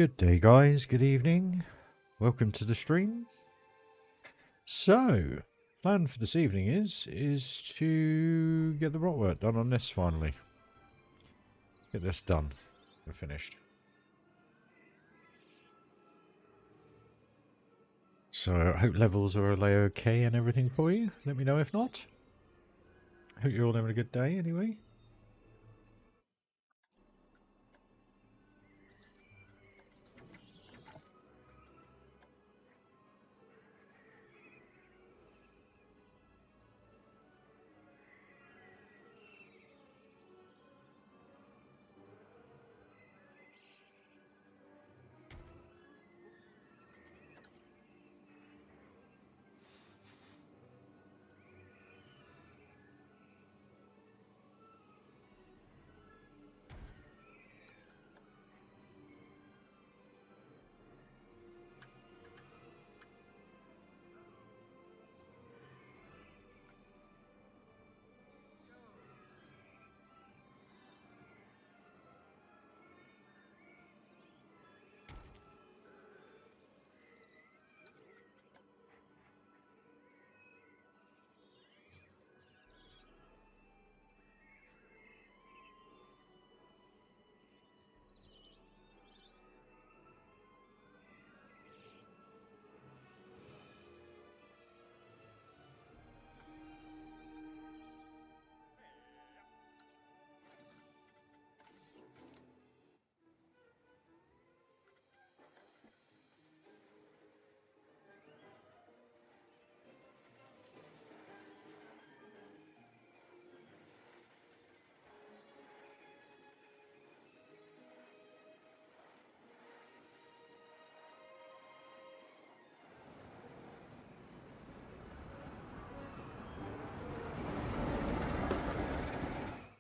Good day, guys. Good evening. Welcome to the stream. So, plan for this evening is to get the rock work done on this finally. Get this done. We're finished. So, I hope levels are okay and everything for you. Let me know if not. I hope you're all having a good day anyway.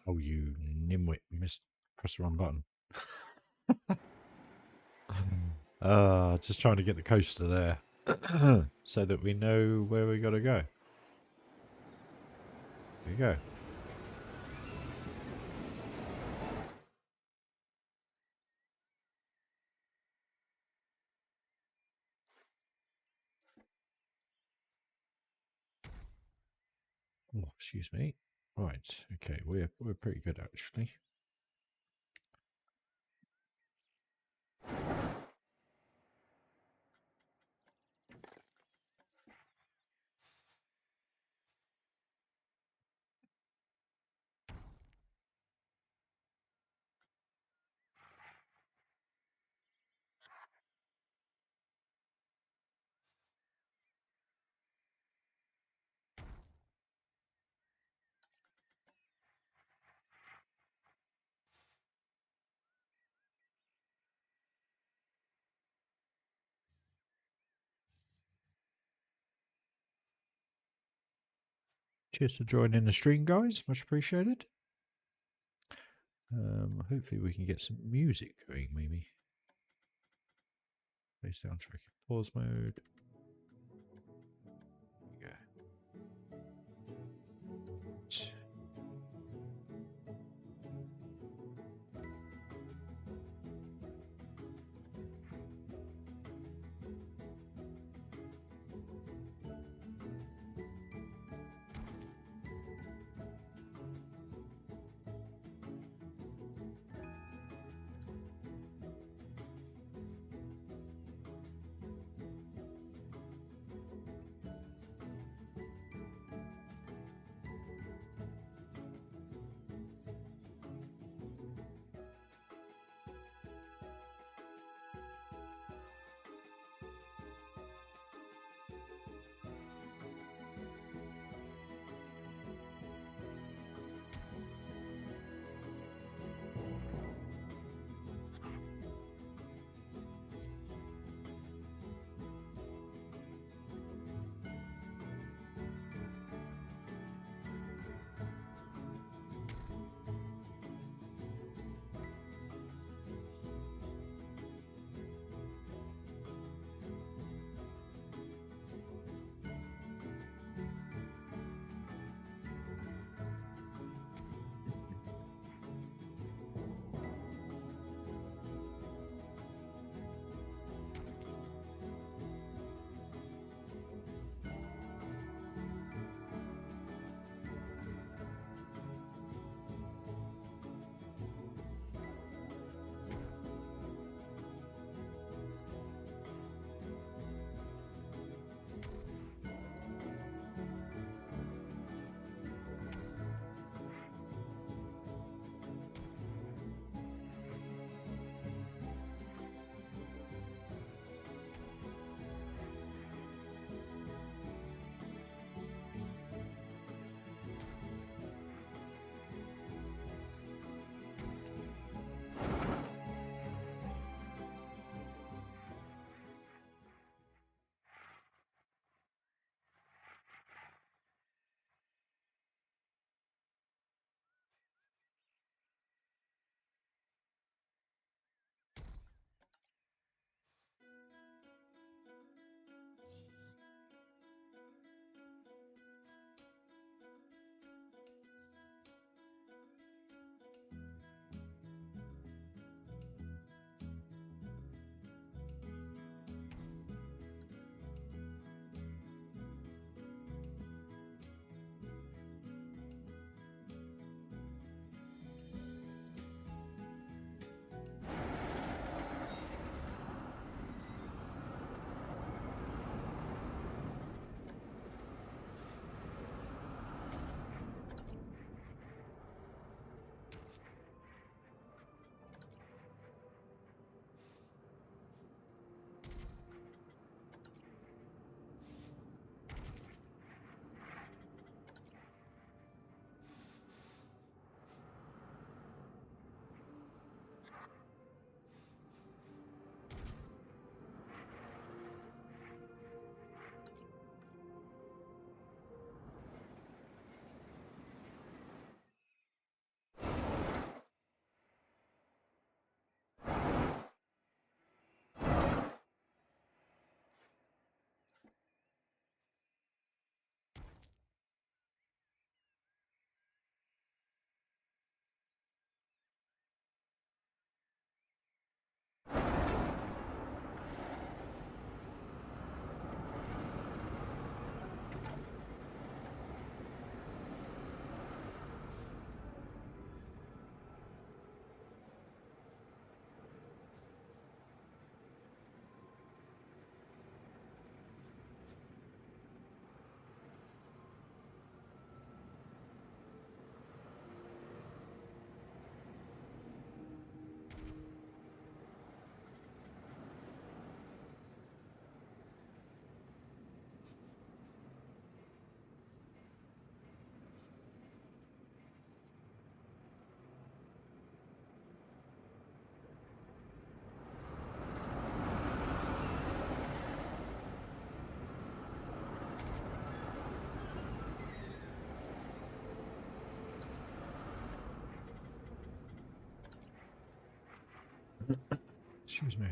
Oh, you nimwit. Press the wrong button. Just trying to get the coaster there. So that we know where we got to go. There you go. Oh, excuse me. Right. Okay. We're pretty good actually. Cheers for joining the stream, guys. Much appreciated. Hopefully we can get some music going, maybe. Play soundtrack. Pause mode. There we go. Excuse me.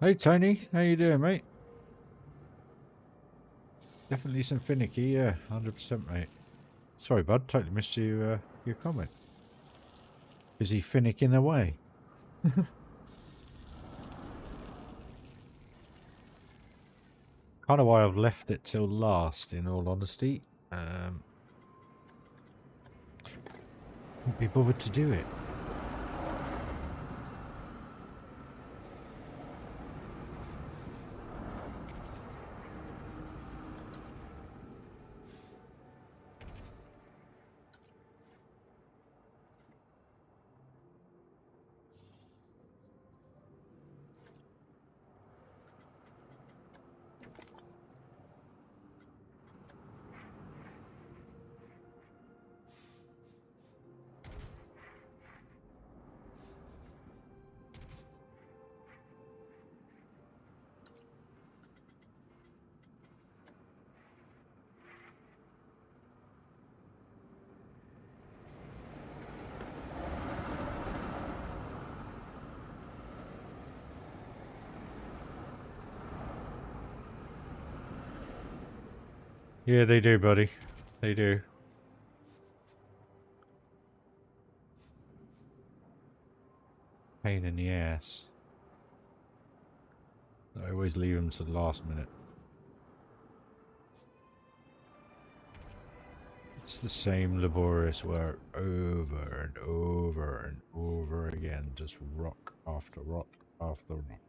Hey Tony, how you doing, mate? Definitely some finicky, yeah, 100%, mate. Sorry, bud, totally missed you, your comment. Busy finicking away. Kind of why I've left it till last, in all honesty. Won't be bothered to do it. Yeah, they do, buddy. They do. Pain in the ass. I always leave them to the last minute. It's the same laborious work over and over and over again. Just rock after rock after rock.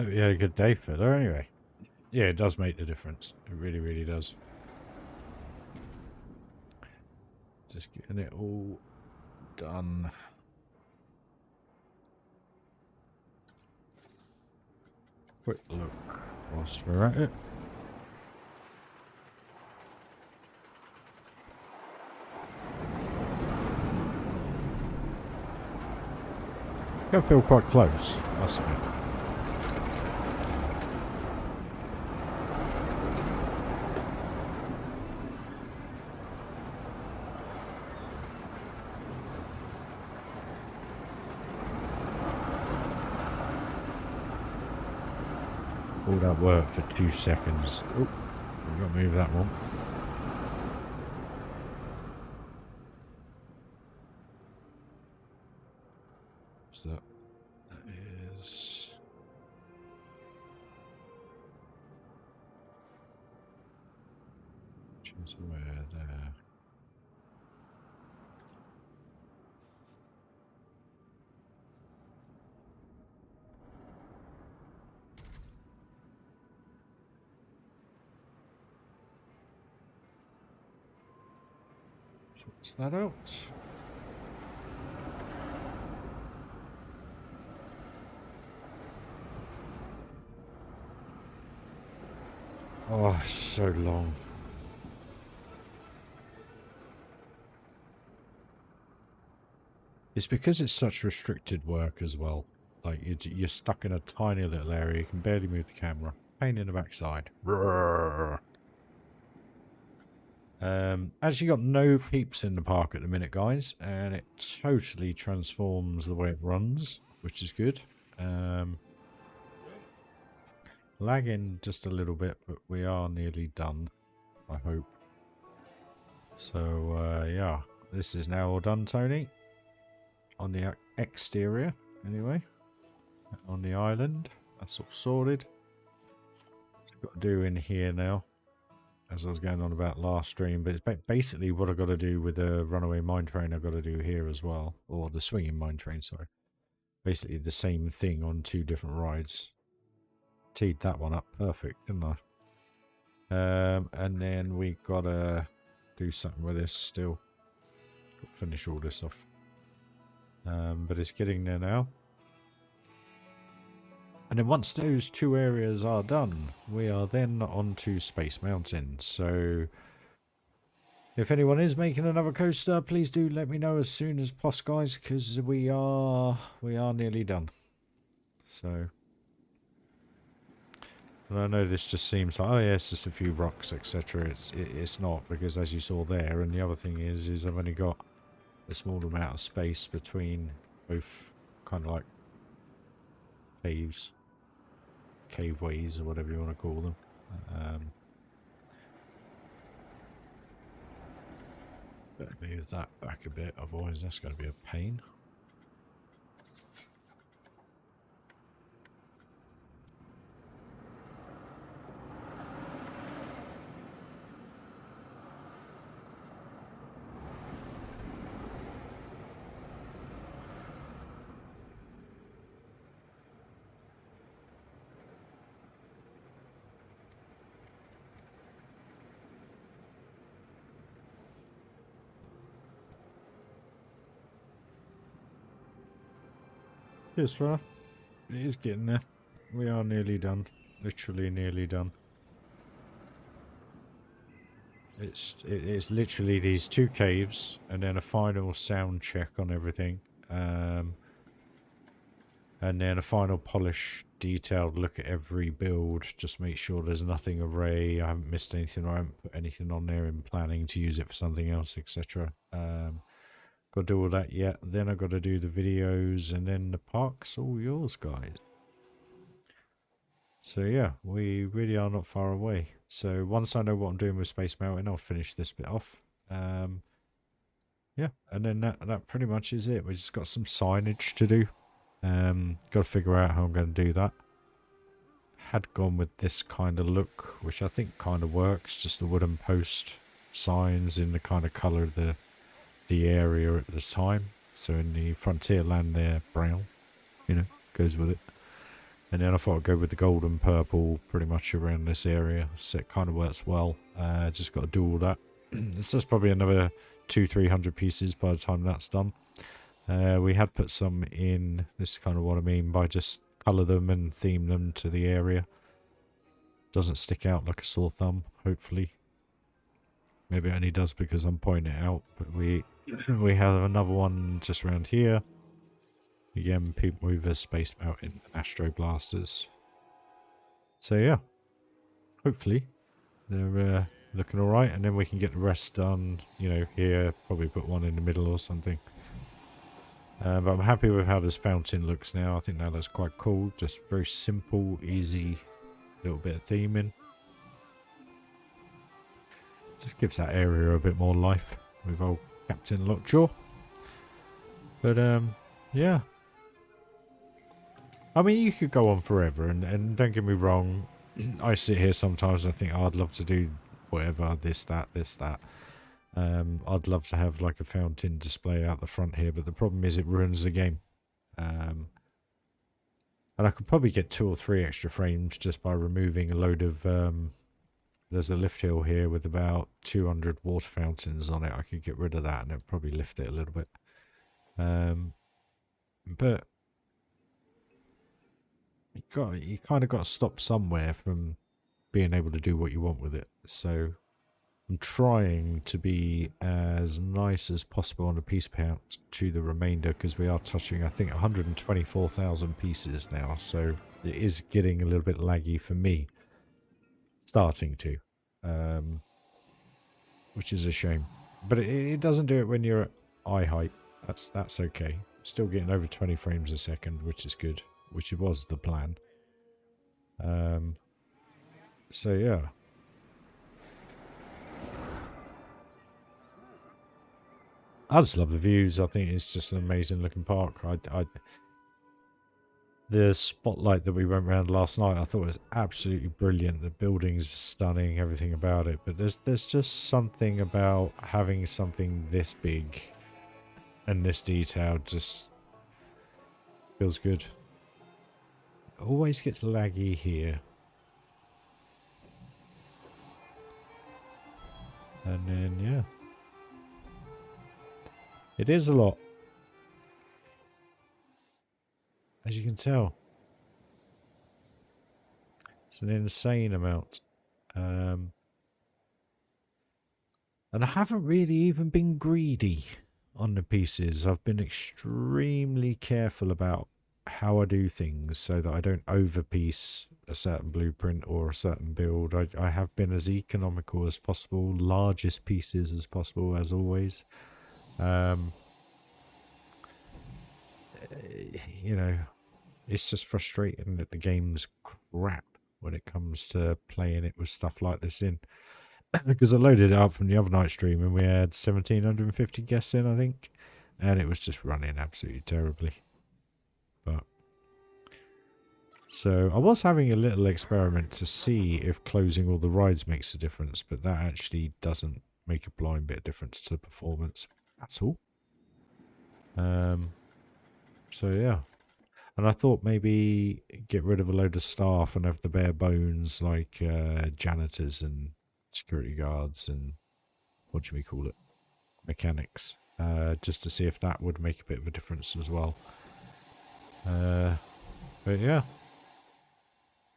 Hope you had a good day, fella, anyway. Yeah, it does make the difference. It really, really does. Just getting it all done. Quick look whilst we're at it. I feel quite close, must admit. All that work for 2 seconds. Oh, we've got to move that one. So that is... Choose where there. Sorts that out. Oh, so long. It's because it's such restricted work as well. Like, you're stuck in a tiny little area. You can barely move the camera. Pain in the backside. Actually got no peeps in the park at the minute, guys. And it totally transforms the way it runs, which is good. Lagging just a little bit, but we are nearly done, I hope. So, yeah. This is now all done, Tony. On the exterior, anyway. On the island. That's all sorted. Got to do in here now. As I was going on about last stream. But it's basically what I've got to do with the runaway mine train I've got to do here as well. Or the swinging mine train, sorry. Basically the same thing on 2 different rides. Teed that one up perfect, didn't I? And then we got to do something with this still. Got to finish all this off. But it's getting there now. And then once those 2 areas are done, we are then on to Space Mountain. So if anyone is making another coaster, please do let me know as soon as possible, guys, because we are nearly done. So, and I know this just seems like, oh yeah, it's just a few rocks, etc. It's not, because as you saw there, and the other thing is I've only got a small amount of space between both kind of like caveways or whatever you want to call them. Better move that back a bit, otherwise that's going to be a pain. Yes, well, it is getting there. We are nearly done. Literally nearly done. It's literally these 2 caves and then a final sound check on everything. And then a final polish, detailed look at every build. Just make sure there's nothing array. I haven't missed anything, or I haven't put anything on there in planning to use it for something else, etc. Got to do all that yet. Then I've got to do the videos, and then the park's all yours, guys. So yeah, we really are not far away. So once I know what I'm doing with Space Mountain, I'll finish this bit off. Yeah, and then that pretty much is it. We just got some signage to do. Got to figure out how I'm going to do that. Had gone with this kind of look, which I think kind of works. Just the wooden post signs in the kind of colour of the area at the time. So in the Frontierland there, brown, you know, goes with it. And then I thought I'd go with the gold and purple pretty much around this area. So it kind of works well. Just got to do all that. It's just probably another 200-300 pieces by the time that's done. We had put some in. This is kind of what I mean by just colour them and theme them to the area. Doesn't stick out like a sore thumb, hopefully. Maybe it only does because I'm pointing it out. But we have another one just around here. Again, people movers, space mountain, and astro blasters. So yeah, hopefully they're looking all right, and then we can get the rest done. You know, here probably put one in the middle or something. But I'm happy with how this fountain looks now. I think now that's quite cool. Just very simple, easy, little bit of theming. Just gives that area a bit more life with old Captain Lockjaw. But yeah. I mean, you could go on forever, and don't get me wrong, I sit here sometimes and I think, oh, I'd love to do whatever, this, that. I'd love to have like a fountain display out the front here, but the problem is it ruins the game. And I could probably get 2 or 3 extra frames just by removing a load of... there's a lift hill here with about 200 water fountains on it. I could get rid of that and it'd probably lift it a little bit. But... you kind of got to stop somewhere from being able to do what you want with it. So I'm trying to be as nice as possible on the piece count to the remainder, because we are touching, I think, 124,000 pieces now. So it is getting a little bit laggy for me. Starting to. Which is a shame. But it doesn't do it when you're at eye height. That's okay. Still getting over 20 frames a second, which is good. Which was the plan. So yeah. I just love the views. I think it's just an amazing looking park. The spotlight that we went around last night, I thought was absolutely brilliant. The buildings were stunning, everything about it. But there's just something about having something this big and this detailed just feels good. Always gets laggy here. And then, yeah. It is a lot. As you can tell. It's an insane amount. And I haven't really even been greedy on the pieces. I've been extremely careful about how I do things so that I don't overpiece a certain blueprint or a certain build. I have been as economical as possible, largest pieces as possible, as always. You know, it's just frustrating that the game's crap when it comes to playing it with stuff like this in. Because I loaded it up from the other night stream and we had 1,750 guests in, I think. And it was just running absolutely terribly. But so I was having a little experiment to see if closing all the rides makes a difference, but that actually doesn't make a blind bit of difference to the performance at all. So yeah. And I thought maybe get rid of a load of staff and have the bare bones like janitors and security guards and what do we call it? Mechanics. Just to see if that would make a bit of a difference as well. But yeah.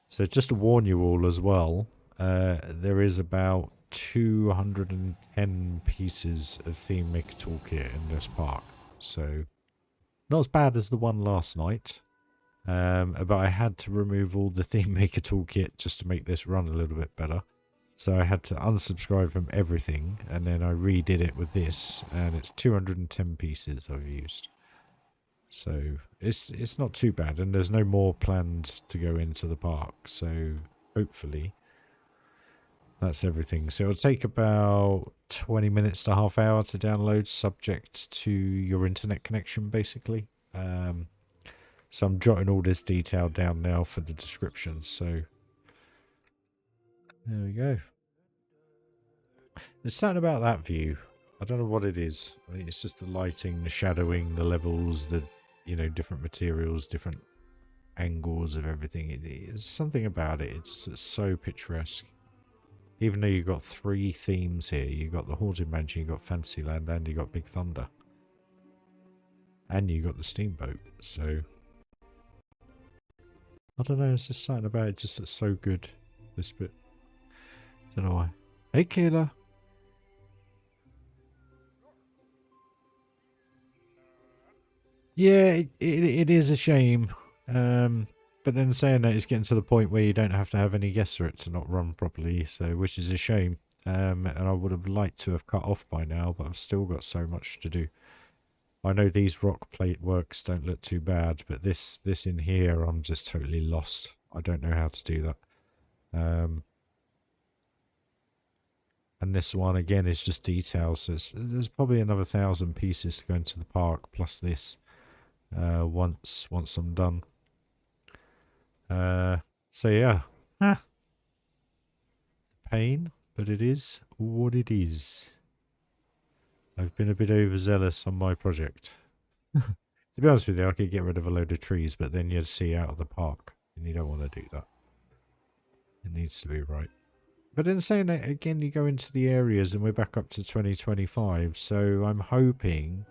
So just to warn you all as well, there is about 210 pieces of Theme Maker Toolkit in this park. So not as bad as the one last night. But I had to remove all the Theme Maker Toolkit just to make this run a little bit better. So I had to unsubscribe from everything, and then I redid it with this, and it's 210 pieces I've used. So it's not too bad, and there's no more planned to go into the park. So hopefully that's everything. So it'll take about 20 minutes to half hour to download, subject to your internet connection, basically. So I'm jotting all this detail down now for the description. So there we go. There's something about that view. I don't know what it is. I think it's just the lighting, the shadowing, the levels, the, you know, different materials, different angles of everything. It's something about it. It's so picturesque. Even though you've got 3 themes here. You've got the Haunted Mansion, you've got Fantasyland, and you've got Big Thunder. And you've got the Steamboat. So, I don't know, it's just something about it just that's so good. This bit. Don't know why. Hey, Kayla. Yeah, it is a shame. But then saying that, it's getting to the point where you don't have to have any guests for it to not run properly, so which is a shame. And I would have liked to have cut off by now, but I've still got so much to do. I know these rock plate works don't look too bad, but this in here, I'm just totally lost. I don't know how to do that. And this one again is just details, so there's probably another 1,000 pieces to go into the park plus this. Once I'm done. So yeah, pain, but it is what it is. I've been a bit overzealous on my project. To be honest with you, I could get rid of a load of trees, but then you'd see out of the park, and you don't want to do that. It needs to be right. But then saying that again, you go into the areas, and we're back up to 2025. So I'm hoping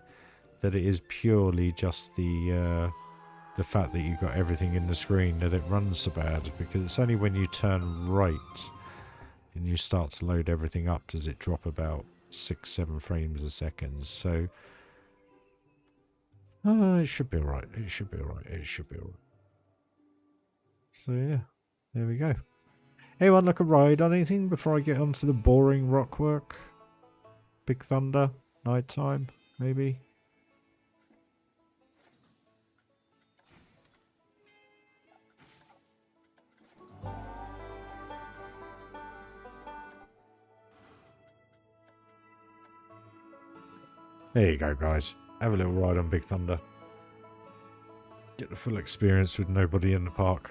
that it is purely just the fact that you've got everything in the screen that it runs so bad, because it's only when you turn right and you start to load everything up does it drop about 6-7 frames a second. So it should be alright. It should be alright. It should be alright. So yeah, there we go. Anyone like a ride on anything before I get onto the boring rock work? Big Thunder, nighttime, maybe. There you go, guys. Have a little ride on Big Thunder. Get the full experience with nobody in the park.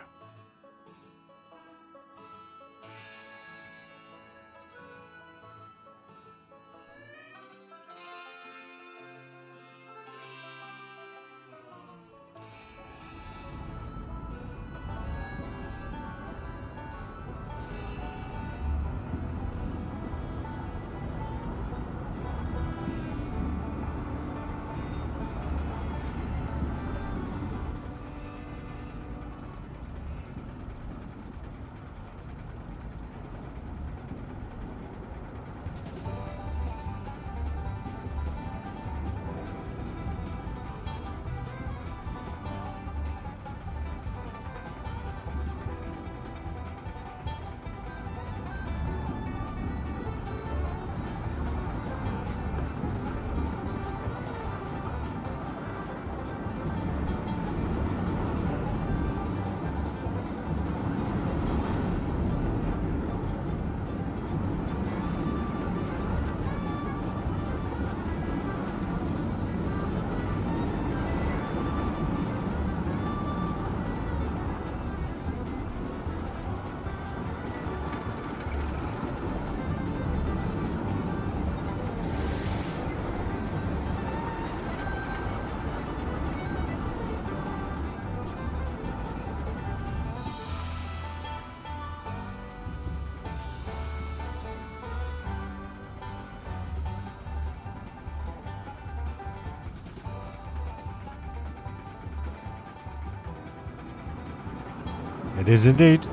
It is indeed.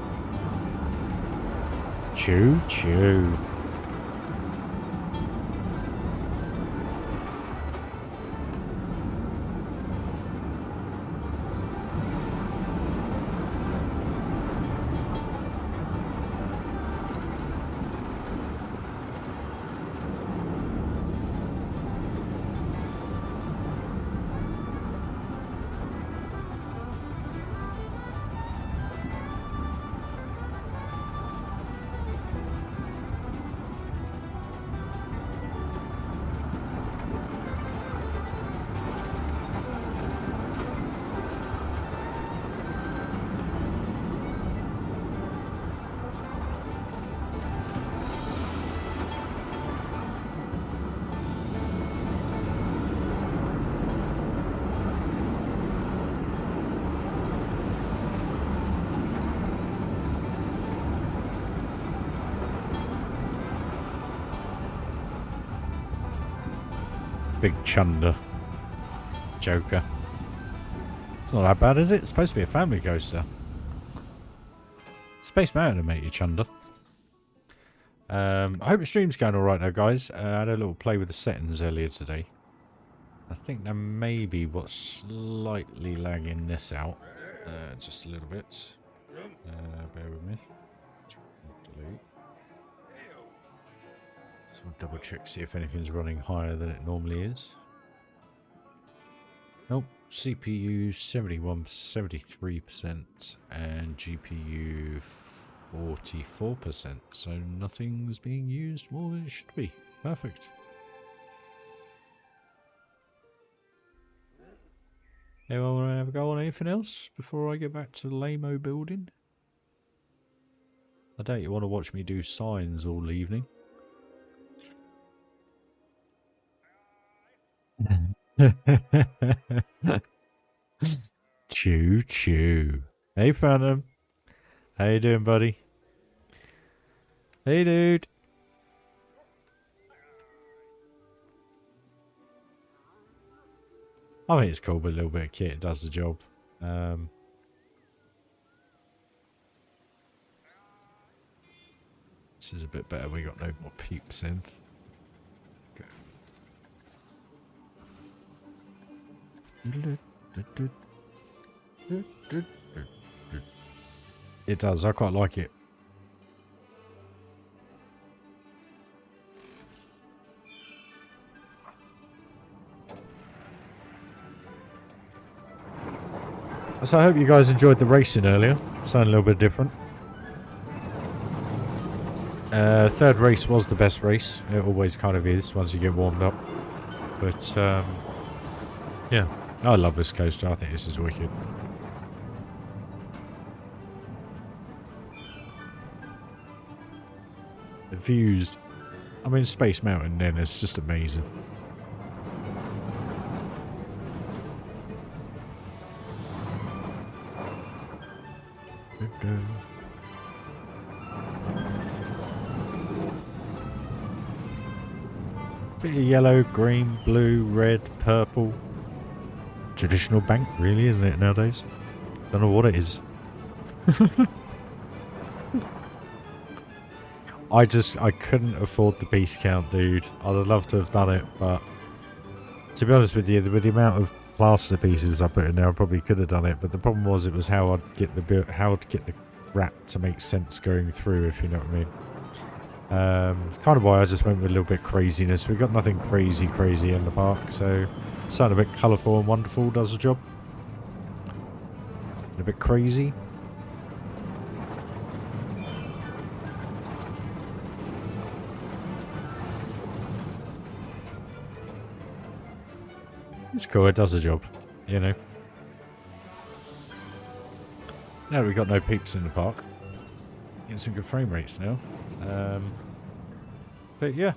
Choo choo. big chunder. Joker. It's not that bad, is it? It's supposed to be a family coaster. Space Mountain to make you chunder. I hope the stream's going alright though, guys. I had a little play with the settings earlier today. I think there may be what's slightly lagging this out. Just a little bit. Bear with me. Delete. So we'll double check, see if anything's running higher than it normally is. Nope. CPU 73%, and GPU 44%. So nothing's being used more than it should be. Perfect. Anyone want to have a go on anything else before I get back to the lame-o building? I doubt you want to watch me do signs all evening. Choo choo. Hey Phantom. How you doing, buddy? Hey dude. I think it's cool, but a little bit of kit does the job. This is a bit better. We got no more peeps in. Okay. It does. I quite like it. So I hope you guys enjoyed the racing earlier. Sounded a little bit different. Third race was the best race. It always kind of is once you get warmed up. But yeah, I love this coaster. I think this is wicked. The views. I mean, Space Mountain then, it's just amazing. Bit of yellow, green, blue, red, purple. Traditional bank, really, isn't it, nowadays? Don't know what it is. I couldn't afford the piece count, dude. I'd have loved to have done it, but to be honest with you, with the amount of plaster pieces I put in there, I probably could have done it. But the problem was, it was how I'd get the wrap to make sense going through, if you know what I mean. Kind of why I just went with a little bit craziness. We've got nothing crazy in the park, so something a bit colourful and wonderful does the job. And a bit crazy. It's cool, it does the job, you know. Now we've got no peeps in the park. Getting some good frame rates now. But yeah.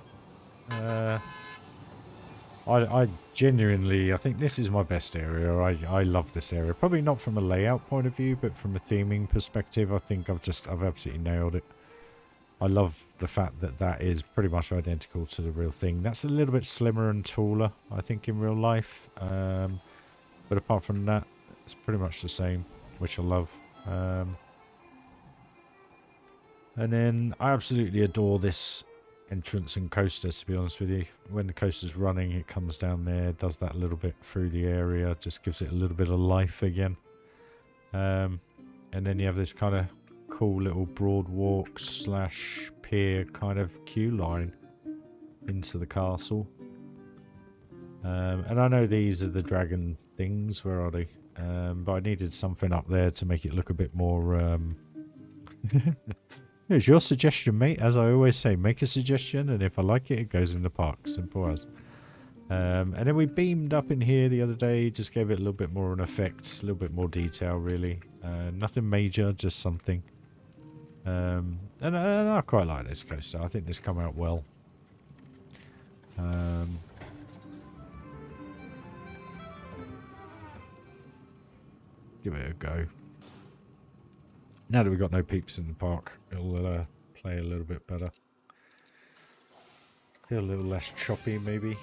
I genuinely, I think this is my best area. I love this area. Probably not from a layout point of view, but from a theming perspective, I think I've absolutely nailed it. I love the fact that that is pretty much identical to the real thing. That's a little bit slimmer and taller, I think, in real life. But apart from that, it's pretty much the same, which I love. And then I absolutely adore this entrance and coaster, to be honest with you. When the coaster's running, it comes down there, does that a little bit through the area, just gives it a little bit of life again. And then you have this kind of cool little broad walk / pier kind of queue line into the castle. And I know these are the dragon things. Where are they? But I needed something up there to make it look a bit more... Here's your suggestion, mate. As I always say, make a suggestion, and if I like it, it goes in the park. Simple as. And then we beamed up in here the other day, just gave it a little bit more of an effect, a little bit more detail, really. Nothing major, just something. And I quite like this coaster. I think this come out well. Give it a go. Now that we've got no peeps in the park, it'll play a little bit better. Feel a little less choppy, maybe.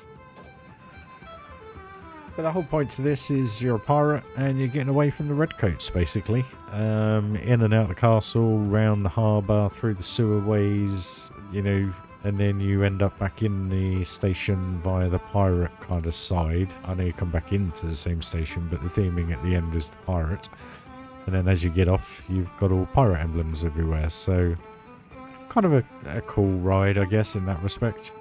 But the whole point to this is you're a pirate and you're getting away from the redcoats, basically. In and out the castle, round the harbour, through the sewerways, you know, and then you end up back in the station via the pirate kind of side. I know you come back into the same station, but the theming at the end is the pirate. And then as you get off, you've got all pirate emblems everywhere. So kind of a cool ride, I guess, in that respect.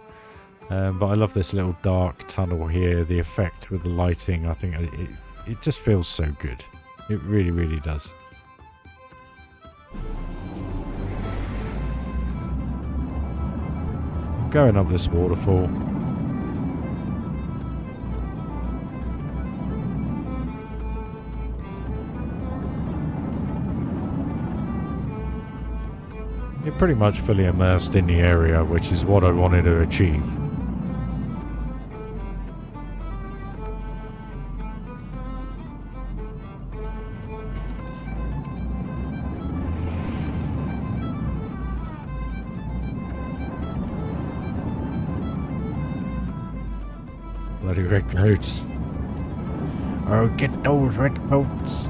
But I love this little dark tunnel here. The effect with the lighting, I think it just feels so good. It really, really does. Going up this waterfall. You're pretty much fully immersed in the area, which is what I wanted to achieve. Bloody redcoats. Oh, get those redcoats.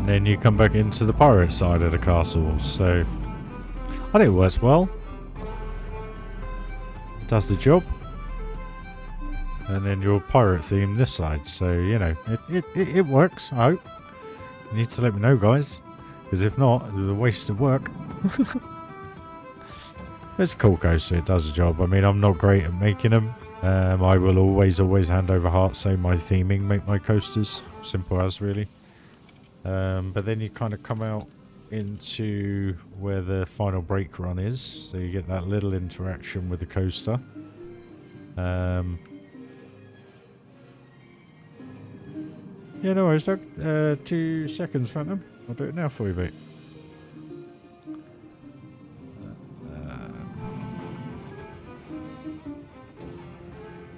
Then you come back into the pirate side of the castle, so I think it works well. Does the job. And then your pirate theme this side, so you know, it works, I hope. You need to let me know, guys, because if not, it's a waste of work. It's a cool coaster, it does the job. I mean, I'm not great at making them. I will always hand over heart, say my theming, make my coasters. Simple as, really. But then you kind of come out into where the final brake run is, so you get that little interaction with the coaster. Yeah, no worries, Doug. 2 seconds, Phantom. I'll do it now for you, mate.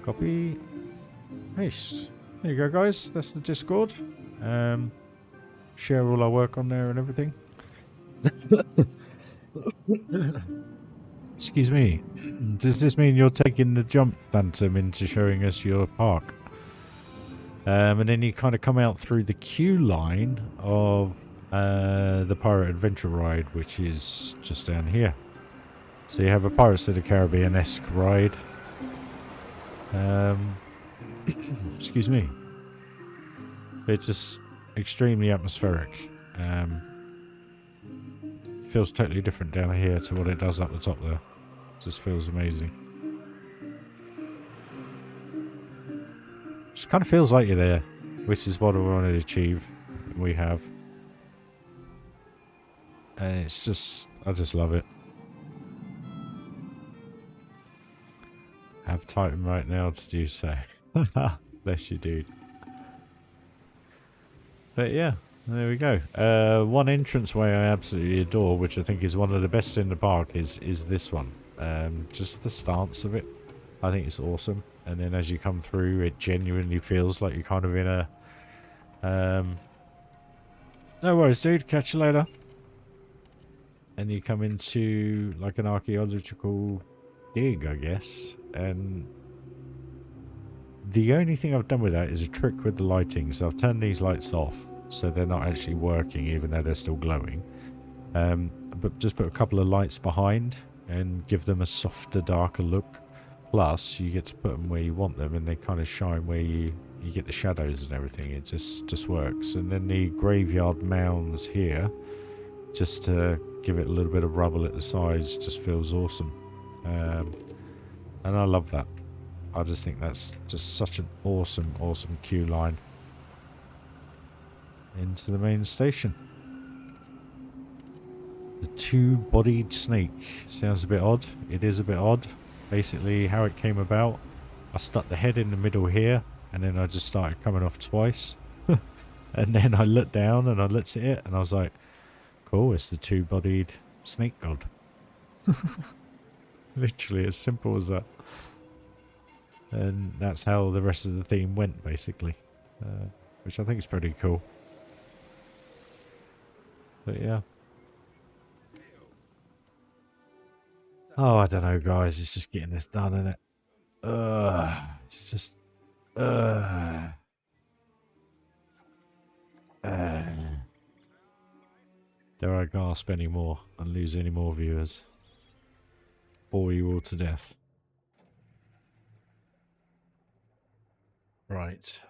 Copy. Paste. There you go, guys. That's the Discord. Share all our work on there and everything. Excuse me. Does this mean you're taking the jump, Phantom, into showing us your park? And then you kind of come out through the queue line of the Pirate Adventure Ride, which is just down here. So you have a Pirates of the Caribbean-esque ride. Excuse me. It's just extremely atmospheric. Feels totally different down here to what it does up the top there. Just feels amazing. Just kind of feels like you're there, which is what I wanted to achieve. We have. And it's just, I just love it. Have Titan right now to do so. Bless you, dude. But yeah, there we go. One entranceway I absolutely adore, which I think is one of the best in the park, is this one. Just the stance of it. I think it's awesome. And then as you come through, it genuinely feels like you're kind of in a... no worries, dude. Catch you later. And you come into like an archaeological dig, I guess. And the only thing I've done with that is a trick with the lighting. So I've turned these lights off, so they're not actually working, even though they're still glowing. But just put a couple of lights behind and give them a softer, darker look. Plus, you get to put them where you want them, and they kind of shine where you get the shadows and everything. It just works. And then the graveyard mounds here, just to give it a little bit of rubble at the sides, just feels awesome. And I love that. I just think that's just such an awesome, awesome queue line into the main station. The two-bodied snake sounds a bit odd. It is a bit odd. Basically, how it came about, I stuck the head in the middle here, and then I just started coming off twice. And then I looked down and I looked at it, and I was like, cool, it's the two-bodied snake god. Literally as simple as that. And that's how the rest of the theme went, basically. Which I think is pretty cool. But yeah. Oh, I don't know, guys. It's just getting this done, isn't it? It's just... Dare I gasp any more and lose any more viewers? Bore you all to death. Right.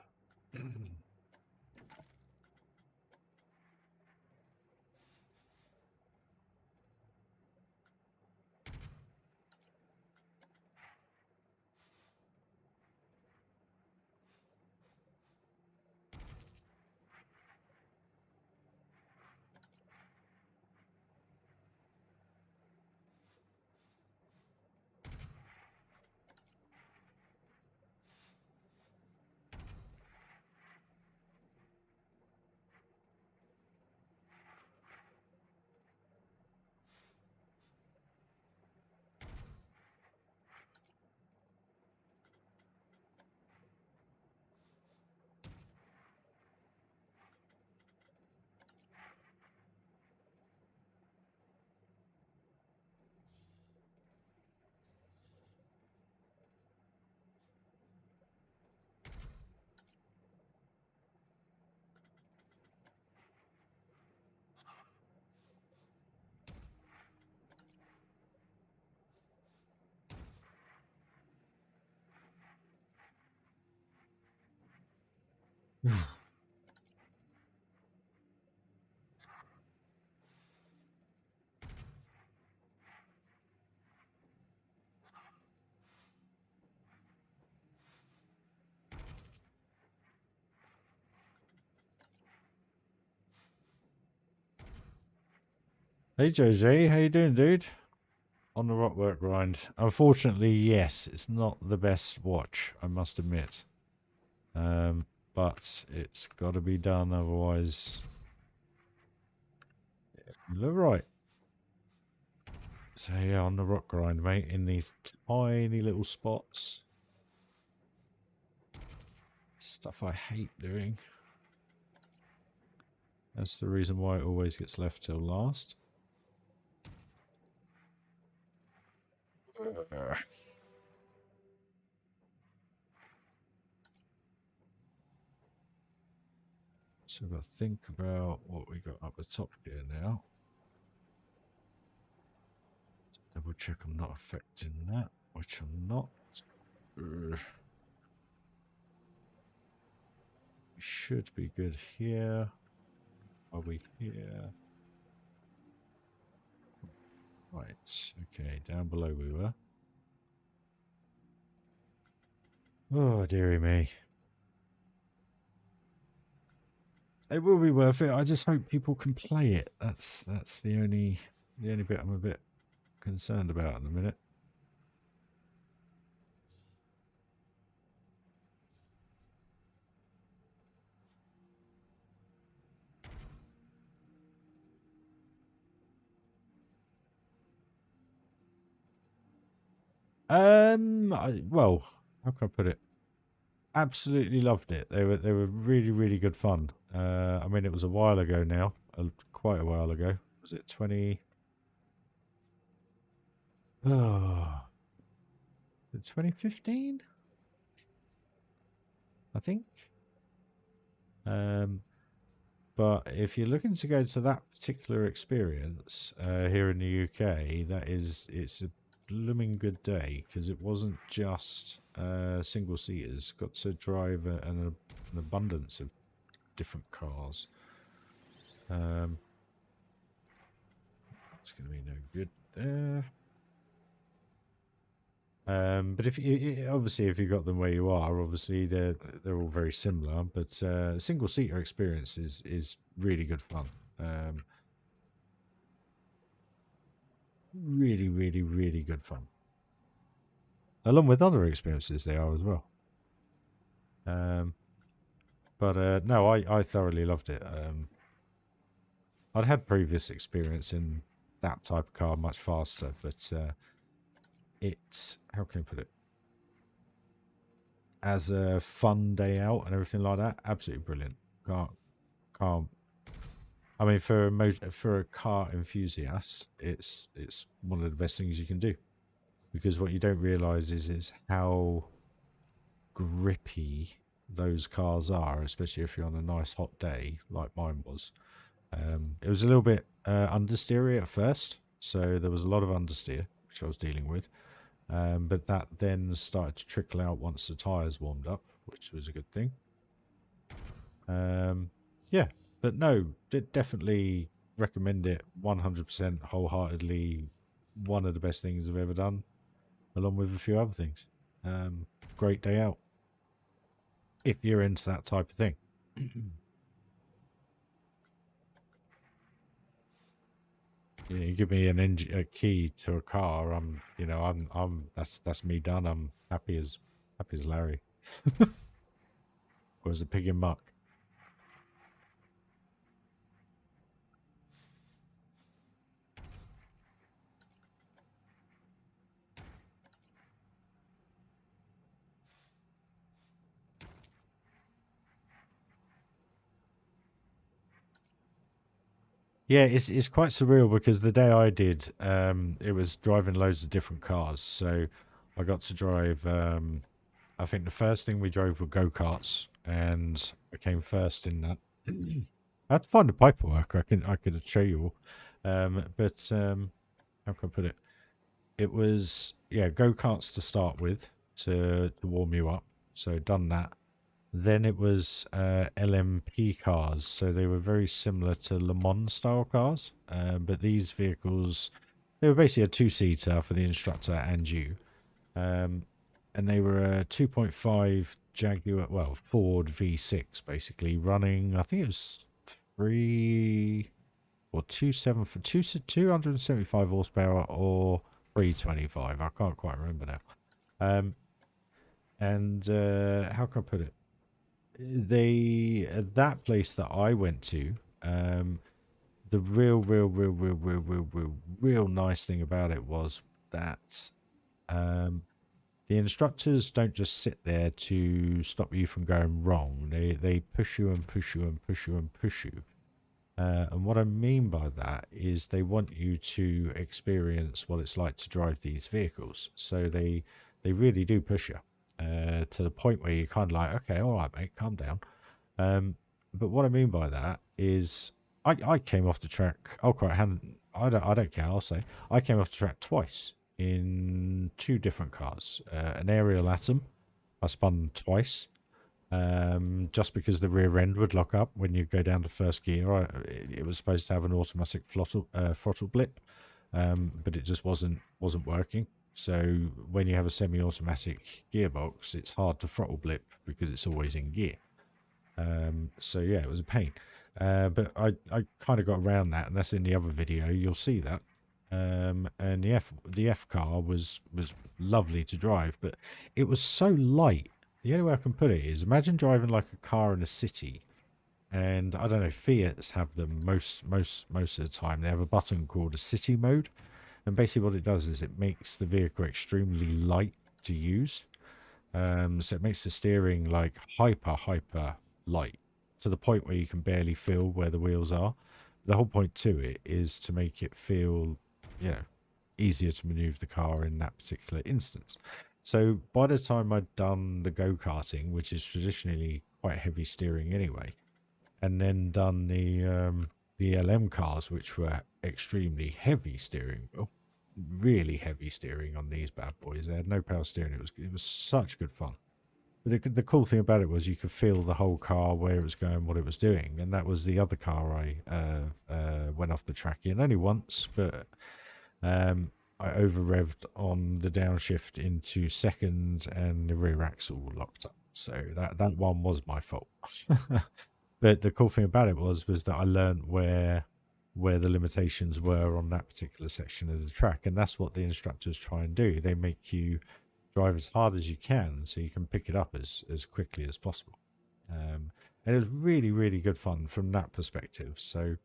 Hey Jose, how you doing, dude? On the rockwork grind. Unfortunately, yes, it's not the best watch, I must admit. But it's got to be done, otherwise you look right. So yeah, on the rock grind, mate, in these tiny little spots. Stuff I hate doing. That's the reason why it always gets left till last. So I've got to think about what we got up the top here now. Double check I'm not affecting that, which I'm not. We should be good here. Are we here? Right, okay, down below we were. Oh, dearie me. It will be worth it. I just hope people can play it. That's the only bit I'm a bit concerned about at the minute. Well, how can I put it? Absolutely loved it. They were really, really good fun. I mean, it was a while ago now, quite a while ago. Was it 20? Oh, 2015? I think. But if you're looking to go to that particular experience here in the UK, it's a blooming good day, because it wasn't just single seaters. Got to drive an abundance of different cars. It's going to be no good there. But if you obviously if you got them where you are, obviously they're all very similar. But single seater experience is really good fun. Really, really, really good fun. Along with other experiences they are as well. But no, I thoroughly loved it. I'd had previous experience in that type of car much faster, but it's, how can I put it? As a fun day out and everything like that, absolutely brilliant. Can't. I mean, for a car enthusiast, it's one of the best things you can do, because what you don't realise is how grippy those cars are, especially if you're on a nice hot day like mine was. It was a little bit understeery at first, so there was a lot of understeer which I was dealing with, but that then started to trickle out once the tyres warmed up, which was a good thing. Yeah, but no, definitely recommend it 100% wholeheartedly. One of the best things I've ever done, along with a few other things. Great day out if you're into that type of thing. You give me a key to a car, that's me done. I'm happy as Larry, or as a pig in muck. Yeah, it's quite surreal because the day I did, it was driving loads of different cars. So I got to drive. I think the first thing we drove were go karts, and I came first in that. I had to find the paperwork. I could show you all, but how can I put it? It was, yeah, go karts to start with to warm you up. So done that. Then it was LMP cars, so they were very similar to Le Mans style cars, but these vehicles, they were basically a two-seater for the instructor and you, and they were a 2.5 Jaguar, well, Ford V6, basically running. I think it was three or 275 horsepower or 325. I can't quite remember now. And how can I put it? That place that I went to, the real nice thing about it was that the instructors don't just sit there to stop you from going wrong. They push you and push you and push you and push you. And what I mean by that is they want you to experience what it's like to drive these vehicles. So they really do push you to the point where you're kind of like, okay, all right, mate, calm down. But what I mean by that is I came off the track. I'll quite hand. I don't care. I'll say I came off the track twice in two different cars. An aerial atom. I spun twice. Just because the rear end would lock up when you go down to first gear. It was supposed to have an automatic throttle blip, but it just wasn't working. So when you have a semi-automatic gearbox, it's hard to throttle blip because it's always in gear. So yeah, it was a pain. But I kind of got around that, and that's in the other video. You'll see that. And the F car was lovely to drive, but it was so light. The only way I can put it is, imagine driving like a car in a city, and I don't know, Fiats have them most of the time. They have a button called a city mode, and basically what it does is it makes the vehicle extremely light to use. So it makes the steering like hyper light, to the point where you can barely feel where the wheels are. The whole point to it is to make it feel, easier to maneuver the car in that particular instance. So by the time I'd done the go-karting, which is traditionally quite heavy steering anyway, and then done the LM cars, which were extremely heavy steering, really heavy steering on these bad boys. They had no power steering. It was such good fun. But the cool thing about it was you could feel the whole car, where it was going, what it was doing, and that was the other car I went off the track in only once, but I over revved on the downshift into second, and the rear axle locked up. So that one was my fault. But the cool thing about it was that I learned where the limitations were on that particular section of the track, and that's what the instructors try and do. They make you drive as hard as you can so you can pick it up as quickly as possible. And it was really, really good fun from that perspective. So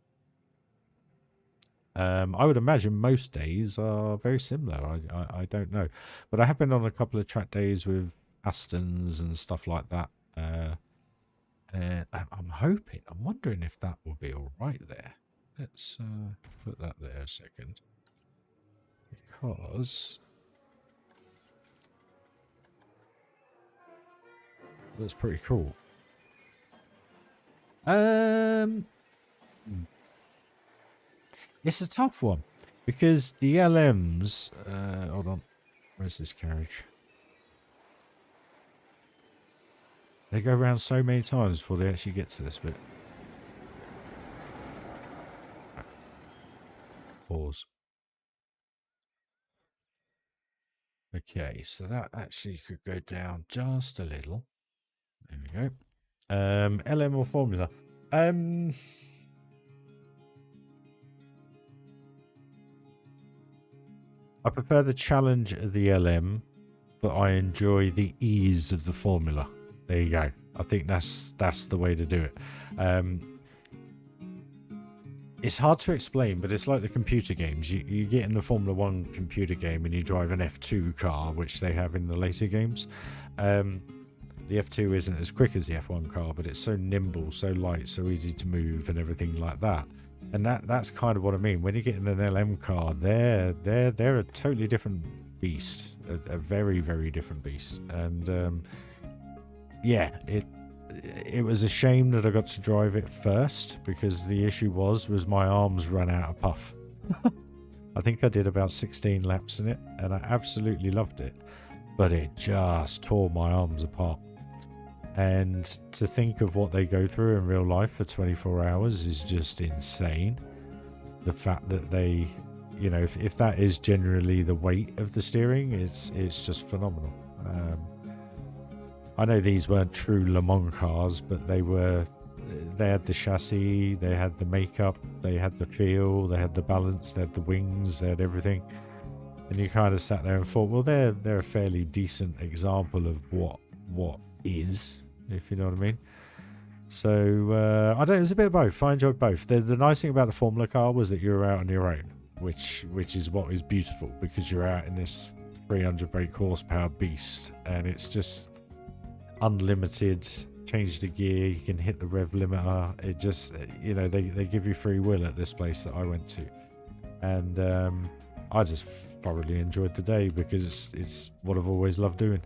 I would imagine most days are very similar. I don't know, but I have been on a couple of track days with Astons and stuff like that. And I'm hoping, I'm wondering if that will be all right there. Let's put that there a second, because that's pretty cool. It's a tough one because the LMs. Hold on, where's this carriage? They go around so many times before they actually get to this bit. Pause. Okay, so that actually could go down just a little. There we go. LM or formula? I prefer the challenge of the LM, but I enjoy the ease of the formula. There you go. I think that's the way to do it. It's hard to explain, but it's like the computer games. You get in the Formula 1 computer game and you drive an F2 car, which they have in the later games. The F2 isn't as quick as the F1 car, but it's so nimble, so light, so easy to move and everything like that. And that's kind of what I mean. When you get in an LM car, they're a totally different beast, a very, very different beast. And yeah, it was a shame that I got to drive it first, because the issue was my arms ran out of puff. I think I did about 16 laps in it, and I absolutely loved it, but it just tore my arms apart. And to think of what they go through in real life for 24 hours is just insane. The fact that they, you know, if that is generally the weight of the steering, it's just phenomenal. I know these weren't true Le Mans cars, but they had the chassis, they had the makeup, they had the feel, they had the balance, they had the wings, they had everything. And you kind of sat there and thought, well, they're a fairly decent example of what is, if you know what I mean. So I don't. It was a bit of both. I enjoyed both. The nice thing about the Formula car was that you were out on your own, which is what is beautiful, because you're out in this 300 brake horsepower beast, and it's just unlimited. Change the gear, you can hit the rev limiter. It just, you know, they give you free will at this place that I went to, and I just thoroughly enjoyed the day, because it's what I've always loved doing.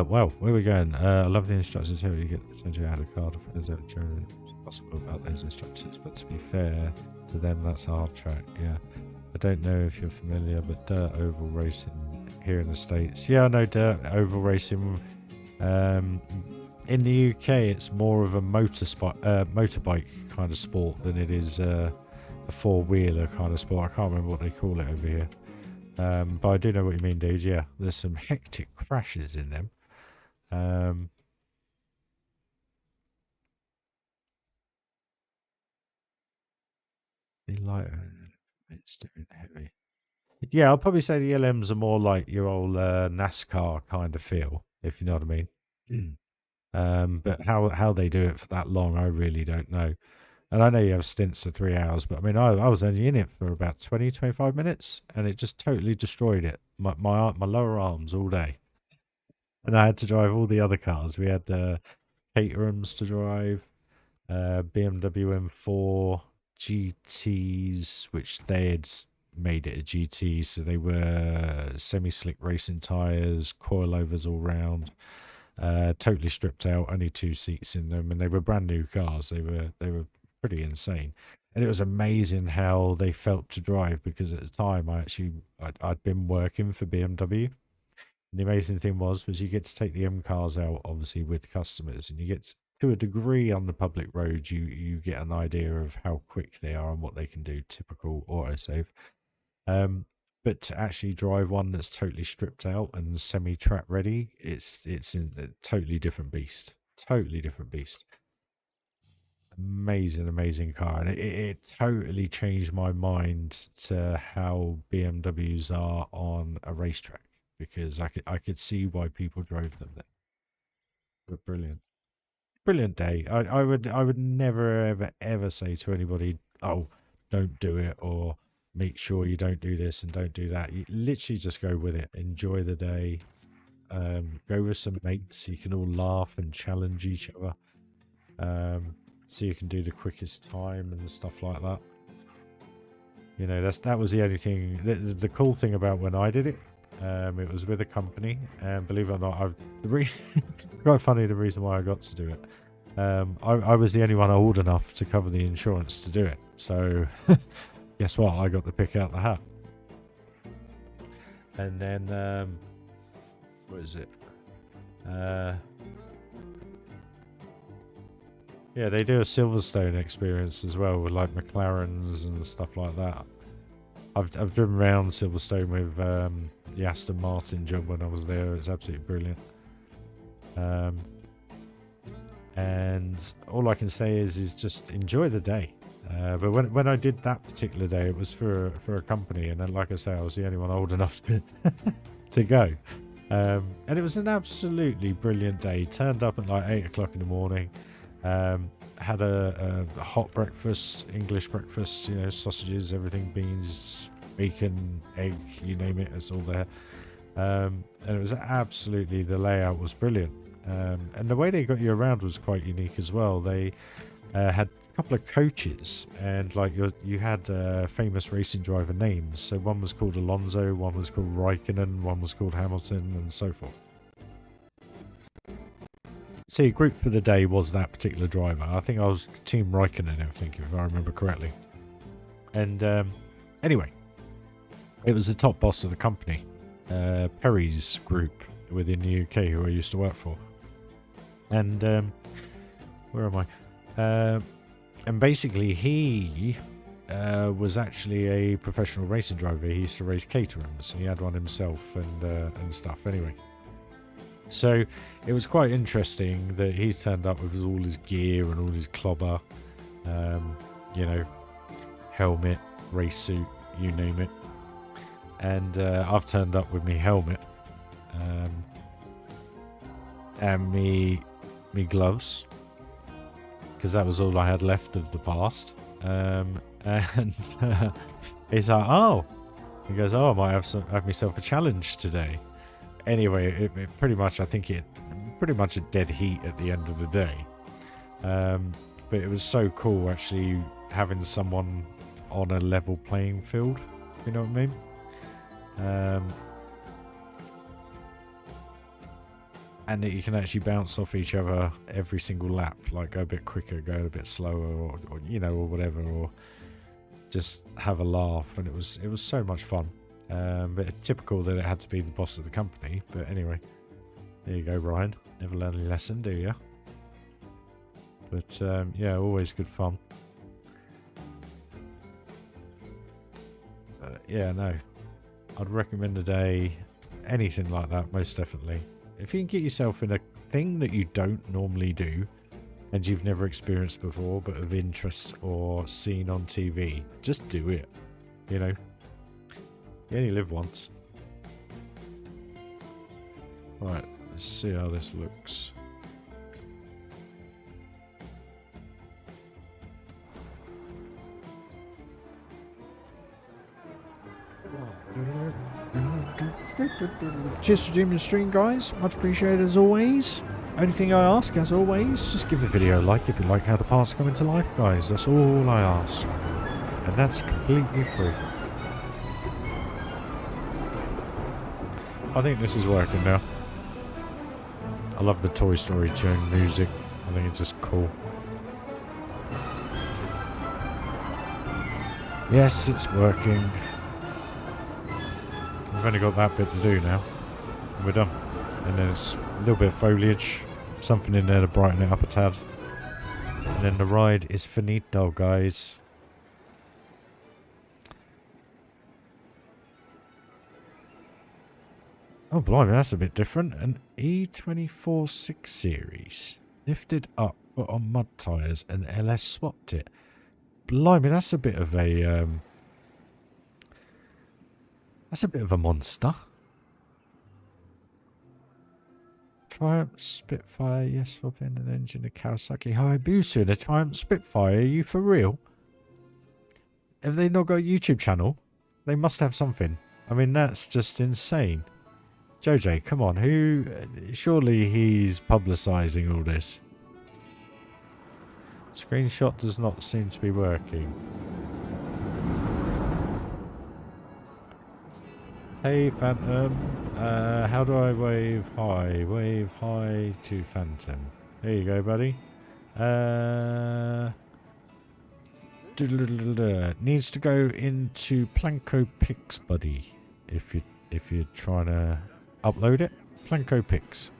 Well, where are we going? I love the instructions here. You get to add a card as generally possible about those instructions, but to be fair to them, that's a hard track. Yeah, I don't know if you're familiar, but dirt oval racing here in the States. Yeah, I know dirt oval racing. In the UK, it's more of a motorbike kind of sport than it is a four-wheeler kind of sport. I can't remember what they call it over here. But I do know what you mean, dude. Yeah, there's some hectic crashes in them. The lighter, it's doing heavy. Yeah, I'll probably say the LMs are more like your old NASCAR kind of feel, if you know what I mean. But how they do it for that long, I really don't know. And I know you have stints of 3 hours, but I mean, I was only in it for about 20, 25 minutes, and it just totally destroyed it. My lower arms all day. And I had to drive all the other cars. We had Caterhams to drive, BMW M4 GTs, which they had made it a GT, so they were semi-slick racing tyres, coilovers all round, totally stripped out, only 2 seats in them, and they were brand new cars. They were pretty insane. And it was amazing how they felt to drive, because at the time I'd been working for BMW. And the amazing thing was you get to take the M cars out, obviously, with customers, and you get to a degree on the public road, you get an idea of how quick they are and what they can do, typical autosave. But to actually drive one that's totally stripped out and semi-track ready, it's a totally different beast. Totally different beast. Amazing car, and it totally changed my mind to how BMWs are on a racetrack, because I could see why people drove them there. But brilliant day. I would never ever say to anybody, oh, don't do it, or make sure you don't do this and don't do that. You literally just go with it, enjoy the day, go with some mates so you can all laugh and challenge each other, so you can do the quickest time and stuff like that. You know, that was the only thing. The cool thing about when I did it, it was with a company, and believe it or not, quite funny the reason why I got to do it. I was the only one old enough to cover the insurance to do it, so guess what? I got to pick out the hat. And then, what is it? Yeah, they do a Silverstone experience as well with like McLarens and stuff like that. I've driven around Silverstone with the Aston Martin job when I was there. It's absolutely brilliant. And all I can say is just enjoy the day. But when I did that particular day, it was for a company, and then, like I say, I was the only one old enough to go. And it was an absolutely brilliant day. Turned up at like 8 o'clock in the morning. Had a hot breakfast, English breakfast, you know, sausages, everything, beans, bacon, egg, you name it, it's all there. And it was absolutely, the layout was brilliant. And the way they got you around was quite unique as well. They had a couple of coaches, and like you had famous racing driver names. So one was called Alonso, one was called Raikkonen, one was called Hamilton, and so forth. So your group for the day was that particular driver. I think I was Team Raikkonen, I think, if I remember correctly. And anyway, it was the top boss of the company, Perry's group within the UK, who I used to work for. And where am I? And basically, he was actually a professional racing driver. He used to race caterhams, and he had one himself and stuff. Anyway. So it was quite interesting that he's turned up with all his gear and all his clobber, you know, helmet, race suit, you name it. And I've turned up with me helmet and me gloves, because that was all I had left of the past. And he's like, oh, he goes, oh, I might have myself a challenge today. Anyway, it pretty much, I think it pretty much a dead heat at the end of the day. But it was so cool actually having someone on a level playing field, you know what I mean? And that you can actually bounce off each other every single lap, like go a bit quicker, go a bit slower, or you know, or whatever, or just have a laugh. And it was so much fun. But it's typical that it had to be the boss of the company. But anyway, there you go, Ryan. Never learn a lesson, do you? But yeah, always good fun. Yeah, no, I'd recommend a day, anything like that, most definitely. If you can get yourself in a thing that you don't normally do and you've never experienced before but of interest or seen on TV, just do it, you know. You only live once. Right, let's see how this looks. Cheers for doing the stream, guys. Much appreciated as always. Only thing I ask, as always, just give the video a like if you like how the parts come into life, guys. That's all I ask. And that's completely free. I think this is working now. I love the Toy Story tune music. I think it's just cool. Yes, it's working. We've only got that bit to do now. And we're done. And then it's a little bit of foliage. Something in there to brighten it up a tad. And then the ride is finito, guys. Oh, blimey, that's a bit different. An E24 6 Series. Lifted up, put on mud tyres, and LS swapped it. Blimey, that's a bit of a... that's a bit of a monster. Triumph Spitfire, yes, swapping an engine to Kawasaki Hayabusa. The Triumph Spitfire, are you for real? Have they not got a YouTube channel? They must have something. I mean, that's just insane. JJ, come on, who... surely he's publicising all this. Screenshot does not seem to be working. Hey, Phantom. How do I wave high? Wave high to Phantom. There you go, buddy. Needs to go into Planko Pix, buddy. If you're trying to upload it, Planko Pix.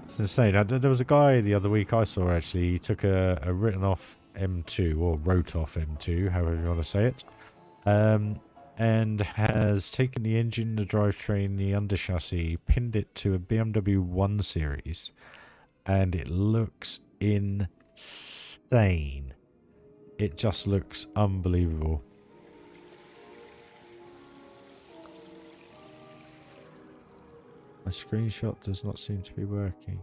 It's insane. There was a guy the other week I saw actually. He took a written off M2 or wrote off M2, however you want to say it, and has taken the engine, the drivetrain, the under chassis, pinned it to a BMW 1 Series, and it looks insane. It just looks unbelievable. My screenshot does not seem to be working.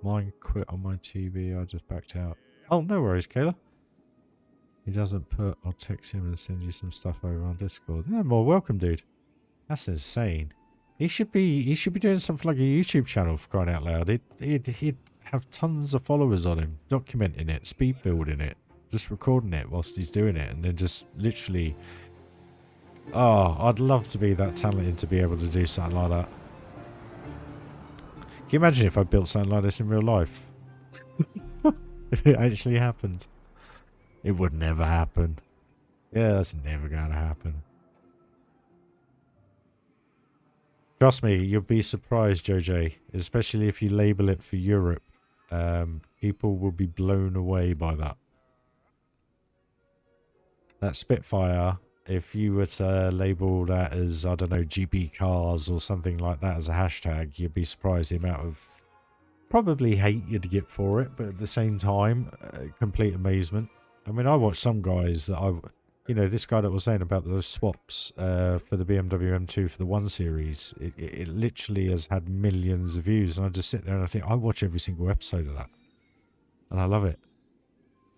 Mine quit on my TV. I just backed out. Oh, no worries, Kayla. He doesn't put... I'll text him and send you some stuff over on Discord. Yeah, more welcome, dude. That's insane. He should be doing something like a YouTube channel, for crying out loud. He'd have tons of followers on him, documenting it, speed building it, just recording it whilst he's doing it, and then just literally... Oh, I'd love to be that talented to be able to do something like that. Can you imagine if I built something like this in real life? If it actually happened. It would never happen. Yeah, that's never going to happen. Trust me, you'll be surprised, JJ. Especially if you label it for Europe. People will be blown away by that. That Spitfire, if you were to label that as, I don't know, GB cars or something like that as a hashtag, you'd be surprised the amount of probably hate you'd get for it, but at the same time, complete amazement. I mean, I watched some guys that you know, this guy that was saying about the swaps for the BMW M2 for the 1 Series, it literally has had millions of views, and I just sit there and I think, I watch every single episode of that. And I love it.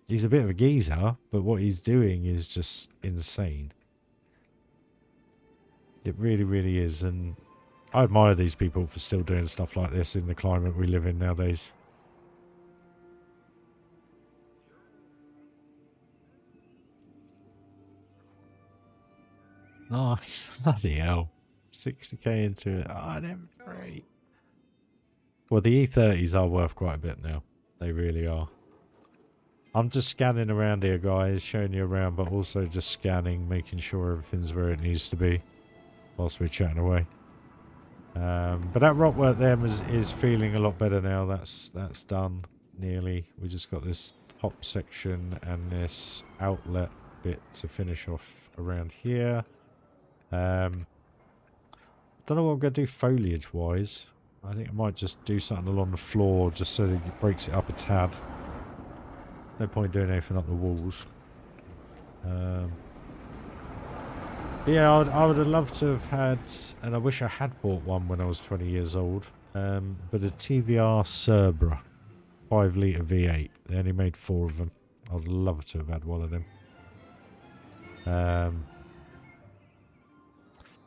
He's a bit of a geezer, but what he's doing is just insane. It really, really is, and I admire these people for still doing stuff like this in the climate we live in nowadays. Nice. Bloody hell. 60k into it. Oh, them free. Well, the E30s are worth quite a bit now. They really are. I'm just scanning around here, guys, showing you around, but also just scanning, making sure everything's where it needs to be whilst we're chatting away. But that rock work there is feeling a lot better now. That's done nearly. We just got this top section and this outlet bit to finish off around here. Don't know what I'm going to do foliage wise. I think I might just do something along the floor just so that it breaks it up a tad. No point doing anything up the walls. Yeah, I would have loved to have had, and I wish I had bought one when I was 20 years old, but a TVR Cerbera 5 litre V8. They only made 4 of them. I'd love to have had one of them.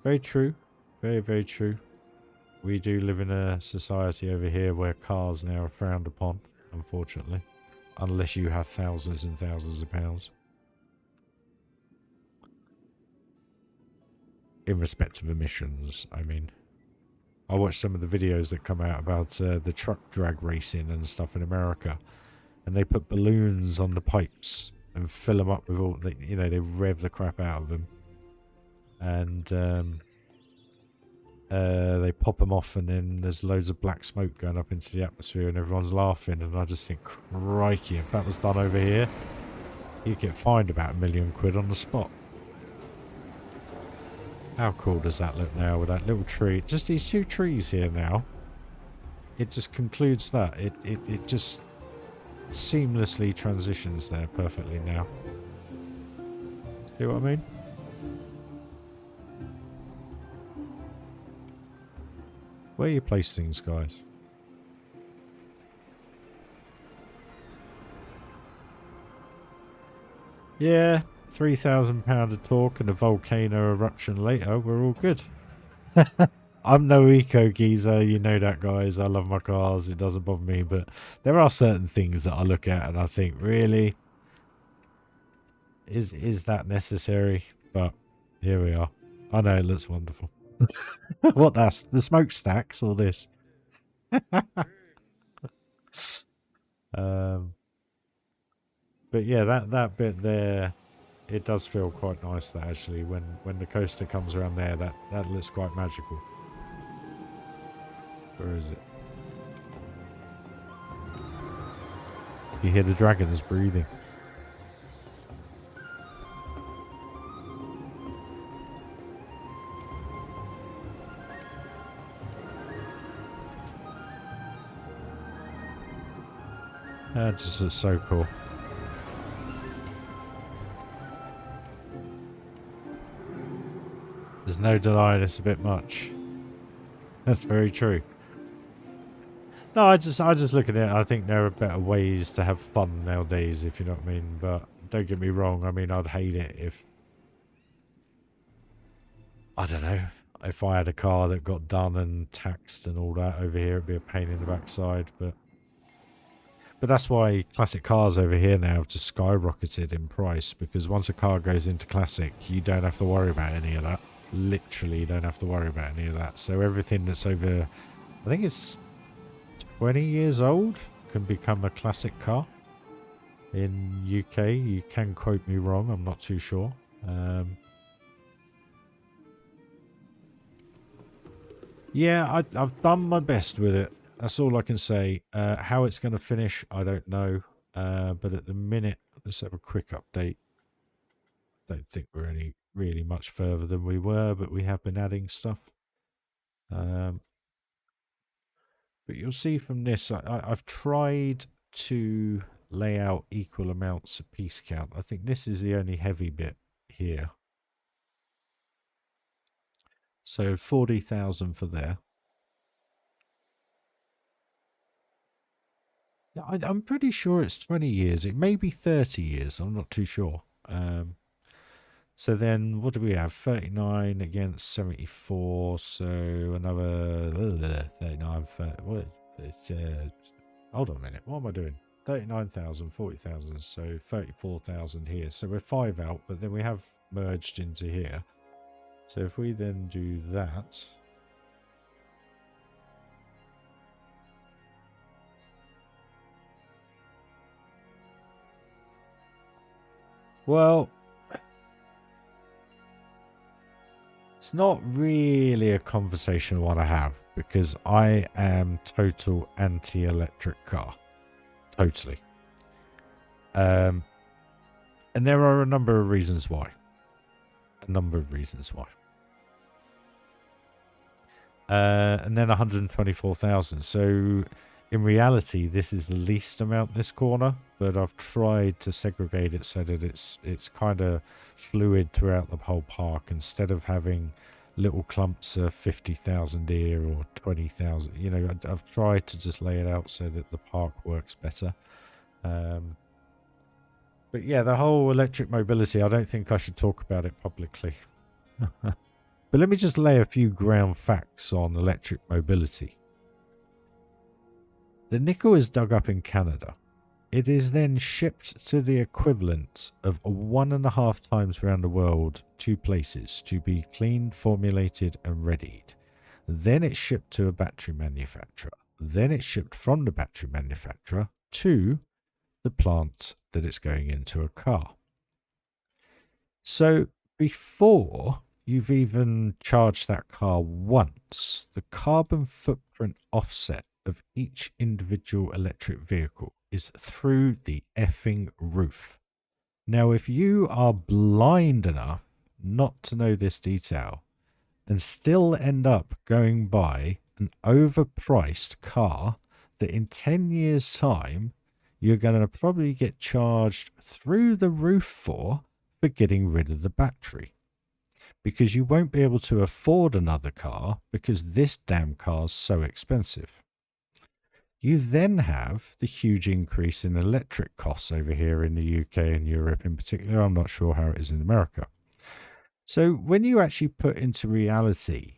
Very true. Very, very true. We do live in a society over here where cars now are frowned upon, unfortunately. Unless you have thousands and thousands of pounds. In respect of emissions, I mean. I watched some of the videos that come out about the truck drag racing and stuff in America. and they put balloons on the pipes and fill them up with all, you know, they rev the crap out of them, and they pop them off, and then there's loads of black smoke going up into the atmosphere, and everyone's laughing. And I just think, crikey, if that was done over here, you'd get fined about £1 million on the spot. How cool does that look now with that little tree? Just these 2 trees here now. It just concludes that. It just seamlessly transitions there perfectly now. See what I mean? Where you place things, guys? Yeah, £3,000 of torque and a volcano eruption later, we're all good. I'm no eco geezer, you know that, guys. I love my cars, it doesn't bother me, but there are certain things that I look at and I think, really, is that necessary? But here we are. I know it looks wonderful. What, that's the smokestacks or this? But yeah, that bit there, it does feel quite nice. That actually, when the coaster comes around there, that looks quite magical. Where is it? You hear the dragons breathing. That just looks so cool. There's no denying it's a bit much. That's very true. No, I just look at it. I think there are better ways to have fun nowadays, if you know what I mean. But don't get me wrong. I mean, I'd hate it if, I don't know, if I had a car that got done and taxed and all that over here. It'd be a pain in the backside. But that's why classic cars over here now have just skyrocketed in price, because once a car goes into classic, you don't have to worry about any of that. Literally, you don't have to worry about any of that. So everything that's over, I think it's 20 years old, can become a classic car. In UK, you can quote me wrong, I'm not too sure. Yeah, I've done my best with it. That's all I can say. How it's going to finish, I don't know. But at the minute, let's have a quick update. Don't think we're any really much further than we were, but we have been adding stuff. But you'll see from this, I've tried to lay out equal amounts of piece count. I think this is the only heavy bit here. So 40,000 for there. Yeah, I'm pretty sure it's 20 years. It may be 30 years. I'm not too sure. So then what do we have? 39 against 74. So another 39. What? It's, hold on a minute. What am I doing? 39,000, 40,000. So 34,000 here. So we're 5 out, but then we have merged into here. So if we then do that. Well, it's not really a conversation I want to have, because I am total anti-electric car. Totally. And there are a number of reasons why. And then 124,000. So in reality, this is the least amount this corner, but I've tried to segregate it so that it's kind of fluid throughout the whole park, instead of having little clumps of 50,000 here or 20,000. You know, I've tried to just lay it out so that the park works better. But yeah, the whole electric mobility, I don't think I should talk about it publicly. But let me just lay a few ground facts on electric mobility. The nickel is dug up in Canada. It is then shipped to the equivalent of 1.5 times around the world, 2 places, to be cleaned, formulated and readied. Then it's shipped to a battery manufacturer. Then it's shipped from the battery manufacturer to the plant that it's going into a car. So before you've even charged that car once, the carbon footprint offset of each individual electric vehicle is through the effing roof. Now, if you are blind enough not to know this detail and still end up going by an overpriced car that in 10 years' time you're going to probably get charged through the roof for getting rid of the battery, because you won't be able to afford another car because this damn car's so expensive. You then have the huge increase in electric costs over here in the UK and Europe in particular. I'm not sure how it is in America. So when you actually put into reality,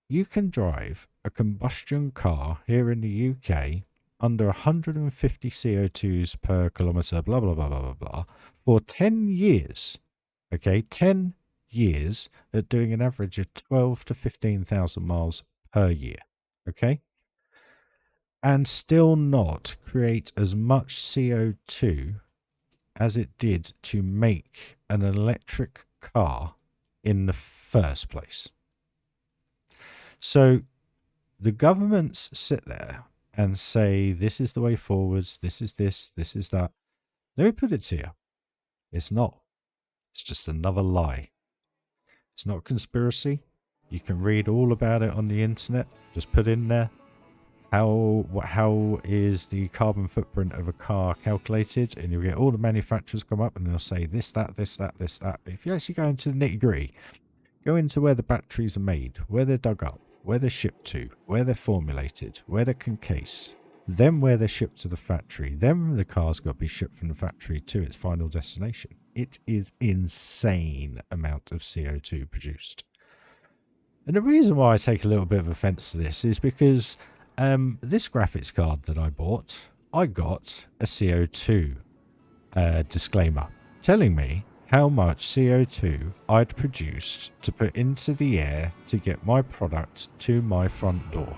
you can drive a combustion car here in the UK under 150 CO2s per kilometre, blah, blah, blah, blah, blah, blah, for 10 years. Okay, 10 years at doing an average of 12 to 15,000 miles per year. Okay? And still not create as much CO2 as it did to make an electric car in the first place. So the governments sit there and say, this is the way forwards, this is this, this is that. Let me put it to you. It's not. It's just another lie. It's not a conspiracy. You can read all about it on the internet. Just put in there how is the carbon footprint of a car calculated, and you'll get all the manufacturers come up and they'll say this, that, this, that, this, that. But if you actually go into the nitty-gritty, go into where the batteries are made, where they're dug up, where they're shipped to, where they're formulated, where they're concased, then where they're shipped to the factory, then the car's got to be shipped from the factory to its final destination. It is insane amount of CO2 produced. And the reason why I take a little bit of offense to this is because this graphics card that I bought, I got a CO2 disclaimer telling me how much CO2 I'd produced to put into the air to get my product to my front door.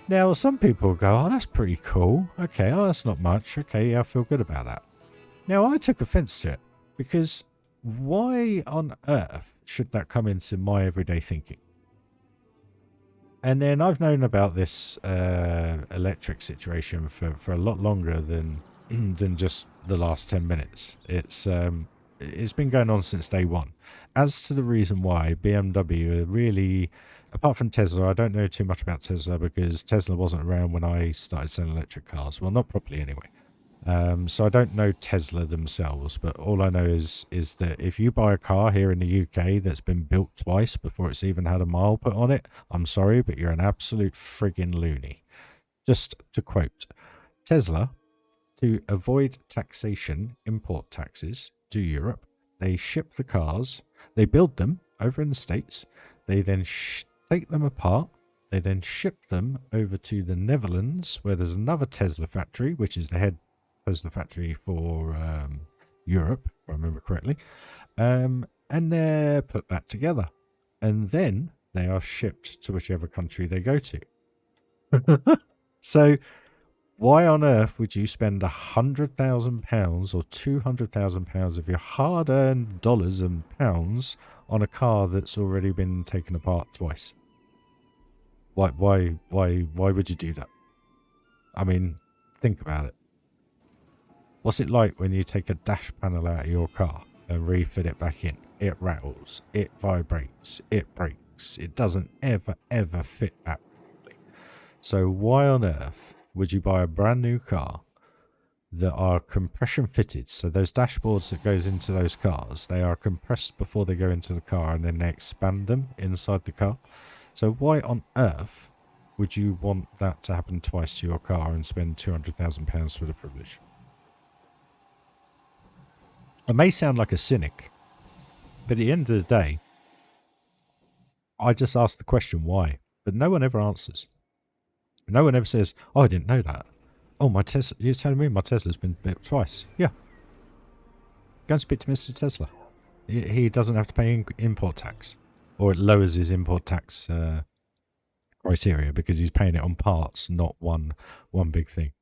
Now, some people go, oh, that's pretty cool. Okay, oh, that's not much. Okay, yeah, I feel good about that. Now, I took offense to it because why on earth should that come into my everyday thinking? And then I've known about this electric situation for a lot longer than just the last 10 minutes. It's been going on since day one. As to the reason why BMW are really, apart from Tesla, I don't know too much about Tesla because Tesla wasn't around when I started selling electric cars. Well, not properly anyway. So I don't know Tesla themselves, but all I know is that if you buy a car here in the UK that's been built twice before it's even had a mile put on it, I'm sorry, but you're an absolute friggin' loony. Just to quote, Tesla, to avoid taxation, import taxes to Europe, they ship the cars, they build them over in the States, they then take them apart, they then ship them over to the Netherlands, where there's another Tesla factory, which is the head Tesla factory for Europe, if I remember correctly, and they're put back together, and then they are shipped to whichever country they go to. So why on earth would you spend £100,000 or £200,000 of your hard-earned dollars and pounds on a car that's already been taken apart twice? Why would you do that? I mean, think about it. What's it like when you take a dash panel out of your car and refit it back in? It rattles, it vibrates, it breaks. It doesn't ever fit back properly. So why on earth would you buy a brand new car that are compression fitted? So those dashboards that goes into those cars, they are compressed before they go into the car and then they expand them inside the car. So why on earth would you want that to happen twice to your car and spend £200,000 for the privilege? I may sound like a cynic, but at the end of the day, I just ask the question why, but no one ever answers. No one ever says, oh, I didn't know that. Oh, my Tesla, you're telling me my Tesla's been built twice? Yeah. Go and speak to Mr. Tesla. He doesn't have to pay import tax, or it lowers his import tax criteria because he's paying it on parts, not one big thing.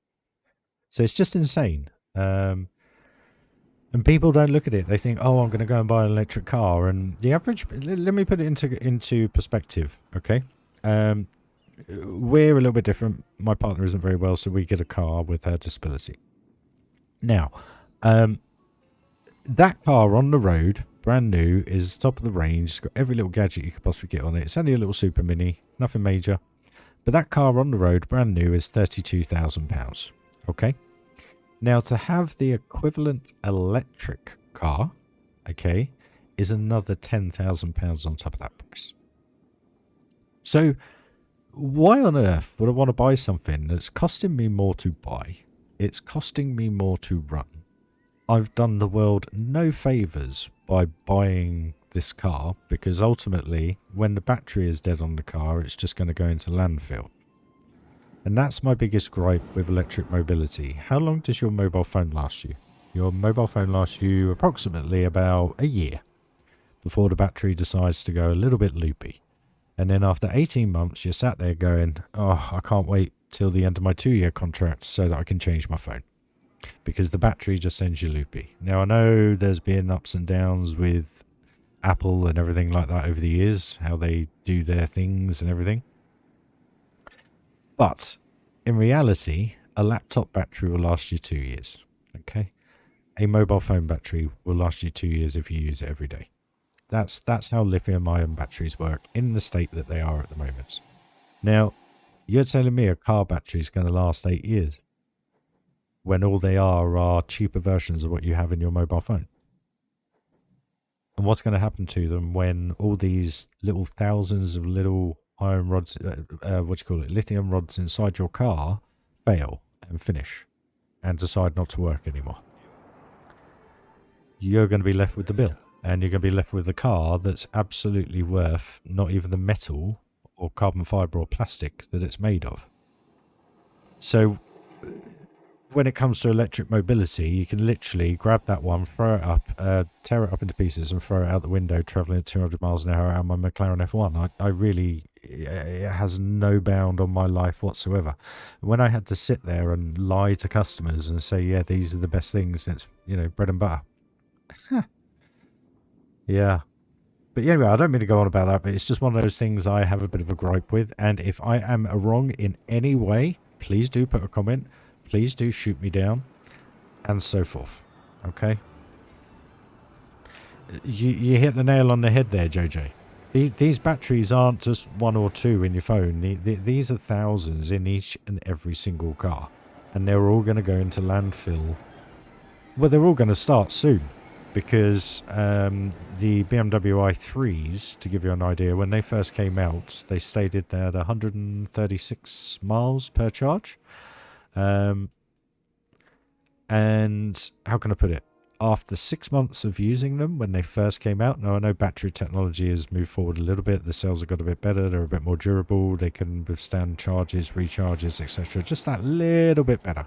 So it's just insane. And people don't look at it. They think, oh, I'm going to go and buy an electric car. And the average, let me put it into perspective, okay? We're a little bit different. My partner isn't very well, so we get a car with her disability. Now, that car on the road, brand new, is top of the range. It's got every little gadget you could possibly get on it. It's only a little super mini, nothing major. But that car on the road, brand new, is £32,000. Okay? Now, to have the equivalent electric car, okay, is another £10,000 on top of that price. So, why on earth would I want to buy something that's costing me more to buy? It's costing me more to run. I've done the world no favours by buying this car, because ultimately, when the battery is dead on the car, it's just going to go into landfill. And that's my biggest gripe with electric mobility. How long does your mobile phone last you? Your mobile phone lasts you approximately about a year before the battery decides to go a little bit loopy. And then after 18 months, you're sat there going, oh, I can't wait till the end of my 2-year contract so that I can change my phone. Because the battery just sends you loopy. Now, I know there's been ups and downs with Apple and everything like that over the years, how they do their things and everything. But in reality, a laptop battery will last you 2 years. Okay? A mobile phone battery will last you 2 years if you use it every day. That's how lithium-ion batteries work in the state that they are at the moment. Now, you're telling me a car battery is going to last 8 years when all they are cheaper versions of what you have in your mobile phone. And what's going to happen to them when all these little thousands of little iron rods, lithium rods inside your car fail and finish and decide not to work anymore? You're going to be left with the bill, and you're going to be left with a car that's absolutely worth not even the metal or carbon fiber or plastic that it's made of. So when it comes to electric mobility, you can literally grab that one, throw it up, tear it up into pieces and throw it out the window traveling at 200 miles an hour out my McLaren F1. I really, it has no bound on my life whatsoever. When I had to sit there and lie to customers and say, yeah, these are the best things, it's, bread and butter. Yeah. But anyway, I don't mean to go on about that, but it's just one of those things I have a bit of a gripe with. And if I am wrong in any way, please do put a comment. Please do shoot me down, and so forth. Okay? You hit the nail on the head there, JJ. These batteries aren't just one or two in your phone. These are thousands in each and every single car. And they're all going to go into landfill. Well, they're all going to start soon. Because the BMW i3s, to give you an idea, when they first came out, they stated they had 136 miles per charge. And how can I put it? After 6 months of using them when they first came out, now I know battery technology has moved forward a little bit. The cells have got a bit better. They're a bit more durable. They can withstand charges, recharges, etc. Just that little bit better.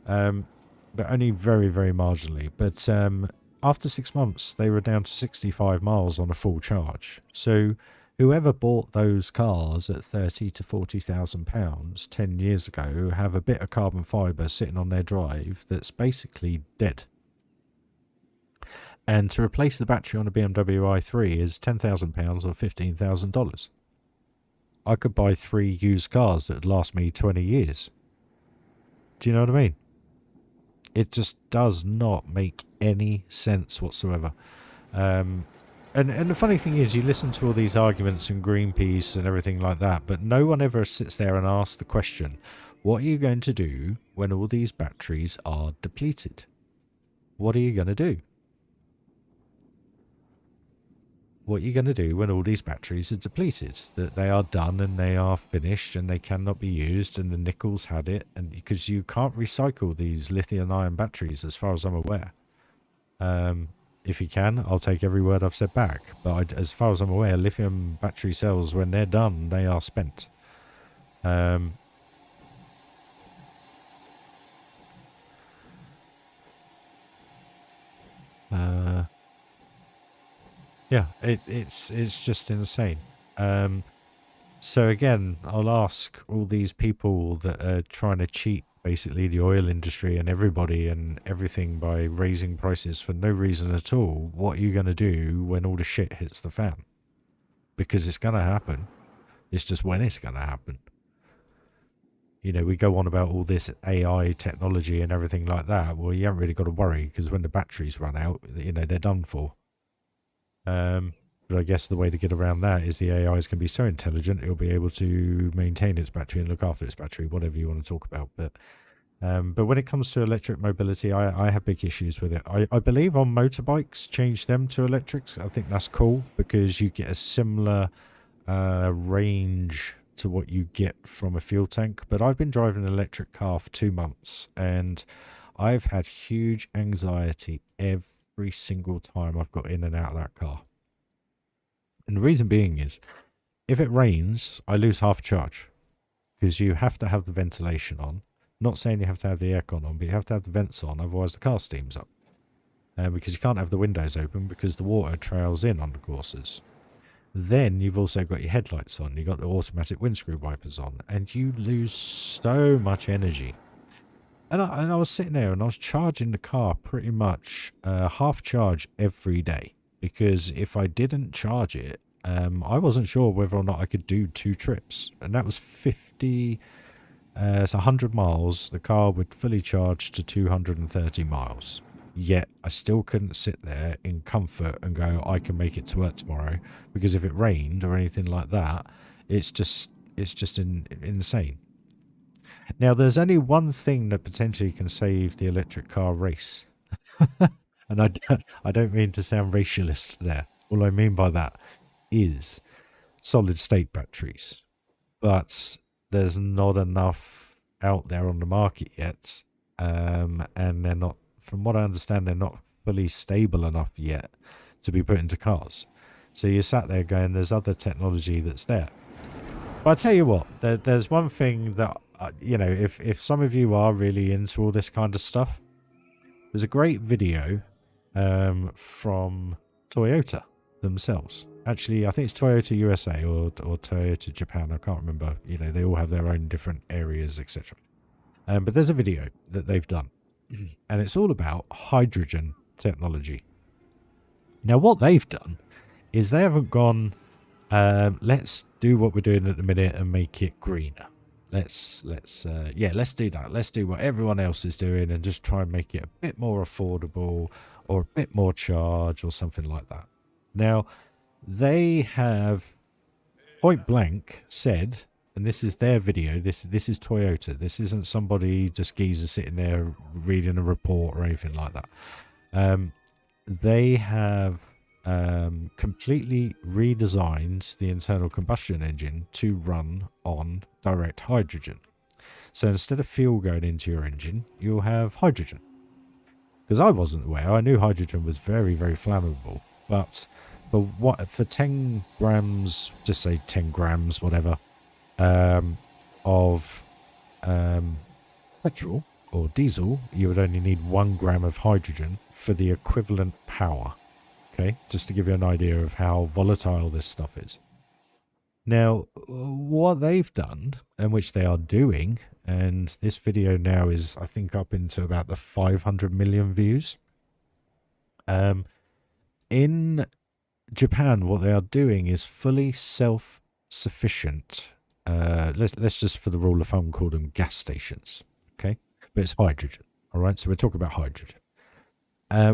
But only very, very marginally. But after 6 months, they were down to 65 miles on a full charge. So whoever bought those cars at £30,000 to £40,000 10 years ago have a bit of carbon fibre sitting on their drive that's basically dead. And to replace the battery on a BMW i3 is £10,000 or $15,000. I could buy 3 used cars that would last me 20 years. Do you know what I mean? It just does not make any sense whatsoever. And the funny thing is, you listen to all these arguments and Greenpeace and everything like that, but no one ever sits there and asks the question, what are you going to do when all these batteries are depleted? What are you going to do? What are you going to do when all these batteries are depleted? That they are done and they are finished and they cannot be used and the nickel's had it, and because you can't recycle these lithium-ion batteries as far as I'm aware. If you can, I'll take every word I've said back. But as far as I'm aware, lithium battery cells, when they're done, they are spent. Yeah, it's just insane. So again, I'll ask all these people that are trying to cheat basically the oil industry and everybody and everything by raising prices for no reason at all, what are you going to do when all the shit hits the fan? Because it's going to happen. It's just when it's going to happen. You know, we go on about all this AI technology and everything like that. Well, you haven't really got to worry because when the batteries run out, you know, they're done for. But I guess the way to get around that is the AI is going to be so intelligent, it'll be able to maintain its battery and look after its battery, whatever you want to talk about. But when it comes to electric mobility, I have big issues with it. I believe on motorbikes, change them to electrics. I think that's cool because you get a similar range to what you get from a fuel tank. But I've been driving an electric car for 2 months and I've had huge anxiety every single time I've got in and out of that car. And the reason being is, if it rains, I lose half charge because you have to have the ventilation on. Not saying you have to have the aircon on, but you have to have the vents on, otherwise the car steams up. Because you can't have the windows open because the water trails in on the courses. Then you've also got your headlights on, you've got the automatic windscreen wipers on, and you lose so much energy. And I was sitting there and I was charging the car pretty much half charge every day. Because if I didn't charge it, I wasn't sure whether or not I could do 2 trips. And that was 50, it's 100 miles. The car would fully charge to 230 miles. Yet I still couldn't sit there in comfort and go, I can make it to work tomorrow. Because if it rained or anything like that, it's just insane. Now, there's only one thing that potentially can save the electric car race. And I don't mean to sound racialist there. All I mean by that is solid state batteries. But there's not enough out there on the market yet. And they're not, from what I understand, they're not fully stable enough yet to be put into cars. So you're sat there going, there's other technology that's there. But I tell you what, there's one thing that, you know, if some of you are really into all this kind of stuff, there's a great video from Toyota themselves. Actually, I think it's Toyota USA or Toyota Japan. I can't remember. You know, they all have their own different areas, etc. But there's a video that they've done, and it's all about hydrogen technology. Now, what they've done is they haven't gone, let's do what we're doing at the minute and make it greener. Let's do that. Let's do what everyone else is doing and just try and make it a bit more affordable or a bit more charge or something like that. Now, they have point blank said, and this is their video, this is Toyota. This isn't somebody, just geezer sitting there reading a report or anything like that. They have completely redesigned the internal combustion engine to run on direct hydrogen. So instead of fuel going into your engine, you'll have hydrogen. Because I wasn't aware, I knew hydrogen was very, very flammable, but for 10 grams, just say 10 grams, whatever, of petrol or diesel, you would only need 1 gram of hydrogen for the equivalent power. Okay, just to give you an idea of how volatile this stuff is. Now, what they've done, and which they are doing, and this video now is, I think, up into about the 500 million views. In Japan, what they are doing is fully self-sufficient. Let's just, for the rule of thumb, call them gas stations. Okay, but it's hydrogen. All right, so we're talking about hydrogen,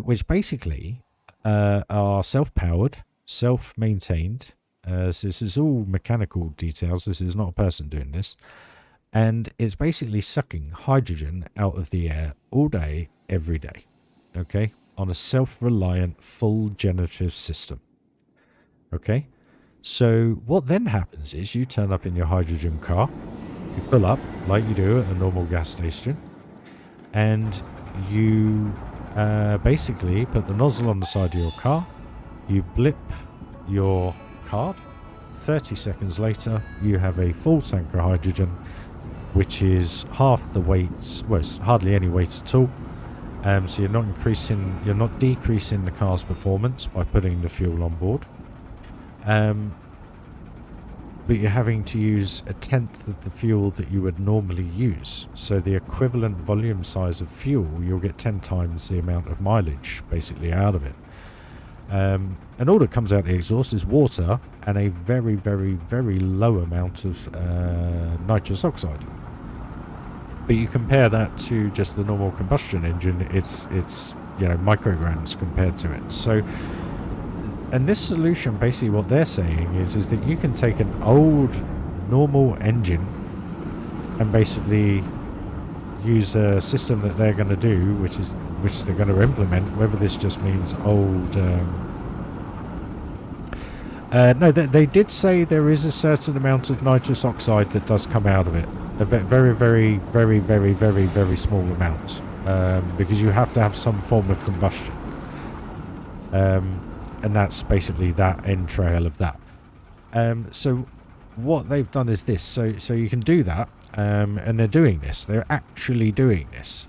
which basically are self-powered, self-maintained. So this is all mechanical details. This is not a person doing this. And it's basically sucking hydrogen out of the air all day, every day. Okay? On a self-reliant, full generative system. Okay? So what then happens is you turn up in your hydrogen car. You pull up, like you do at a normal gas station. And you basically put the nozzle on the side of your car. You blip your card. 30 seconds later, you have a full tank of hydrogen, which is half the weight. Well, it's hardly any weight at all. So you're not decreasing the car's performance by putting the fuel on board. but you're having to use 1/10 of the fuel that you would normally use. So the equivalent volume size of fuel, you'll get 10 times the amount of mileage basically out of it. And all that comes out the exhaust is water and a very, very, very low amount of nitrous oxide. But you compare that to just the normal combustion engine, it's you know, micrograms compared to it. So, and this solution, basically what they're saying is that you can take an old normal engine and basically use a system that they're going to do, which they're going to implement, whether this just means old... no, they did say there is a certain amount of nitrous oxide that does come out of it. A very, very, very, very, very, very small amount. Because you have to have some form of combustion. And that's basically that end trail of that. So what they've done is this. So you can do that. And they're doing this. They're actually doing this.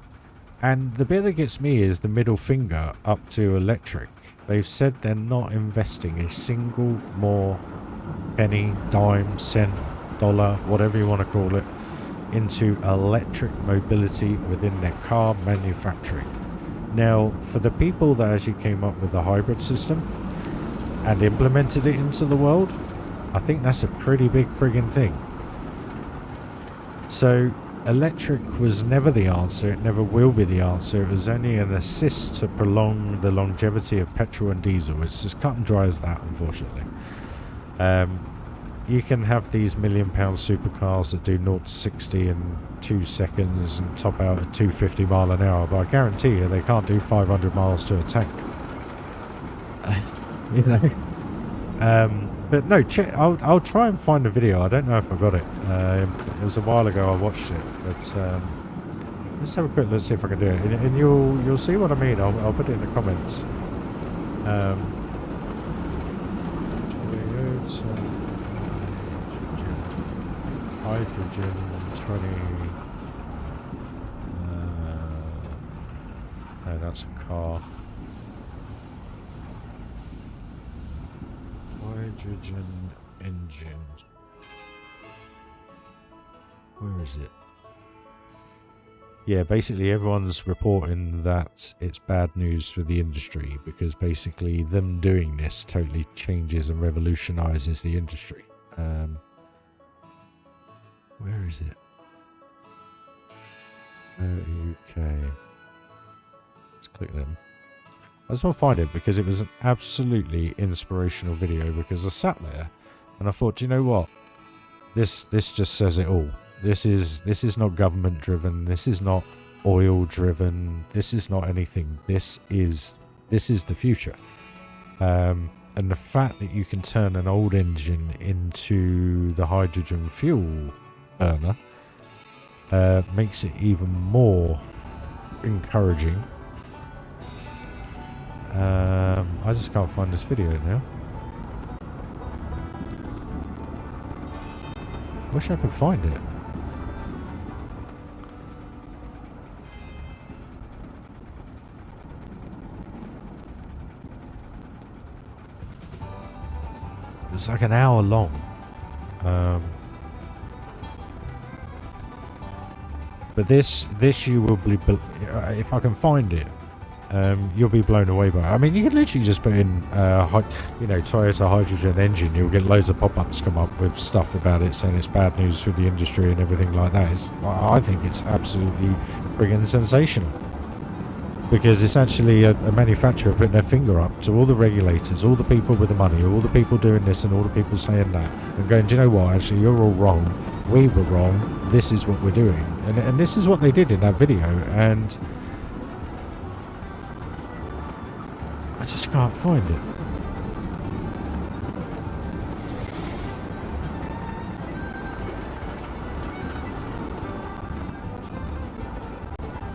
And the bit that gets me is the middle finger up to electric. They've said they're not investing a single more penny, dime, cent, dollar, whatever you want to call it, into electric mobility within their car manufacturing. Now, for the people that actually came up with the hybrid system and implemented it into the world, I think that's a pretty big friggin' thing. So, electric was never the answer, it never will be the answer. It was only an assist to prolong the longevity of petrol and diesel. It's as cut and dry as that, unfortunately. You can have these £1 million supercars that do 0 to 60 in 2 seconds and top out at 250 mile an hour, but I guarantee you they can't do 500 miles to a tank. You know? But no, I'll try and find a video. I don't know if I got it. It was a while ago I watched it, but let's have a quick look, see if I can do it. And you'll see what I mean. I'll put it in the comments. Hydrogen 20. No, that's a car. Hydrogen engine. Where is it? Yeah, basically everyone's reporting that it's bad news for the industry because basically them doing this totally changes and revolutionizes the industry. Where is it? UK. Let's click them. I just want to find it because it was an absolutely inspirational video, because I sat there and I thought, do you know what? This just says it all. This is not government driven. This is not oil driven. This is not anything. This is the future. And the fact that you can turn an old engine into the hydrogen fuel burner makes it even more encouraging. I just can't find this video now. Wish I could find it. It's like an hour long. But this you will be, if I can find it, you'll be blown away by it. I mean, you can literally just put in, Toyota hydrogen engine. You'll get loads of pop-ups come up with stuff about it saying it's bad news for the industry and everything like that. I think it's absolutely friggin' sensational. Because it's actually a manufacturer putting their finger up to all the regulators, all the people with the money, all the people doing this and all the people saying that, and going, do you know what, actually you're all wrong, we were wrong, this is what we're doing. And this is what they did in that video, and I just can't find it.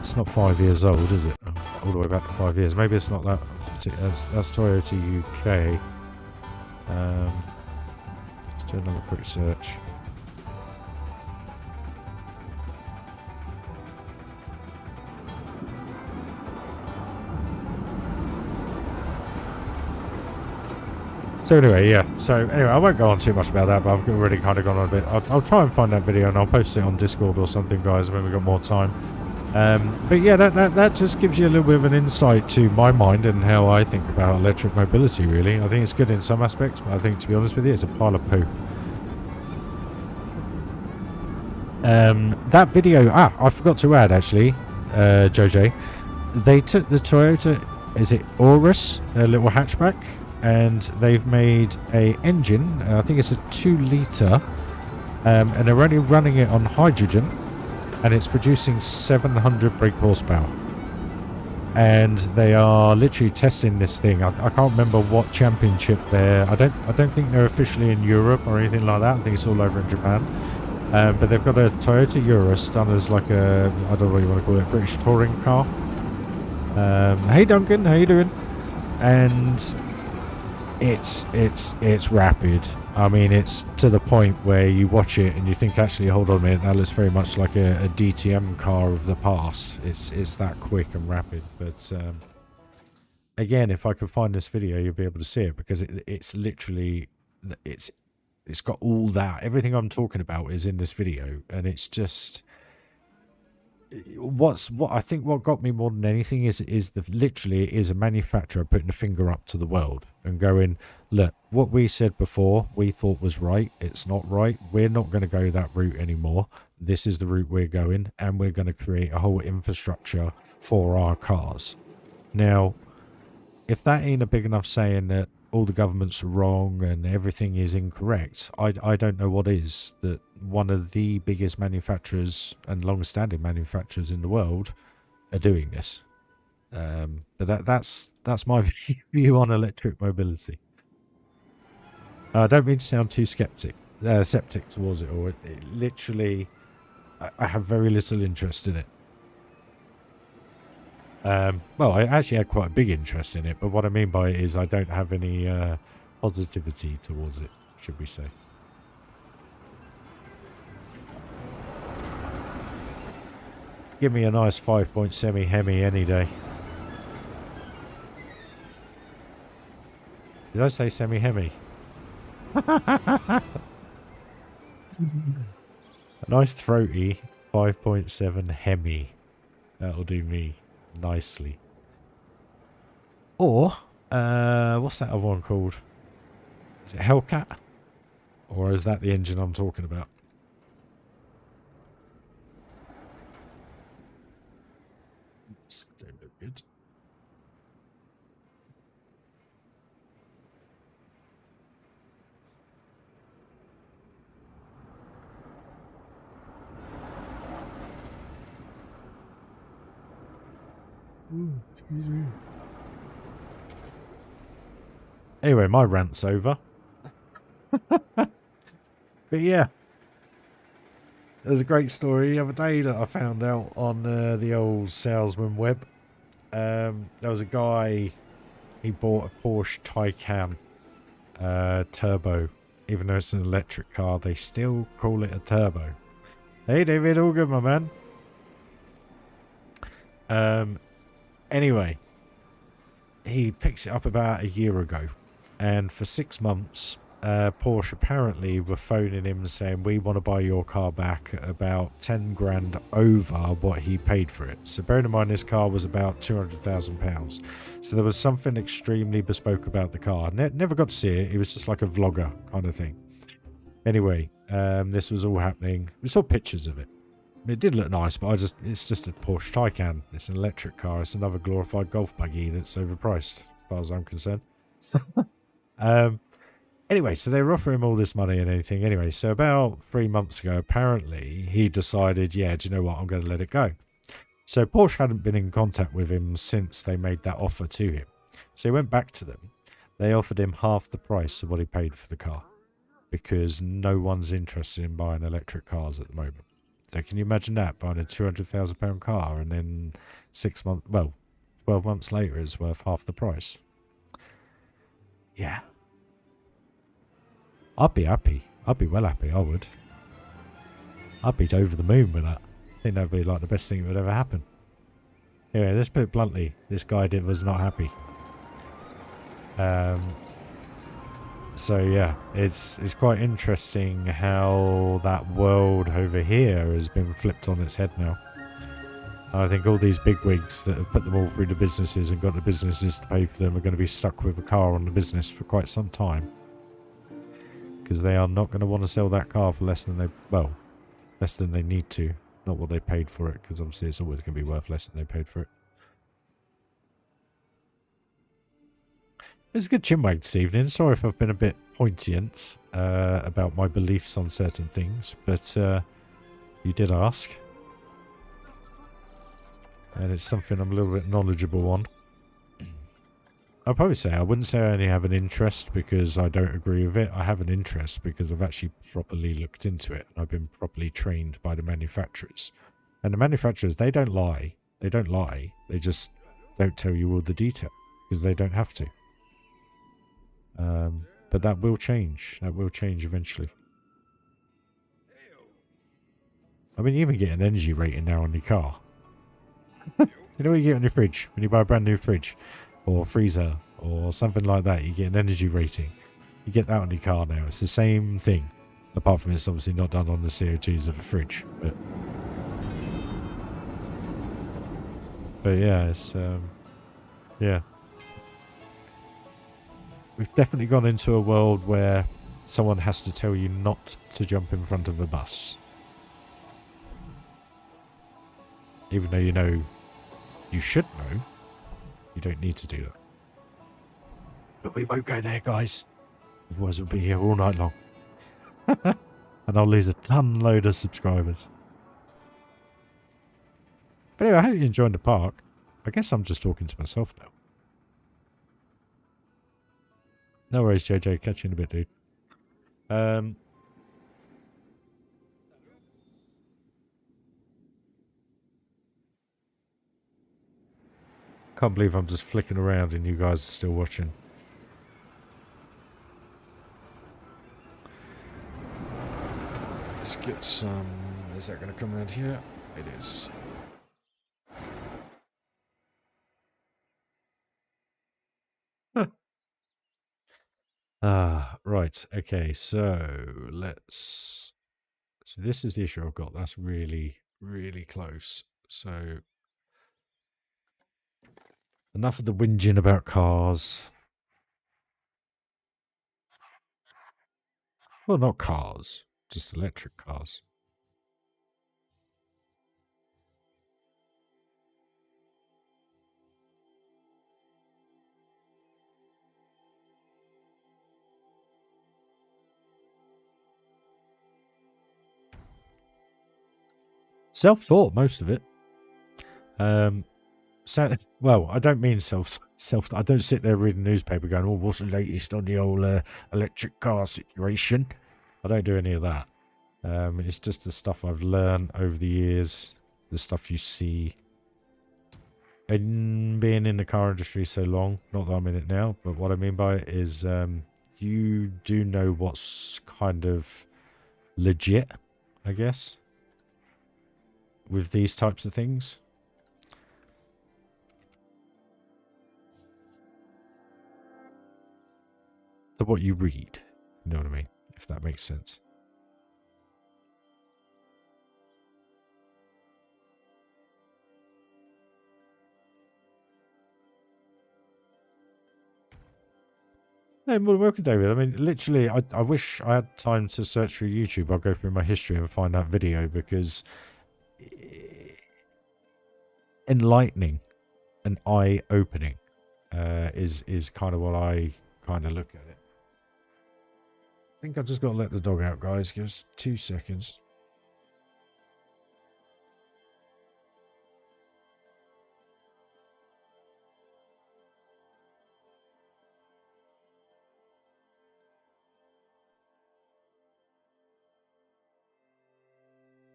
It's not 5 years old, is it? All the way back to 5 years. Maybe it's not that. That's Toyota UK. Let's do another quick search. So anyway, yeah. So anyway, I won't go on too much about that, but I've already kind of gone on a bit. I'll try and find that video and I'll post it on Discord or something, guys, when we've got more time. But yeah, that just gives you a little bit of an insight to my mind and how I think about electric mobility, really. I think it's good in some aspects, but I think, to be honest with you, it's a pile of poo. That video... I forgot to add, actually, Jojo. They took the Toyota... Is it Aurus? A little hatchback. And they've made a engine, I think it's a 2-litre, and they're only running it on hydrogen, and it's producing 700 brake horsepower. And they are literally testing this thing. I can't remember what championship they're... I don't think they're officially in Europe or anything like that. I think it's all over in Japan. But they've got a Toyota Urus done as like a... I don't know what you want to call it, British touring car. Hey Duncan, how you doing? And... It's rapid. I mean, it's to the point where you watch it and you think, actually, hold on a minute, that looks very much like a DTM car of the past. It's that quick and rapid. But again, if I could find this video, you'll be able to see it, because it's literally it's got all that. Everything I'm talking about is in this video, and it's just... what I think what got me more than anything is literally it is a manufacturer putting a finger up to the world and going, look, what we said before we thought was right, it's not right, we're not going to go that route anymore, this is the route we're going, and we're going to create a whole infrastructure for our cars. Now, if that ain't a big enough saying that all the governments are wrong and everything is incorrect, I don't know what is. That one of the biggest manufacturers and longest-standing manufacturers in the world are doing this. But that's my view on electric mobility. I don't mean to sound too septic towards it, or it literally, I have very little interest in it. Well, I actually had quite a big interest in it, but what I mean by it is I don't have any positivity towards it, should we say. Give me a nice 5-point semi-Hemi any day. Did I say semi-Hemi? A nice throaty 5.7 Hemi. That'll do me nicely. Or what's that other one called? Is it Hellcat? Or is that the engine I'm talking about? Don't look good. Ooh, excuse me. Anyway, my rant's over. But yeah, there's a great story the other day that I found out on the old salesman web. There was a guy, he bought a Porsche Taycan turbo. Even though it's an electric car, they still call it a turbo. Hey David, all good, my man. Anyway, he picks it up about a year ago, and for 6 months, Porsche apparently were phoning him saying, we want to buy your car back at about 10 grand over what he paid for it. So bearing in mind this car was about £200,000. So there was something extremely bespoke about the car. Never got to see it. It was just like a vlogger kind of thing. Anyway, this was all happening. We saw pictures of it. It did look nice, but it's just a Porsche Taycan. It's an electric car. It's another glorified golf buggy that's overpriced, as far as I'm concerned. Anyway, so they were offering him all this money and anything. Anyway, so about 3 months ago, apparently, he decided, yeah, do you know what? I'm going to let it go. So Porsche hadn't been in contact with him since they made that offer to him. So he went back to them. They offered him half the price of what he paid for the car, because no one's interested in buying electric cars at the moment. So can you imagine that, buying a £200,000 car and then 6 months, well, 12 months later it's worth half the price? Yeah. I'd be happy. I'd be well happy, I would. I'd be over the moon with that. I think that'd be like the best thing that would ever happen. Anyway, let's put it bluntly, this guy was not happy. So yeah, it's quite interesting how that world over here has been flipped on its head now. I think all these bigwigs that have put them all through the businesses and got the businesses to pay for them are going to be stuck with a car on the business for quite some time. Because they are not going to want to sell that car for less than they need to. Not what they paid for it, because obviously it's always going to be worth less than they paid for it. It's a good chinwag this evening. Sorry if I've been a bit poignant about my beliefs on certain things, but you did ask. And it's something I'm a little bit knowledgeable on. I'll probably say, I wouldn't say I only have an interest because I don't agree with it. I have an interest because I've actually properly looked into it. And I've been properly trained by the manufacturers. And the manufacturers, they don't lie. They don't lie. They just don't tell you all the detail because they don't have to. But that will change. That will change eventually. I mean, you even get an energy rating now on your car. You know what you get on your fridge when you buy a brand new fridge or freezer or something like that? You get an energy rating. You get that on your car now. It's the same thing, apart from it's obviously not done on the CO2s of a fridge. But yeah, it's yeah. We've definitely gone into a world where someone has to tell you not to jump in front of a bus, even though you know. You should know. You don't need to do that. But we won't go there, guys. Otherwise we'll be here all night long. And I'll lose a ton load of subscribers. But anyway, I hope you enjoyed the park. I guess I'm just talking to myself now. No worries, JJ. Catch you in a bit, dude. Can't believe I'm just flicking around and you guys are still watching. Let's get some... Is that going to come around here? It is. Right. Okay, so let's... So this is the issue I've got. That's really, really close. So... Enough of the whinging about cars. Well, not cars. Just electric cars. Self-taught, most of it. Well, I don't mean self. I don't sit there reading the newspaper going, "Oh, what's the latest on the old electric car situation?" I don't do any of that. It's just the stuff I've learned over the years, the stuff you see. And being in the car industry so long, not that I'm in it now, but what I mean by it is you do know what's kind of legit, I guess, with these types of things. To what you read, you know what I mean, if that makes sense. Hey, more than welcome, David. I mean, literally, I wish I had time to search through YouTube. I'll go through my history and find that video because enlightening and eye-opening is kind of what I kind of look at it. I think I've just got to let the dog out, guys. Give us 2 seconds.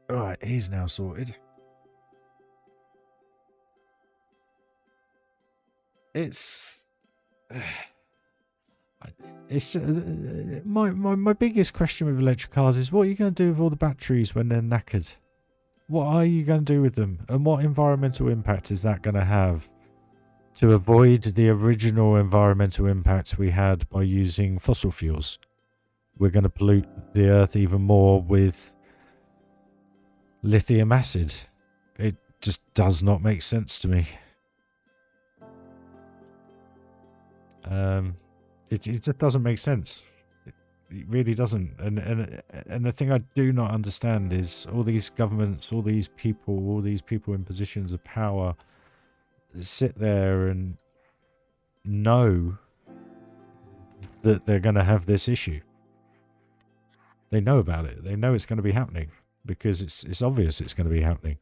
Alright, he's now sorted. It's just, my biggest question with electric cars is what are you going to do with all the batteries when they're knackered? What are you going to do with them? And what environmental impact is that going to have to avoid the original environmental impact we had by using fossil fuels. We're going to pollute the earth even more with lithium acid. It just does not make sense to me. It just doesn't make sense. It really doesn't. And the thing I do not understand is all these governments, all these people in positions of power sit there and know that they're going to have this issue. They know about it. They know it's going to be happening because it's obvious it's going to be happening.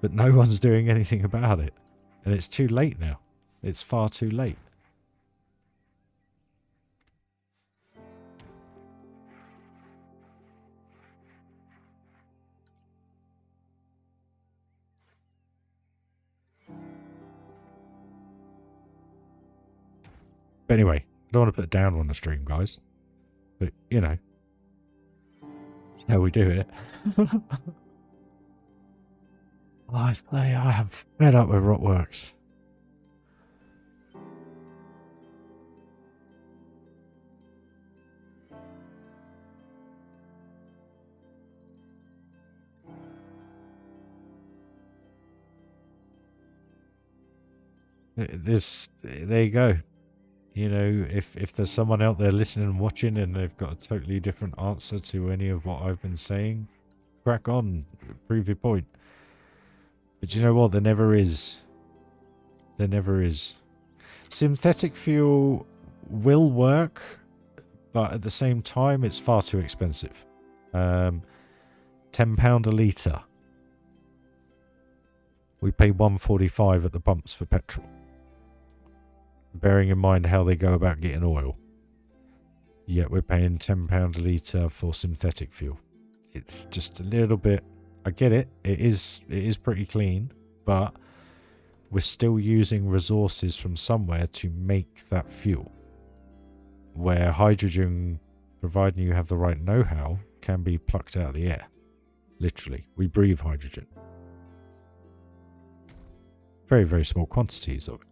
But no one's doing anything about it. And it's too late now. It's far too late. But anyway, I don't want to put it down on the stream, guys. But, you know, that's how we do it. I am fed up with Rockworks. There you go. You know, if there's someone out there listening and watching and they've got a totally different answer to any of what I've been saying, crack on, prove your point. But you know what? There never is. There never is. Synthetic fuel will work, but at the same time, it's far too expensive. £10 a litre. We pay $1.45 at the pumps for petrol. Bearing in mind how they go about getting oil. Yet we're paying £10 a litre for synthetic fuel. It's just a little bit... I get it. It is pretty clean. But we're still using resources from somewhere to make that fuel. Where hydrogen, providing you have the right know-how, can be plucked out of the air. Literally. We breathe hydrogen. Very, very small quantities of it.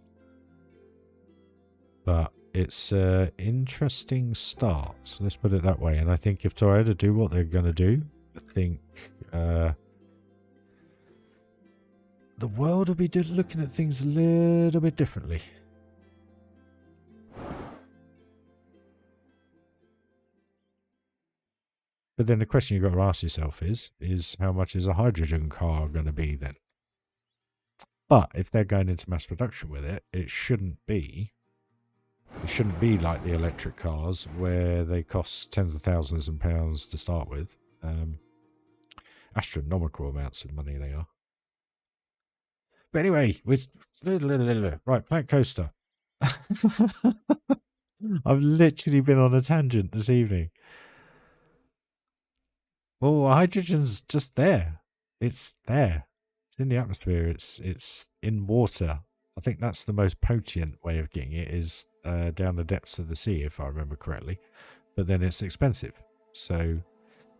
But it's an interesting start. Let's put it that way. And I think if Toyota do what they're going to do, I think the world will be looking at things a little bit differently. But then the question you've got to ask yourself is how much is a hydrogen car going to be then? But if they're going into mass production with it, it shouldn't be like the electric cars where they cost tens of thousands of pounds to start with. Astronomical amounts of money they are. But anyway, right, Plant Coaster. I've literally been on a tangent this evening. Well, hydrogen's just there. It's there. It's in the atmosphere. It's in water. I think that's the most potent way of getting it is down the depths of the sea, if I remember correctly. But then it's expensive. So,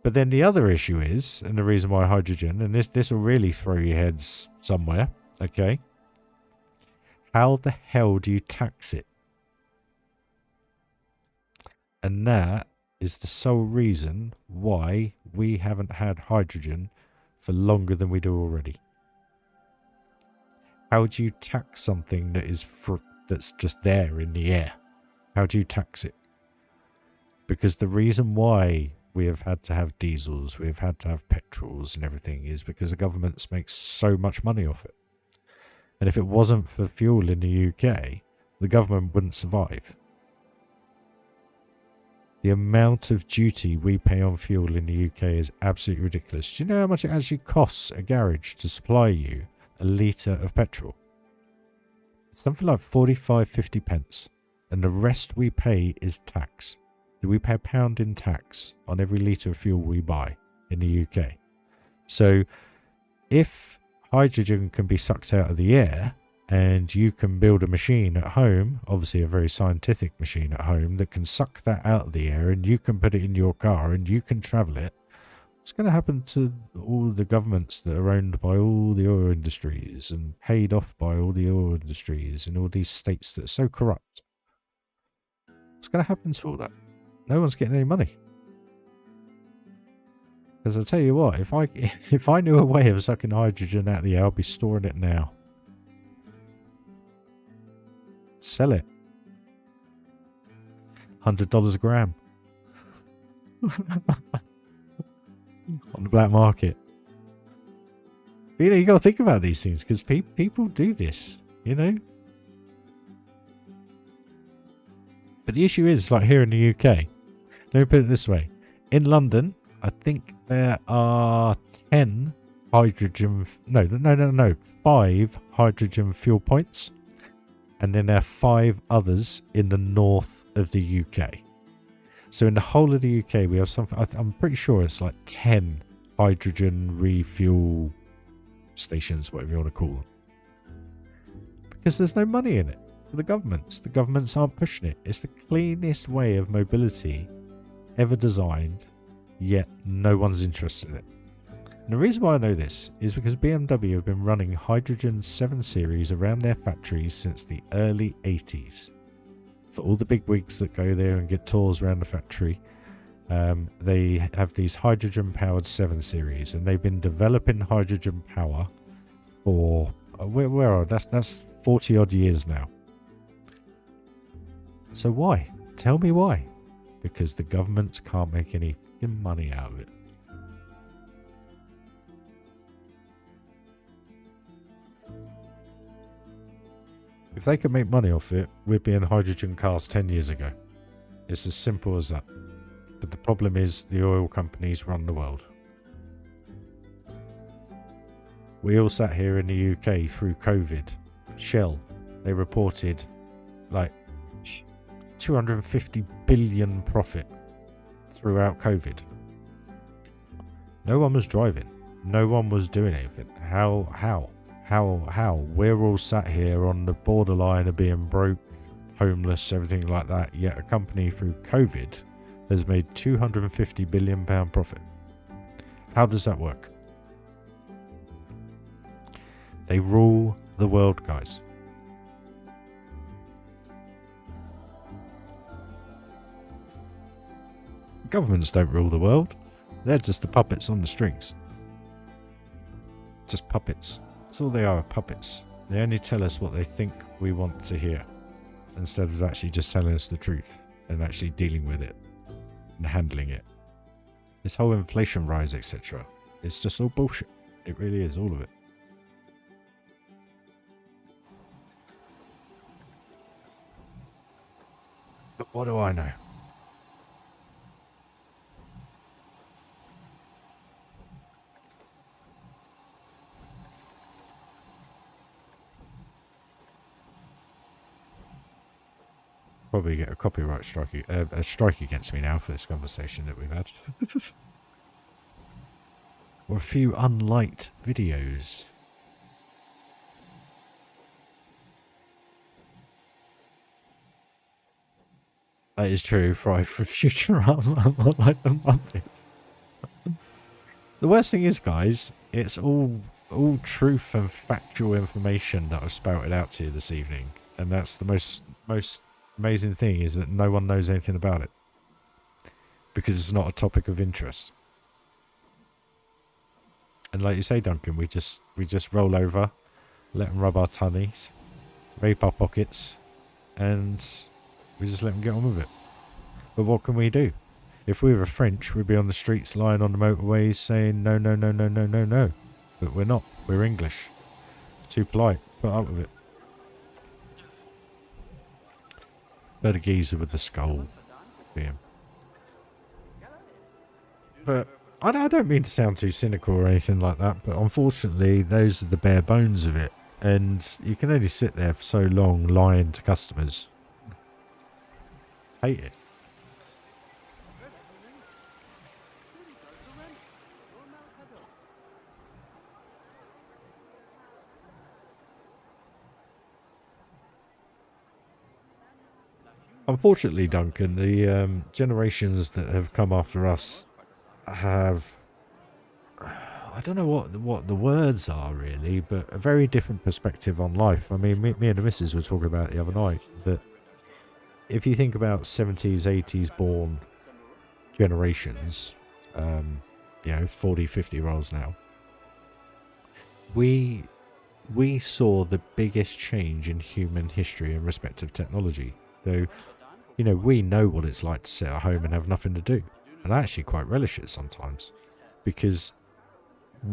but then the other issue is, and the reason why hydrogen, and this will really throw your heads somewhere, okay? How the hell do you tax it? And that is the sole reason why we haven't had hydrogen for longer than we do already. How do you tax something that is that's just there in the air? How do you tax it? Because the reason why we have had to have diesels, we have had to have petrols and everything is because the governments make so much money off it. And if it wasn't for fuel in the UK, the government wouldn't survive. The amount of duty we pay on fuel in the UK is absolutely ridiculous. Do you know how much it actually costs a garage to supply you a litre of petrol? It's something like 45-50 pence. And the rest we pay is tax. We pay £1 in tax on every litre of fuel we buy in the UK. So if hydrogen can be sucked out of the air and you can build a machine at home, obviously a very scientific machine at home, that can suck that out of the air and you can put it in your car and you can travel it, What's going to happen to all the governments that are owned by all the oil industries and paid off by all the oil industries in all these states that are so corrupt? What's going to happen to all that? No one's getting any money. Because I tell you what, if I knew a way of sucking hydrogen out of the air, I'd be storing it now. Sell it. $100 a gram. On the black market. But, you got to think about these things because people do this, But the issue is, like here in the UK, let me put it this way. In London, I think there are 5 hydrogen fuel points. And then there are 5 others in the north of the UK. So in the whole of the UK, we have something, I'm pretty sure it's like 10 hydrogen refuel stations, whatever you want to call them. Because there's no money in it for the governments. The governments aren't pushing it. It's the cleanest way of mobility ever designed, yet no one's interested in it. And the reason why I know this is because BMW have been running Hydrogen 7 Series around their factories since the early 80s. For all the big wigs that go there and get tours around the factory, they have these hydrogen-powered 7 Series, and they've been developing hydrogen power for that's 40-odd years now. So why? Tell me why. Because the governments can't make any money out of it. If they could make money off it, we'd be in hydrogen cars 10 years ago. It's as simple as that. But the problem is the oil companies run the world. We all sat here in the UK through COVID. Shell, they reported like 250 billion profit throughout COVID. No one was driving. No one was doing anything. How? We're all sat here on the borderline of being broke, homeless, everything like that, yet a company through COVID has made £250 billion profit. How does that work? They rule the world, guys. Governments don't rule the world. They're just the puppets on the strings. Just puppets. That's all they are, puppets. They only tell us what they think we want to hear, instead of actually just telling us the truth and actually dealing with it and handling it. This whole inflation rise, etc. It's just all bullshit. It really is, all of it. But what do I know? Probably get a copyright strike, a strike against me now for this conversation that we've had. Or a few unliked videos. That is true. Fry for Futurama. I'm not like the Muppets. The worst thing is, guys, it's all truth and factual information that I've spouted out to you this evening, and that's the most amazing thing, is that no one knows anything about it because it's not a topic of interest. And like you say, Duncan, we just roll over, let them rub our tummies, rape our pockets, and we just let them get on with it. But what can we do? If we were French, we'd be on the streets, lying on the motorways, saying no, no, no, no, no, no, no. But we're not. We're English. Too polite. Put up with it. But a geezer with the skull. Being. But I don't mean to sound too cynical or anything like that, but unfortunately, those are the bare bones of it. And you can only sit there for so long lying to customers. Hate it. Unfortunately, Duncan, the generations that have come after us have I don't know what the words are really, but a very different perspective on life. I mean, me and the missus were talking about it the other night, that if you think about 70s, 80s born generations, you know, 40, 50-year-olds now, we saw the biggest change in human history in respect of technology. So, you know, we know what it's like to sit at home and have nothing to do. And I actually quite relish it sometimes, because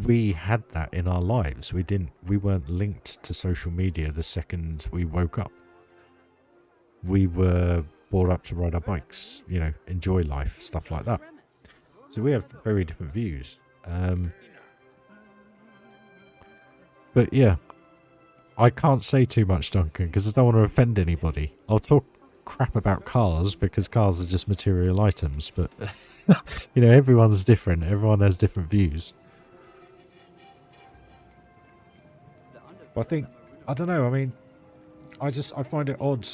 we had that in our lives. We weren't linked to social media the second we woke up. We were brought up to ride our bikes, you know, enjoy life, stuff like that. So we have very different views. But yeah, I can't say too much, Duncan, because I don't want to offend anybody. I'll talk crap about cars because cars are just material items, but you know, everyone's different. Everyone has different views. But I think, I don't know, I mean, I find it odd.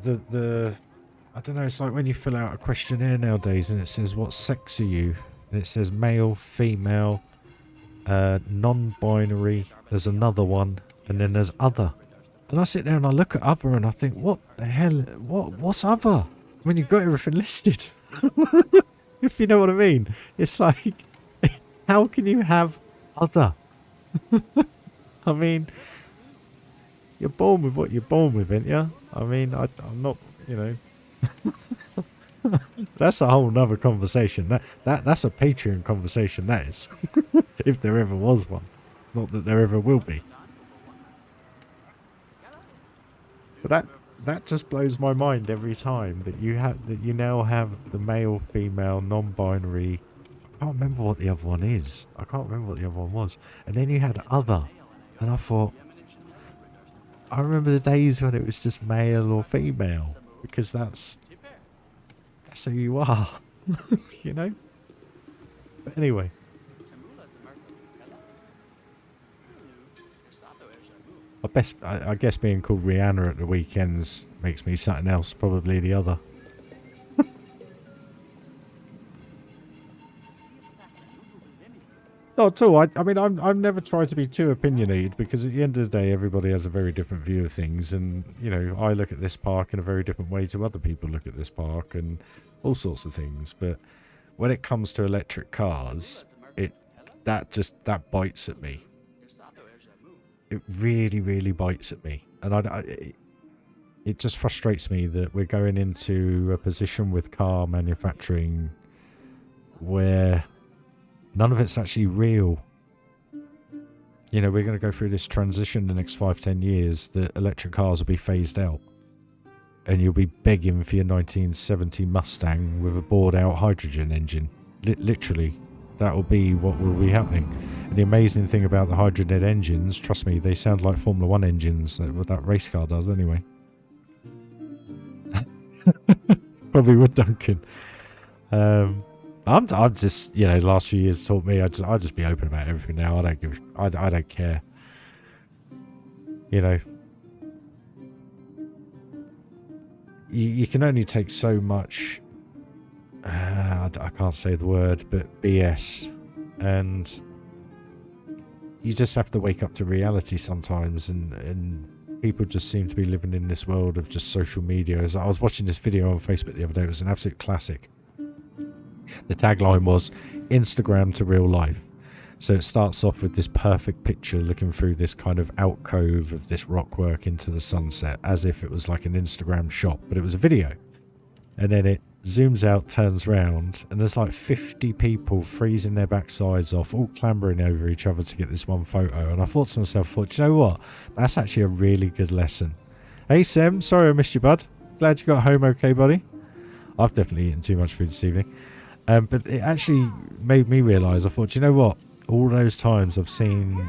I don't know, it's like when you fill out a questionnaire nowadays and it says, what sex are you? And it says male, female, non-binary, there's another one, and then there's other. And I sit there and I look at other and I think, what the hell, what's other? I mean, you've got everything listed. If you know what I mean. It's like, how can you have other? I mean, you're born with what you're born with, ain't you? I mean, I'm not, you know. That's a whole nother conversation. That's a Patreon conversation, that is. If there ever was one. Not that there ever will be. But that just blows my mind every time that you now have the male, female, non-binary. I can't remember what the other one is. I can't remember what the other one was. And then you had other. And I thought, I remember the days when it was just male or female, because that's who you are, you know. But anyway, I guess being called Rihanna at the weekends makes me something else, probably the other. Not at all. I mean, I'm never tried to be too opinionated, because at the end of the day, everybody has a very different view of things. And, you know, I look at this park in a very different way to other people look at this park and all sorts of things. But when it comes to electric cars, that bites at me. It really, really bites at me. And it just frustrates me that we're going into a position with car manufacturing where none of it's actually real. You know, we're going to go through this transition in the next 5-10 years that electric cars will be phased out. And you'll be begging for your 1970 Mustang with a bored out hydrogen engine. Literally, that will be what will be happening. And the amazing thing about the hydrogen engines, trust me, they sound like Formula 1 engines, what that race car does anyway. Probably would, Duncan. I'm just, you know, the last few years taught me I'll just be open about everything now. I don't care. You know, you can only take so much. I can't say the word, but BS, and you just have to wake up to reality sometimes. And people just seem to be living in this world of just social media. As I was watching this video on Facebook the other day, it was an absolute classic. The tagline was Instagram to real life. So it starts off with this perfect picture looking through this kind of alcove of this rockwork into the sunset, as if it was like an Instagram shot, but it was a video. And then it zooms out, turns round, and there's like 50 people freezing their backsides off, all clambering over each other to get this one photo. And I thought to myself, do you know what? That's actually a really good lesson. Hey Sam, sorry I missed you, bud. Glad you got home okay, buddy. I've definitely eaten too much food this evening. But it actually made me realise, I thought, you know what? All those times I've seen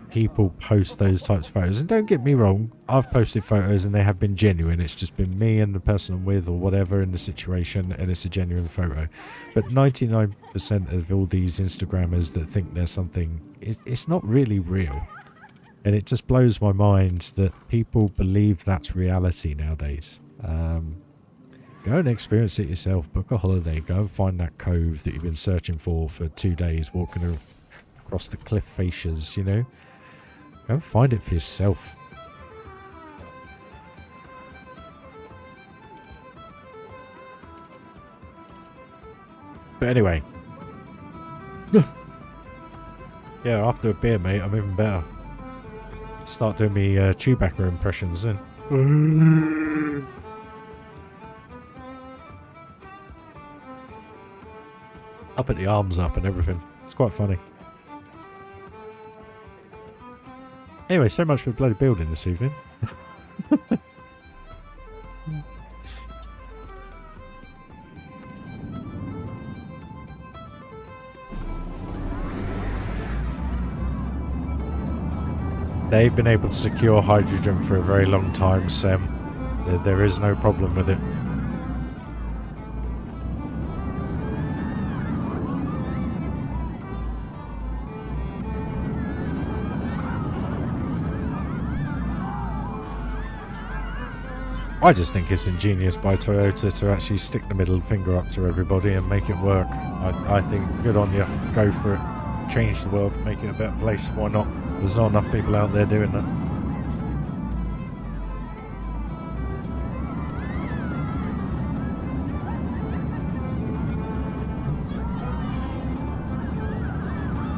people post those types of photos, and don't get me wrong, I've posted photos and they have been genuine. It's just been me and the person I'm with or whatever in the situation, and it's a genuine photo. But 99% of all these Instagrammers that think there's something, it's not really real. And it just blows my mind that people believe that's reality nowadays. Go and experience it yourself. Book a holiday. Go and find that cove that you've been searching for 2 days, walking across the cliff fascias, you know. Go and find it for yourself. But anyway. Yeah, after a beer, mate, I'm even better. Start doing me Chewbacca impressions then. I put the arms up and everything. It's quite funny. Anyway, so much for bloody building this evening. They've been able to secure hydrogen for a very long time, Sam. There is no problem with it. I just think it's ingenious by Toyota to actually stick the middle finger up to everybody and make it work. I think good on you. Go for it. Change the world. Make it a better place. Why not? There's not enough people out there doing that.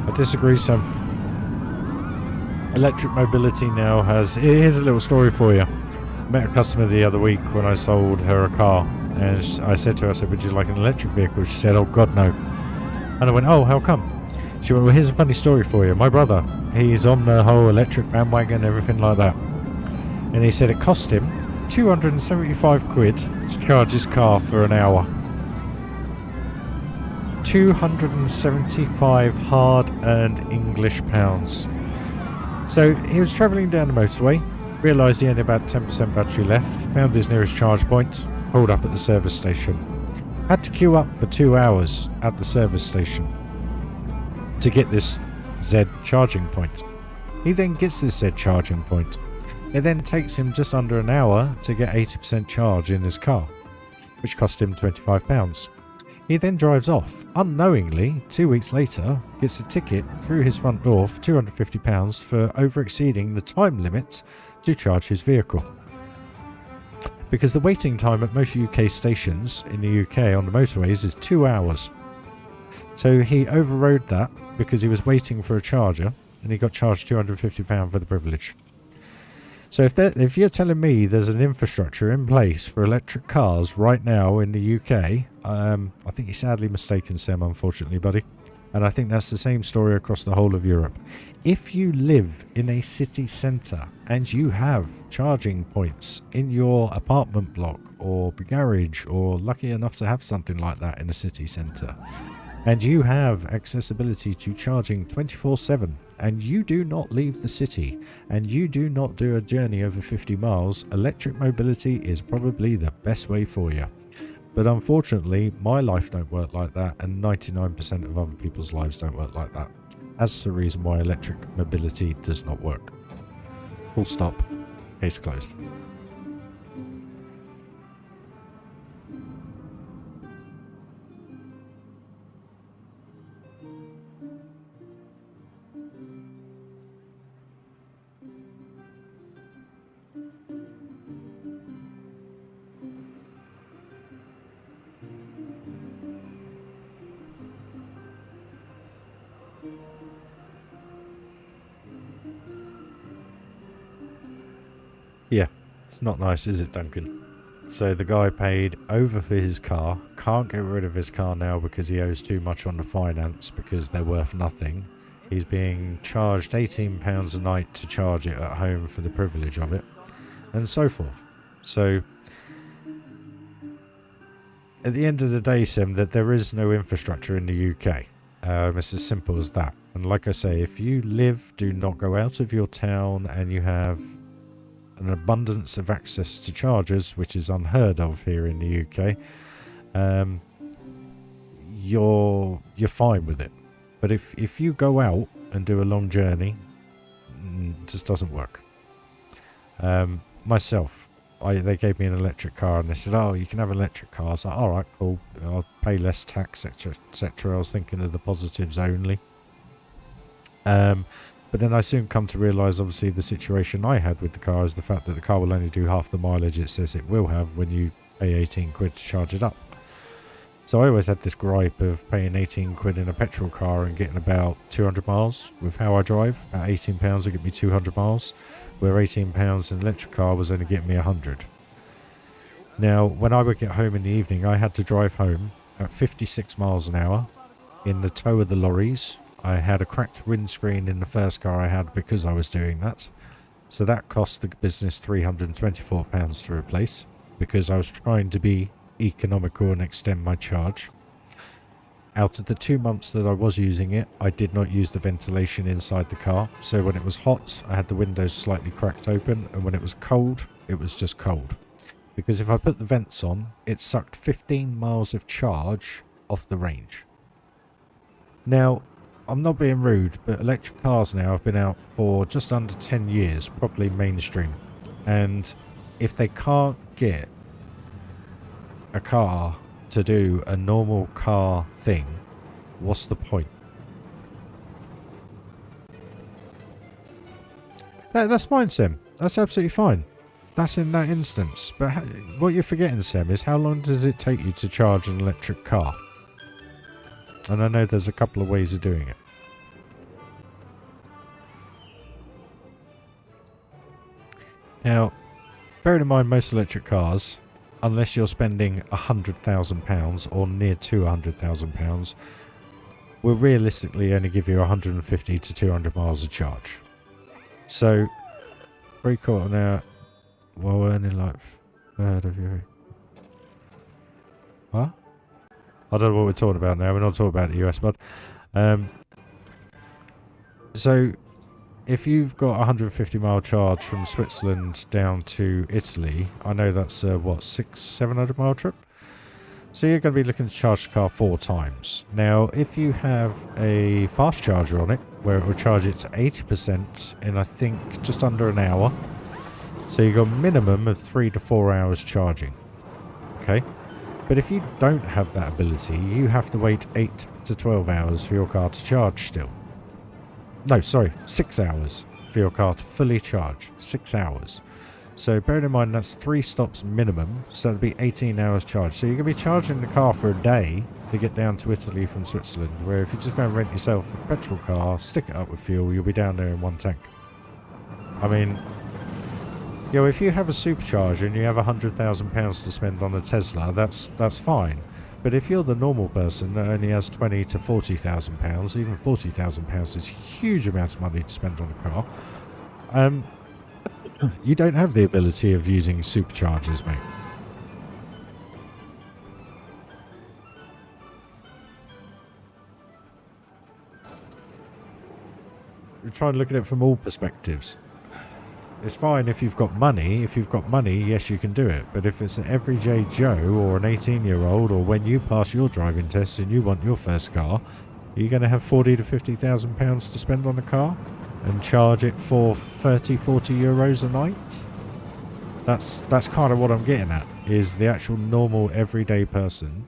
I disagree, Sam. Electric mobility now has... Here's a little story for you. I met a customer the other week when I sold her a car, and I said to her, I said, would you like an electric vehicle? She said, oh God, no. And I went, oh, how come? She went, well, here's a funny story for you. My brother, he's on the whole electric bandwagon, everything like that. And he said it cost him 275 quid to charge his car for an hour. 275 hard-earned English pounds. So he was travelling down the motorway, realised he had about 10% battery left, found his nearest charge point, pulled up at the service station. Had to queue up for 2 hours at the service station to get this Z charging point. He then gets this Z charging point. It then takes him just under an hour to get 80% charge in his car, which cost him £25. He then drives off. Unknowingly, 2 weeks later, gets a ticket through his front door for £250 for over-exceeding the time limit to charge his vehicle. Because the waiting time at most UK stations in the UK on the motorways is 2 hours. So he overrode that because he was waiting for a charger, and he got charged £250 for the privilege. So if you're telling me there's an infrastructure in place for electric cars right now in the UK, I think you're sadly mistaken, Sam, unfortunately, buddy. And I think that's the same story across the whole of Europe. If you live in a city centre and you have charging points in your apartment block or garage, or lucky enough to have something like that in a city centre, and you have accessibility to charging 24/7, and you do not leave the city, and you do not do a journey over 50 miles, electric mobility is probably the best way for you. But unfortunately, my life don't work like that, and 99% of other people's lives don't work like that. That's the reason why electric mobility does not work. Full stop. Case closed. Yeah, it's not nice, is it, Duncan? So the guy paid over for his car, can't get rid of his car now because he owes too much on the finance because they're worth nothing. He's being charged £18 a night to charge it at home for the privilege of it, and so forth. So at the end of the day, Sim, that there is no infrastructure in the UK. It's as simple as that. And like I say, if you do not go out of your town, and you have an abundance of access to chargers, which is unheard of here in the UK, you're fine with it. But if you go out and do a long journey, it just doesn't work. Myself, they gave me an electric car, and they said, oh, you can have an electric car. I was like, all right, cool, I'll pay less tax, etc., etc. I was thinking of the positives only. But then I soon come to realise, obviously, the situation I had with the car is the fact that the car will only do half the mileage it says it will have when you pay 18 quid to charge it up. So I always had this gripe of paying 18 quid in a petrol car and getting about 200 miles with how I drive. At £18 would get me 200 miles, where £18 in an electric car was only getting me 100. Now, when I would get home in the evening, I had to drive home at 56 miles an hour in the tow of the lorries. I had a cracked windscreen in the first car I had because I was doing that. So that cost the business £324 to replace because I was trying to be economical and extend my charge. Out of the 2 months that I was using it, I did not use the ventilation inside the car. So when it was hot, I had the windows slightly cracked open, and when it was cold, it was just cold. Because if I put the vents on, it sucked 15 miles of charge off the range. Now, I'm not being rude, but electric cars now have been out for just under 10 years, probably mainstream. And if they can't get a car to do a normal car thing, what's the point? That's fine, Sam. That's absolutely fine. That's in that instance. But what you're forgetting, Sam, is how long does it take you to charge an electric car? And I know there's a couple of ways of doing it. Now, bearing in mind most electric cars, unless you're spending £100,000 or near to £100,000, will realistically only give you 150 to 200 miles of charge. So, 3/4 an hour, well, we're earning like third of your... What? I don't know what we're talking about now. We're not talking about the US, bud. So, if you've got a 150 mile charge from Switzerland down to Italy, I know that's what, 600-700 mile trip? So you're going to be looking to charge the car 4 times. Now, if you have a fast charger on it, where it will charge it to 80% in, I think, just under an hour. So you've got a minimum of 3 to 4 hours charging. Okay? But if you don't have that ability, you have to wait 8 to 12 hours for your car to charge still. No, sorry, 6 hours for your car to fully charge. 6 hours. So bearing in mind that's 3 stops minimum, so that'd be 18 hours charge. So you're going to be charging the car for a day to get down to Italy from Switzerland, where if you just go and rent yourself a petrol car, stick it up with fuel, you'll be down there in 1 tank. I mean, you know, if you have a supercharger and you have £100,000 to spend on a Tesla, that's fine. But if you're the normal person that only has £20,000 to £40,000, even £40,000 is a huge amount of money to spend on a car. You don't have the ability of using superchargers, mate. We're trying to look at it from all perspectives. It's fine if you've got money. If you've got money, yes, you can do it. But if it's an everyday Joe or an 18-year-old, or when you pass your driving test and you want your first car, are you going to have £40,000 to £50,000 to spend on a car and charge it for 30, 40 euros a night? That's kind of what I'm getting at, is the actual normal everyday person.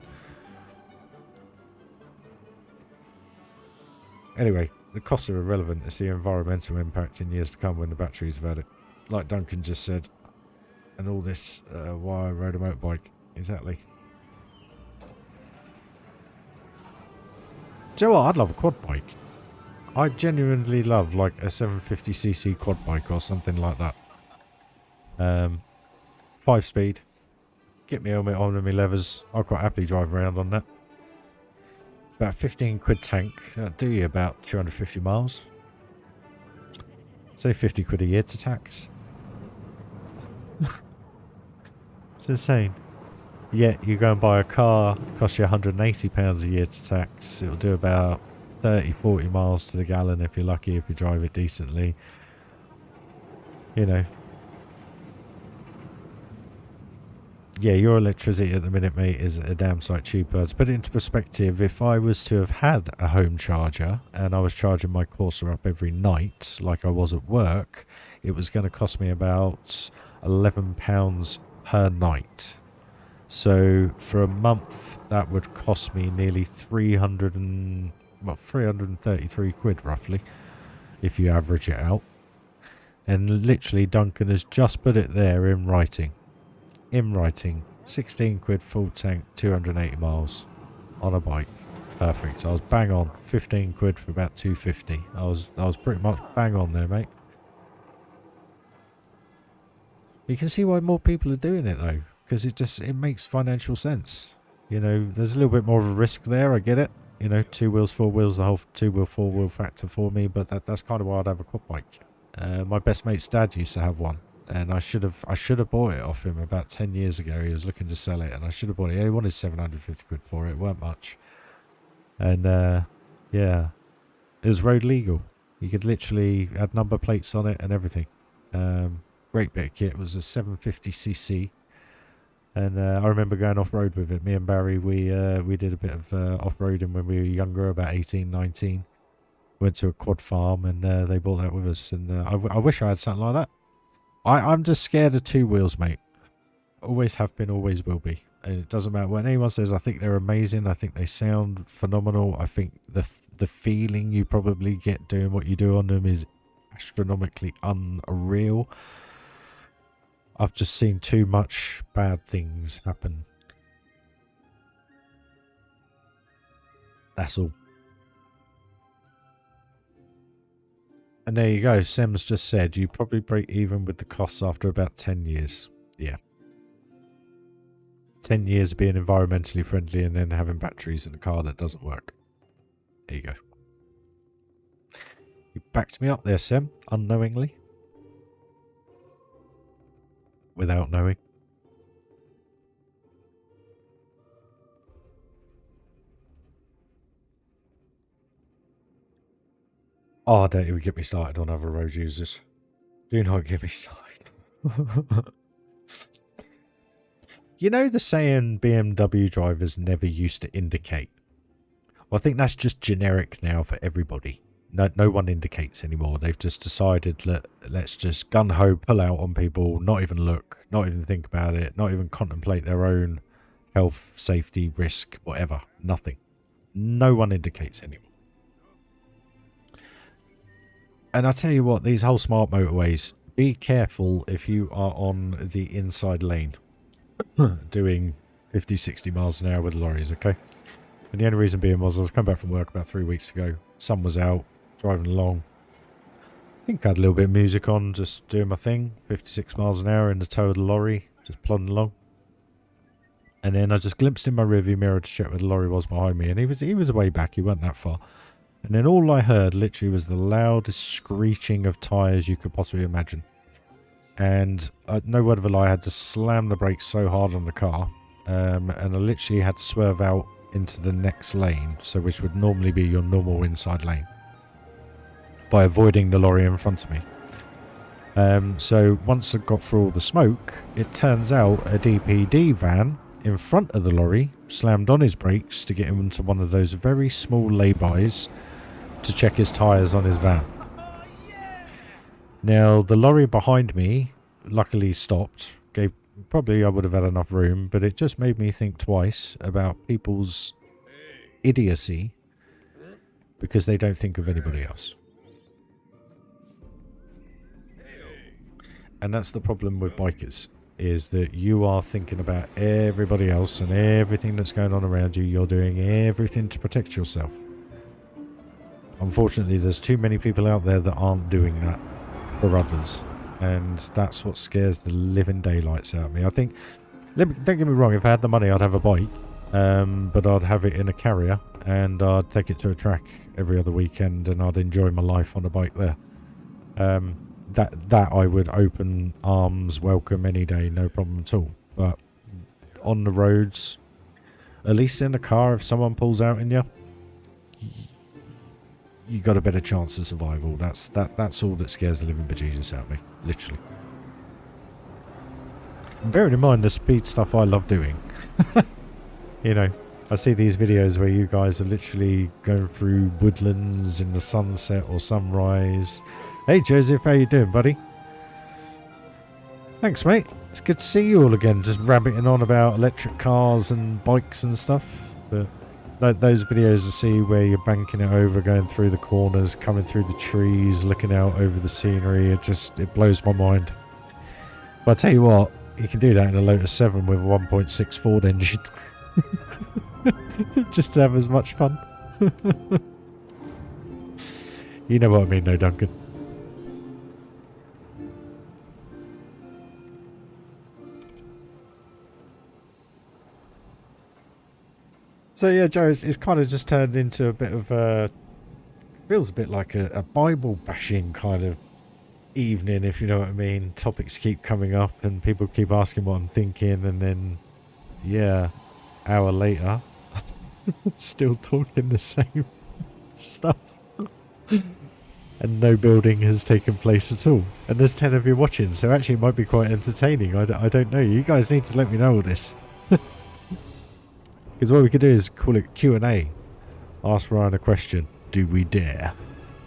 Anyway, the costs are irrelevant. It's the environmental impact in years to come when the batteries have had it. Like Duncan just said. And all this, why I rode a motorbike. Exactly. Do you know what? I'd love a quad bike. I genuinely love like a 750cc quad bike or something like that. 5-speed. Get my helmet on and my levers. I'll quite happily drive around on that. About 15 quid tank. That'll do you about 250 miles. Say 50 quid a year to tax. It's insane. Yet you go and buy a car, it costs you £180 a year to tax. It'll do about 30, 40 miles to the gallon if you're lucky, if you drive it decently. You know. Yeah, your electricity at the minute, mate, is a damn sight cheaper. To put it into perspective, if I was to have had a home charger and I was charging my Corsa up every night, like I was at work, it was going to cost me about £11 per night. So for a month, that would cost me nearly 333 quid, roughly. if you average it out. And literally Duncan has just put it there in writing. In writing. 16 quid full tank, 280 miles on a bike. Perfect. I was bang on. 15 quid for about 250. I was pretty much bang on there, mate. You can see why more people are doing it though, because it makes financial sense. You know, there's a little bit more of a risk there, I get it. You know, 2 wheels, 4 wheels, the whole 2 wheel, 4 wheel factor for me, but that's kind of why I'd have a quad bike. My best mate's dad used to have one, and I should have bought it off him about 10 years ago. He was looking to sell it, and I should have bought it. He wanted 750 quid for it. It weren't much. And yeah, it was road legal. You could literally add number plates on it and everything. Great bit of kit. It was a 750cc. And I remember going off-road with it. Me and Barry, we did a bit of off-roading when we were younger, about 18, 19. Went to a quad farm and they bought that with us. And I wish I had something like that. I'm just scared of 2 wheels, mate. Always have been, always will be. And it doesn't matter when anyone says I think they're amazing. I think they sound phenomenal. I think the feeling you probably get doing what you do on them is astronomically unreal. I've just seen too much bad things happen. That's all. And there you go. Sem's just said you probably break even with the costs after about 10 years. Yeah. 10 years being environmentally friendly and then having batteries in a car that doesn't work. There you go. You backed me up there, Sem, unknowingly. Without knowing. Oh, don't even get me started on other road users. Do not get me started. You know the saying BMW drivers never used to indicate? Well, I think that's just generic now for everybody. No one indicates anymore. They've just decided that let's just gun-ho pull out on people, not even look, not even think about it, not even contemplate their own health, safety, risk, whatever. Nothing. No one indicates anymore. And I tell you what, these whole smart motorways, be careful if you are on the inside lane doing 50, 60 miles an hour with lorries, okay? And the only reason being was I was coming back from work about 3 weeks ago. Sun was out, driving along. I think I had a little bit of music on, just doing my thing. 56 miles an hour in the tow of the lorry, just plodding along. And then I just glimpsed in my rearview mirror to check where the lorry was behind me. And he was way back, he wasn't that far. And then all I heard literally was the loudest screeching of tyres you could possibly imagine. And no word of a lie, I had to slam the brakes so hard on the car. And I literally had to swerve out into the next lane, so which would normally be your normal inside lane, by avoiding the lorry in front of me. So once I got through all the smoke, it turns out a DPD van in front of the lorry slammed on his brakes to get him into one of those very small lay-bys to check his tyres on his van. Now the lorry behind me luckily stopped. Probably I would have had enough room, but it just made me think twice about people's idiocy because they don't think of anybody else. And that's the problem with bikers, is that you are thinking about everybody else and everything that's going on around you. You're doing everything to protect yourself. Unfortunately, there's too many people out there that aren't doing that for others. And that's what scares the living daylights out of me. I think, don't get me wrong, if I had the money, I'd have a bike. But I'd have it in a carrier and I'd take it to a track every other weekend and I'd enjoy my life on a bike there. That I would open arms welcome any day, no problem at all. But on the roads, at least in the car, if someone pulls out in you, you got a better chance of survival. That's all that scares the living bejesus out of me, literally. And bearing in mind the speed stuff I love doing. You know, I see these videos where you guys are literally going through woodlands in the sunset or sunrise. Hey Joseph, how you doing, buddy? Thanks, mate. It's good to see you all again, just rabbiting on about electric cars and bikes and stuff. But those videos I see where you're banking it over, going through the corners, coming through the trees, looking out over the scenery. It blows my mind. But I tell you what, you can do that in a Lotus 7 with a 1.6 Ford engine. Just to have as much fun. You know what I mean, though, Duncan. So yeah, Joe, it's kind of just turned into a bit of a... feels a bit like a Bible bashing kind of evening, if you know what I mean. Topics keep coming up and people keep asking what I'm thinking, and then, yeah, hour later, still talking the same stuff. And no building has taken place at all. And there's 10 of you watching, so actually it might be quite entertaining. I don't know. You guys need to let me know all this. Because what we could do is call it Q&A. Ask Ryan a question. Do we dare?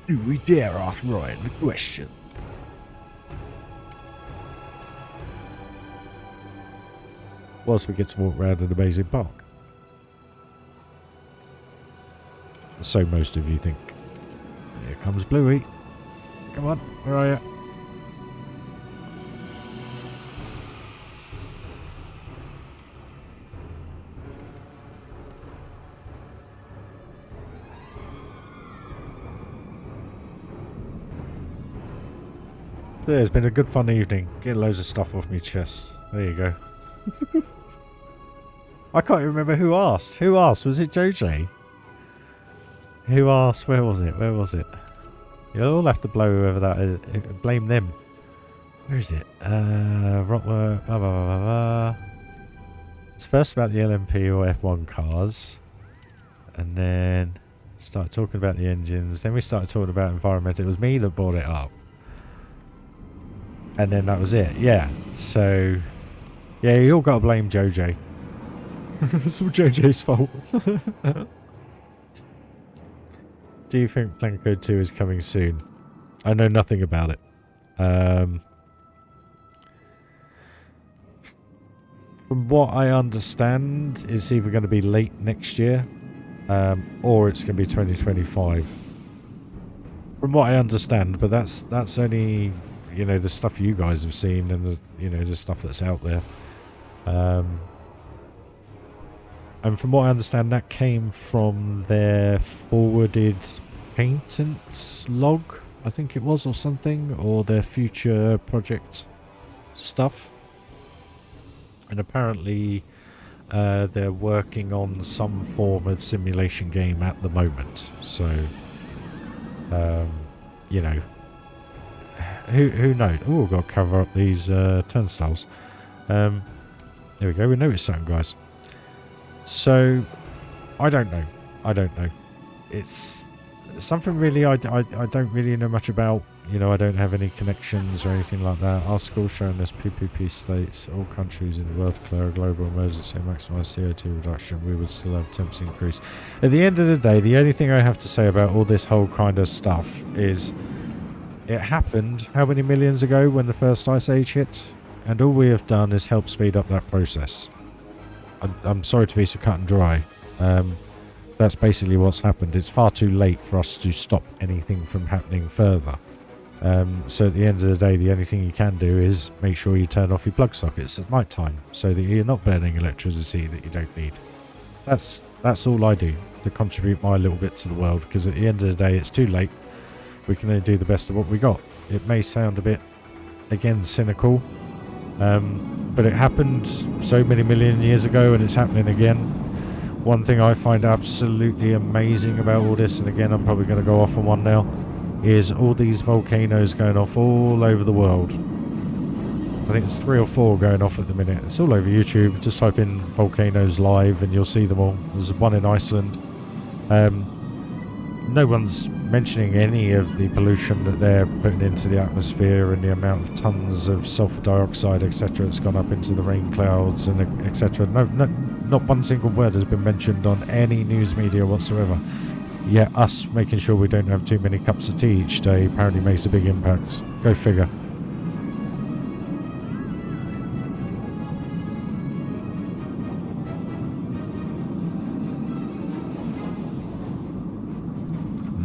Do we dare ask Ryan a question? Whilst we get to walk around an amazing park. So most of you think. Here comes Bluey. Come on, where are you? So it's been a good fun evening. Get loads of stuff off my chest. There you go. I can't remember who asked. Who asked? Was it JJ? Who asked? Where was it? Where was it? You'll all have to blow whoever that is. Blame them. Where is it? Rockwork, blah, blah, blah, blah. It's first about the LMP or F1 cars. And then started talking about the engines. Then we started talking about environmental. It was me that brought it up. And then that was it. Yeah. So, yeah, you all got to blame JJ. It's all JJ's fault. Do you think Plan Code 2 is coming soon? I know nothing about it. From what I understand, it's either going to be late next year, or it's going to be 2025. From what I understand, but that's only, you know, the stuff you guys have seen and the, you know, the stuff that's out there. And from what I understand, that came from their forwarded patents log, I think it was, or something, or their future project stuff. And apparently they're working on some form of simulation game at the moment. So, you know, who knows? Oh, we've got to cover up these turnstiles. There we go. We noticed something, guys. So, I don't know. I don't know. It's something really I don't really know much about. You know, I don't have any connections or anything like that. Our school showing us PPP states, all countries in the world declare a global emergency and maximise CO2 reduction. We would still have 10% increase. At the end of the day, the only thing I have to say about all this whole kind of stuff is it happened how many millions ago when the first ice age hit? And all we have done is help speed up that process. I'm sorry to be so cut and dry. That's basically what's happened. It's far too late for us to stop anything from happening further. So at the end of the day, the only thing you can do is make sure you turn off your plug sockets at night time so that you're not burning electricity that you don't need. That's all I do to contribute my little bit to the world, because at the end of the day, it's too late. We can only do the best of what we got. It may sound a bit, again, cynical, but it happened so many million years ago and it's happening again. One thing I find absolutely amazing about all this, and again I'm probably going to go off on one now, is all these volcanoes going off all over the world. I think it's 3 or 4 going off at the minute. It's all over YouTube. Just type in volcanoes live and you'll see them all. There's one in Iceland. No one's mentioning any of the pollution that they're putting into the atmosphere and the amount of tons of sulfur dioxide, etc. that's gone up into the rain clouds and etc. No, not one single word has been mentioned on any news media whatsoever. Yet us making sure we don't have too many cups of tea each day apparently makes a big impact. Go figure.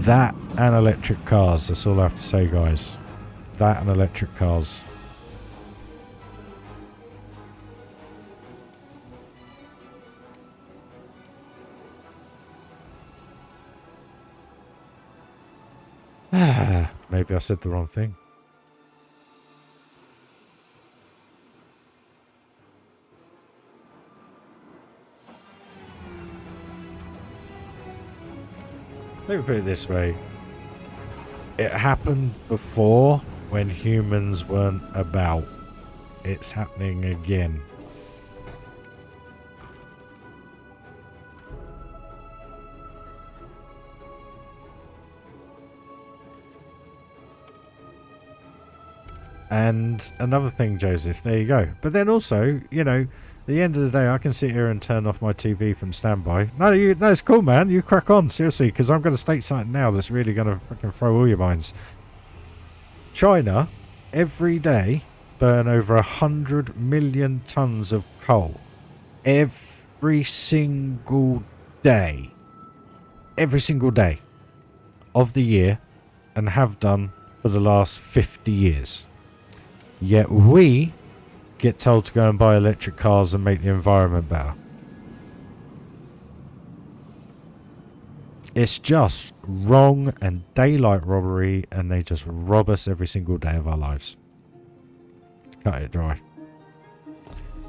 That and electric cars. That's all I have to say, guys. That and electric cars. Maybe I said the wrong thing. Let me put it this way. It happened before when humans weren't about. It's happening again. And another thing, Joseph, there you go. But then also, you know, at the end of the day, I can sit here and turn off my TV from standby. No, it's cool, man. You crack on, seriously, because I'm going to state something now that's really going to fucking throw all your minds. China, every day, burn over 100 million tons of coal. Every single day. Every single day of the year, and have done for the last 50 years. Yet we get told to go and buy electric cars and make the environment better. It's just wrong and daylight robbery, and they just rob us every single day of our lives. Cut it dry.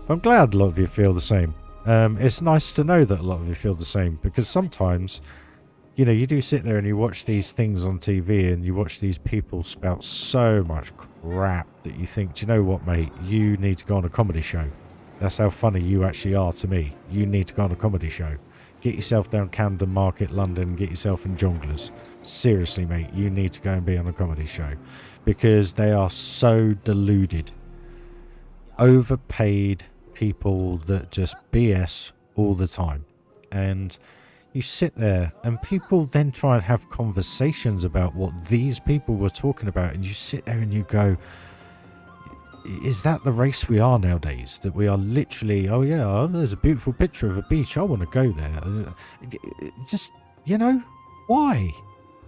I'm glad a lot of you feel the same. It's nice to know that a lot of you feel the same, because sometimes, you know, you do sit there and you watch these things on TV and you watch these people spout so much crap that you think, do you know what, mate? You need to go on a comedy show. That's how funny you actually are to me. You need to go on a comedy show. Get yourself down Camden Market, London, and get yourself in Jongleurs. Seriously, mate, you need to go and be on a comedy show. Because they are so deluded. Overpaid people that just BS all the time. And you sit there and people then try and have conversations about what these people were talking about, and you sit there and you go, is that the race we are nowadays? That we are literally, oh yeah, oh, there's a beautiful picture of a beach, I want to go there. Just, you know, why?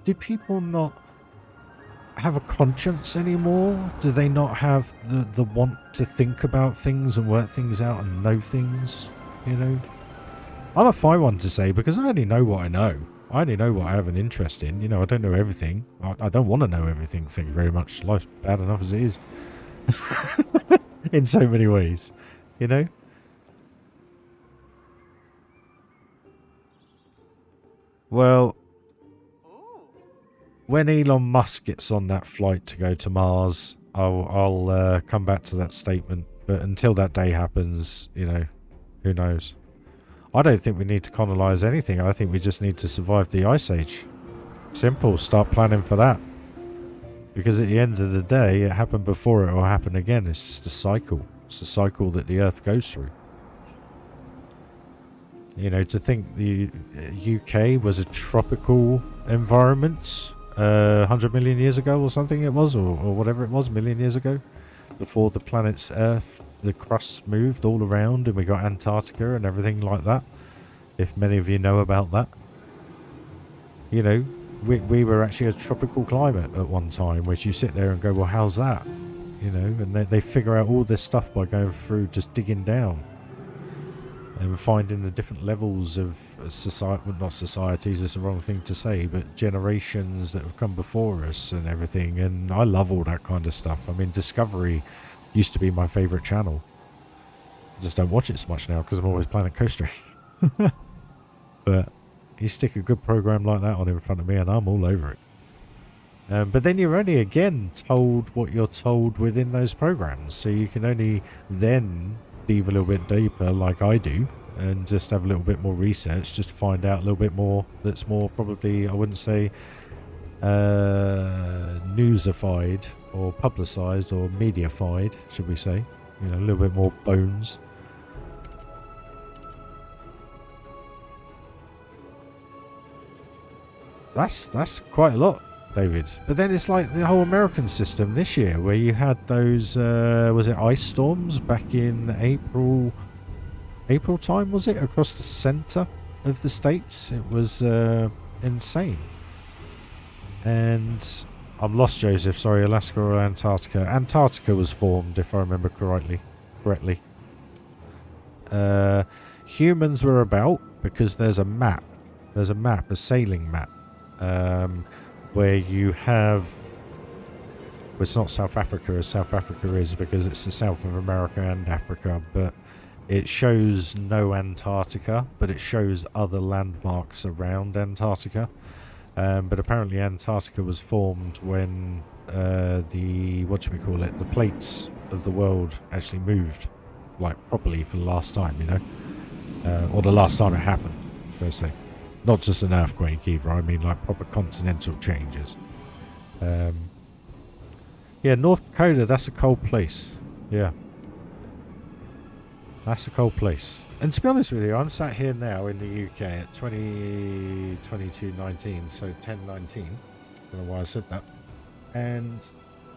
Do people not have a conscience anymore? Do they not have the want to think about things and work things out and know things, you know? I'm a fine one to say, because I only know what I know. I only know what I have an interest in. You know, I don't know everything. I don't want to know everything. Thank you very much. Life's bad enough as it is. In so many ways, you know? Well, when Elon Musk gets on that flight to go to Mars, I'll come back to that statement. But until that day happens, you know, who knows? I don't think we need to colonize anything. I think we just need to survive the Ice Age. Simple. Start planning for that. Because at the end of the day, it happened before, it will happen again. It's just a cycle. It's a cycle that the Earth goes through. You know, to think the UK was a tropical environment 100 million years ago or something it was, or whatever it was, million years ago, before the planet's Earth, the crust moved all around and we got Antarctica and everything like that, if many of you know about that. You know, we were actually a tropical climate at one time, which you sit there and go, well, how's that? You know, and they figure out all this stuff by going through, just digging down and finding the different levels of society, well, not societies, it's the wrong thing to say, but generations that have come before us and everything. And I love all that kind of stuff. I mean, Discovery used to be my favourite channel. I just don't watch it so much now because I'm always playing Coastering. But you stick a good program like that on in front of me and I'm all over it. But then you're only again told what you're told within those programs, so you can only then dive a little bit deeper like I do and just have a little bit more research, just to find out a little bit more that's more probably, I wouldn't say newsified or publicised or mediafied, should we say, you know, a little bit more bones. That's quite a lot, David. But then it's like the whole American system this year, where you had those was it ice storms back in April time, was it, across the centre of the states? It was insane. And I'm lost, Joseph. Sorry, Alaska or Antarctica? Antarctica was formed, if I remember correctly. Humans were about because there's a map. There's a map, a sailing map, where you have. Well, it's not South Africa as South Africa is because it's the south of America and Africa, but it shows no Antarctica, but it shows other landmarks around Antarctica. But apparently Antarctica was formed when the plates of the world actually moved, like properly for the last time, you know, or the last time it happened, should I say. Not just an earthquake either, I mean like proper continental changes. Yeah, North Dakota, that's a cold place. Yeah. That's a cold place. And to be honest with you, I'm sat here now in the UK at 22:19, so 10:19. Don't know why I said that. And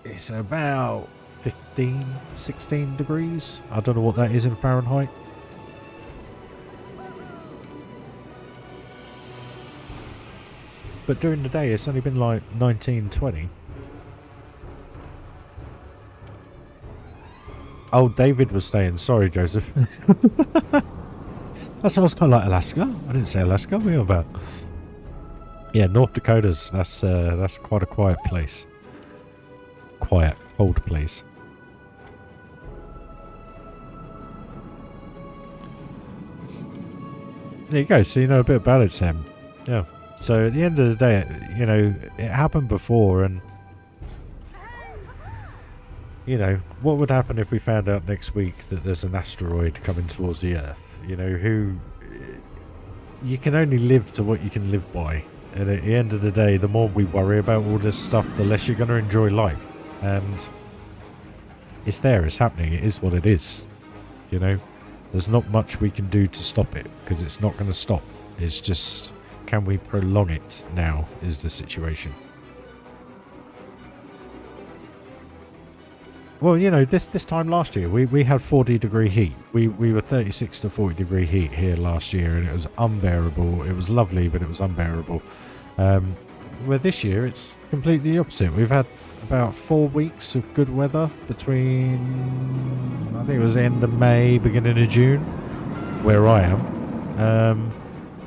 it's about 15, 16 degrees. I don't know what that is in Fahrenheit. But during the day, it's only been like 19, 20. Oh, David was staying. Sorry, Joseph. That's what I was kind of like Alaska. I didn't say Alaska. What are you about? Yeah, North Dakota's. That's quite a quiet place. Quiet, cold place. There you go. So you know a bit about it, Sam. Yeah. So at the end of the day, you know, it happened before, and you know, what would happen if we found out next week that there's an asteroid coming towards the Earth? You know, you can only live to what you can live by. And at the end of the day, the more we worry about all this stuff, the less you're going to enjoy life. And it's there, it's happening, it is what it is. You know, there's not much we can do to stop it, because it's not going to stop. It's just, can we prolong it now, is the situation. Well, you know, this time last year, we had 40-degree heat. We were 36 to 40-degree heat here last year, and it was unbearable. It was lovely, but it was unbearable. Where this year, it's completely the opposite. We've had about 4 weeks of good weather between, I think it was end of May, beginning of June, where I am.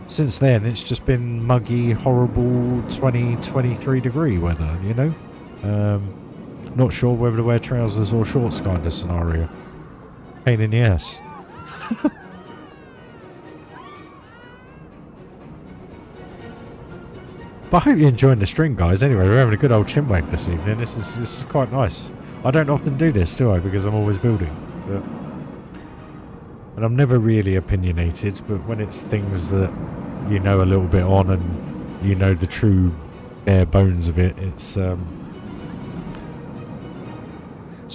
Since then, it's just been muggy, horrible 20, 23-degree weather, you know? Not sure whether to wear trousers or shorts kind of scenario. Pain in the ass. But I hope you're enjoying the stream, guys. Anyway, we're having a good old chinwag this evening. This is quite nice. I don't often do this, do I? Because I'm always building. And I'm never really opinionated, but when it's things that you know a little bit on and you know the true bare bones of it, it's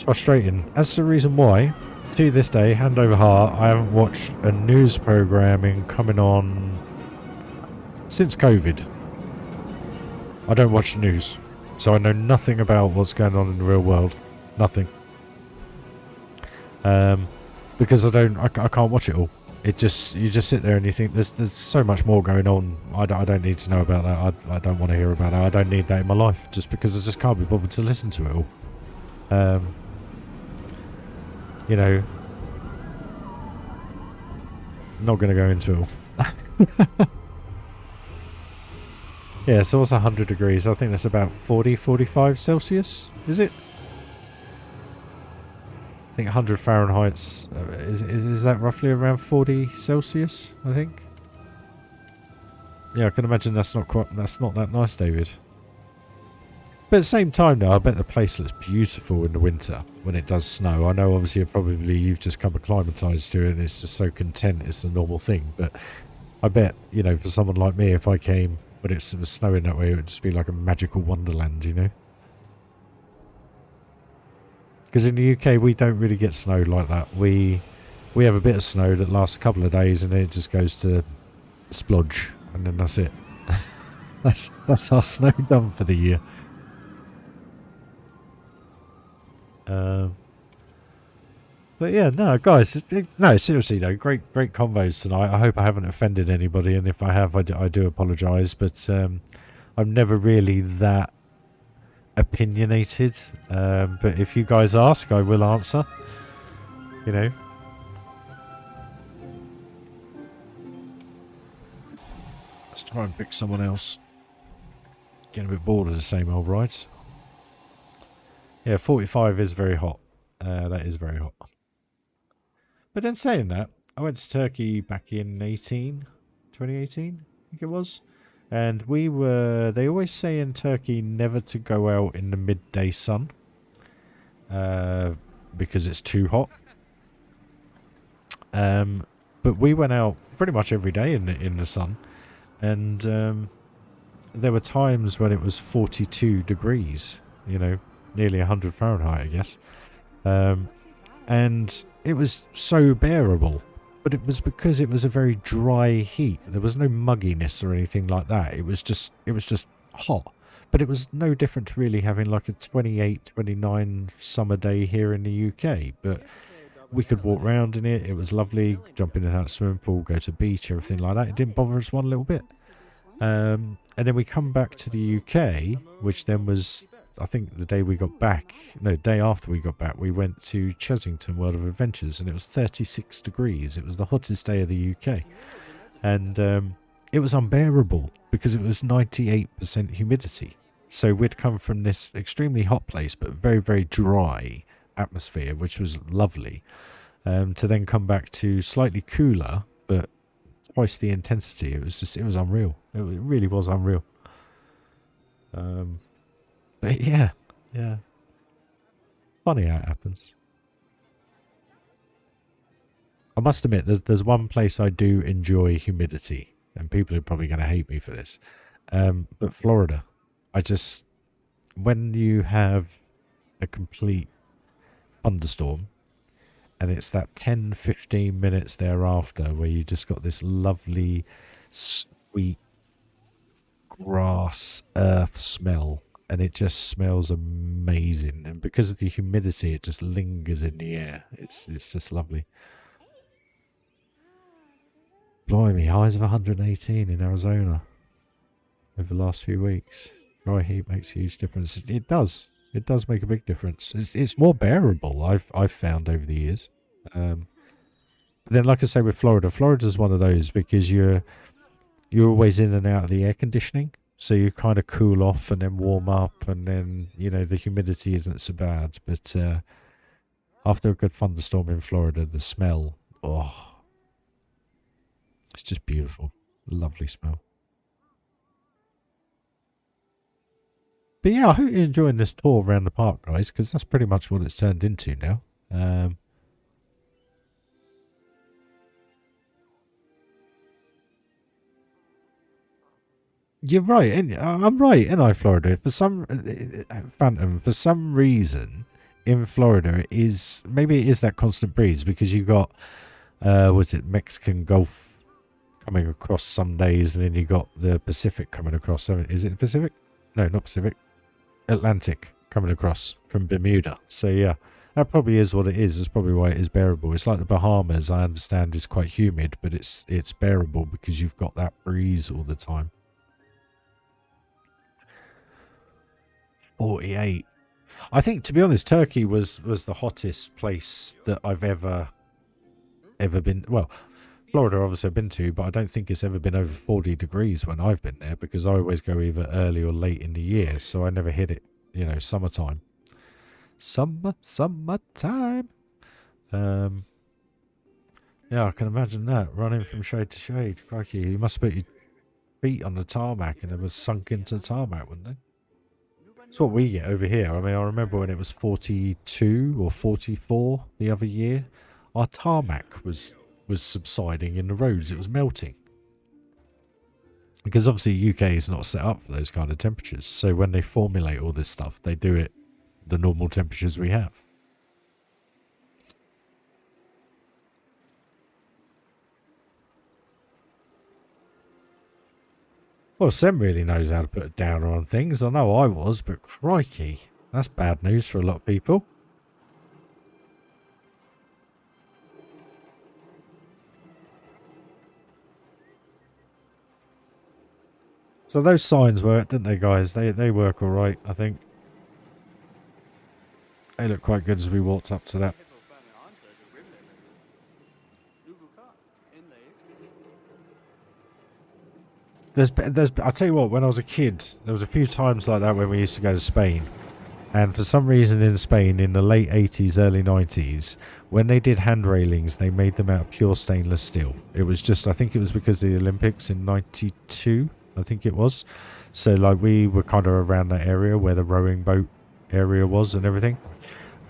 frustrating. That's the reason why, to this day, hand over heart, I haven't watched a news programming coming on since COVID. I don't watch the news, so I know nothing about what's going on in the real world. Nothing. Because I can't watch it all. You just sit there and you think there's so much more going on. I don't need to know about that. I don't want to hear about that. I don't need that in my life, just because I just can't be bothered to listen to it all. You know, not going to go into it all. Yeah, so what's 100 degrees? I think that's about 40, 45 Celsius, is it? I think 100 Fahrenheit's, is that roughly around 40 Celsius, I think? Yeah, I can imagine that's not that nice, David. But at the same time, though, I bet the place looks beautiful in the winter when it does snow. I know, obviously, you've just come acclimatised to it and it's just so content it's the normal thing. But I bet, you know, for someone like me, if I came when it was snowing that way, it would just be like a magical wonderland, you know? Because in the UK, we don't really get snow like that. We have a bit of snow that lasts a couple of days and then it just goes to splodge, and then that's it. that's our snow done for the year. But yeah, no, guys, no, seriously though, great convos tonight. I hope I haven't offended anybody, and if I have, I do apologise. But I'm never really that opinionated. But if you guys ask, I will answer. You know. Let's try and pick someone else. Getting a bit bored of the same old rides. Yeah, 45 is very hot. That is very hot. But then saying that, I went to Turkey back in 2018, I think it was. And they always say in Turkey never to go out in the midday sun. Because it's too hot. But we went out pretty much every day in the sun. And there were times when it was 42 degrees, you know, nearly 100 Fahrenheit, I guess. And it was so bearable. But it was because it was a very dry heat. There was no mugginess or anything like that. It was just hot. But it was no different to really having like a 28, 29 summer day here in the UK. But we could walk around in it. It was lovely. Jump in and out of the swimming pool, go to the beach, everything like that. It didn't bother us one little bit. And then we come back to the UK, which then was, I think, the day we got back. No, day after we got back, we went to Chesington World of Adventures, and it was 36 degrees. It was the hottest day of the UK. And it was unbearable because it was 98% humidity. So we'd come from this extremely hot place, but very, very dry atmosphere, which was lovely, to then come back to slightly cooler, but twice the intensity. It was unreal. It really was unreal. But yeah. Funny how it happens. I must admit, there's one place I do enjoy humidity, and people are probably going to hate me for this. But Florida, when you have a complete thunderstorm, and it's that 10-15 minutes thereafter where you just got this lovely sweet grass earth smell, and it just smells amazing, and because of the humidity it just lingers in the air. It's just lovely. Blimey, highs of 118 in Arizona over the last few weeks. Dry heat makes a huge difference. It does make a big difference. It's more bearable, I've found over the years. But then, like I say, with Florida's one of those because you're always in and out of the air conditioning, so you kind of cool off and then warm up, and then the humidity isn't so bad. But after a good thunderstorm in Florida, the smell, it's just beautiful, lovely smell. But yeah, I hope you're enjoying this tour around the park, guys, because that's pretty much what it's turned into now. You're right, I'm right, ain't I, Florida? Phantom, for some reason, in Florida, it is that constant breeze because you got, what's it, Mexican Gulf coming across some days, and then you got the Pacific coming across. Is it Pacific? No, not Pacific. Atlantic coming across from Bermuda. So yeah, that probably is what it is. That's probably why it is bearable. It's like the Bahamas, I understand, is quite humid, but it's bearable because you've got that breeze all the time. 48. I think, to be honest, Turkey was the hottest place that I've ever been. Well, Florida obviously I've been to, but I don't think it's ever been over 40 degrees when I've been there because I always go either early or late in the year, so I never hit it, summertime. Summertime. Yeah, I can imagine that, running from shade to shade. Crikey, you must put your feet on the tarmac and they were sunk into the tarmac, wouldn't they? It's what we get over here. I mean, I remember when it was 42 or 44 the other year, our tarmac was subsiding in the roads. It was melting. Because obviously UK is not set up for those kind of temperatures. So when they formulate all this stuff, they do it the normal temperatures we have. Well, Sam really knows how to put a downer on things. I know I was, but crikey, that's bad news for a lot of people. So those signs work, didn't they, guys? They work all right, I think. They look quite good as we walked up to that. I'll tell you what, when I was a kid, there was a few times like that when we used to go to Spain. And for some reason in Spain, in the late 80s, early 90s, when they did hand railings, they made them out of pure stainless steel. It was just, I think it was because of the Olympics in 92, I think it was. So, like, we were kind of around that area where the rowing boat area was and everything.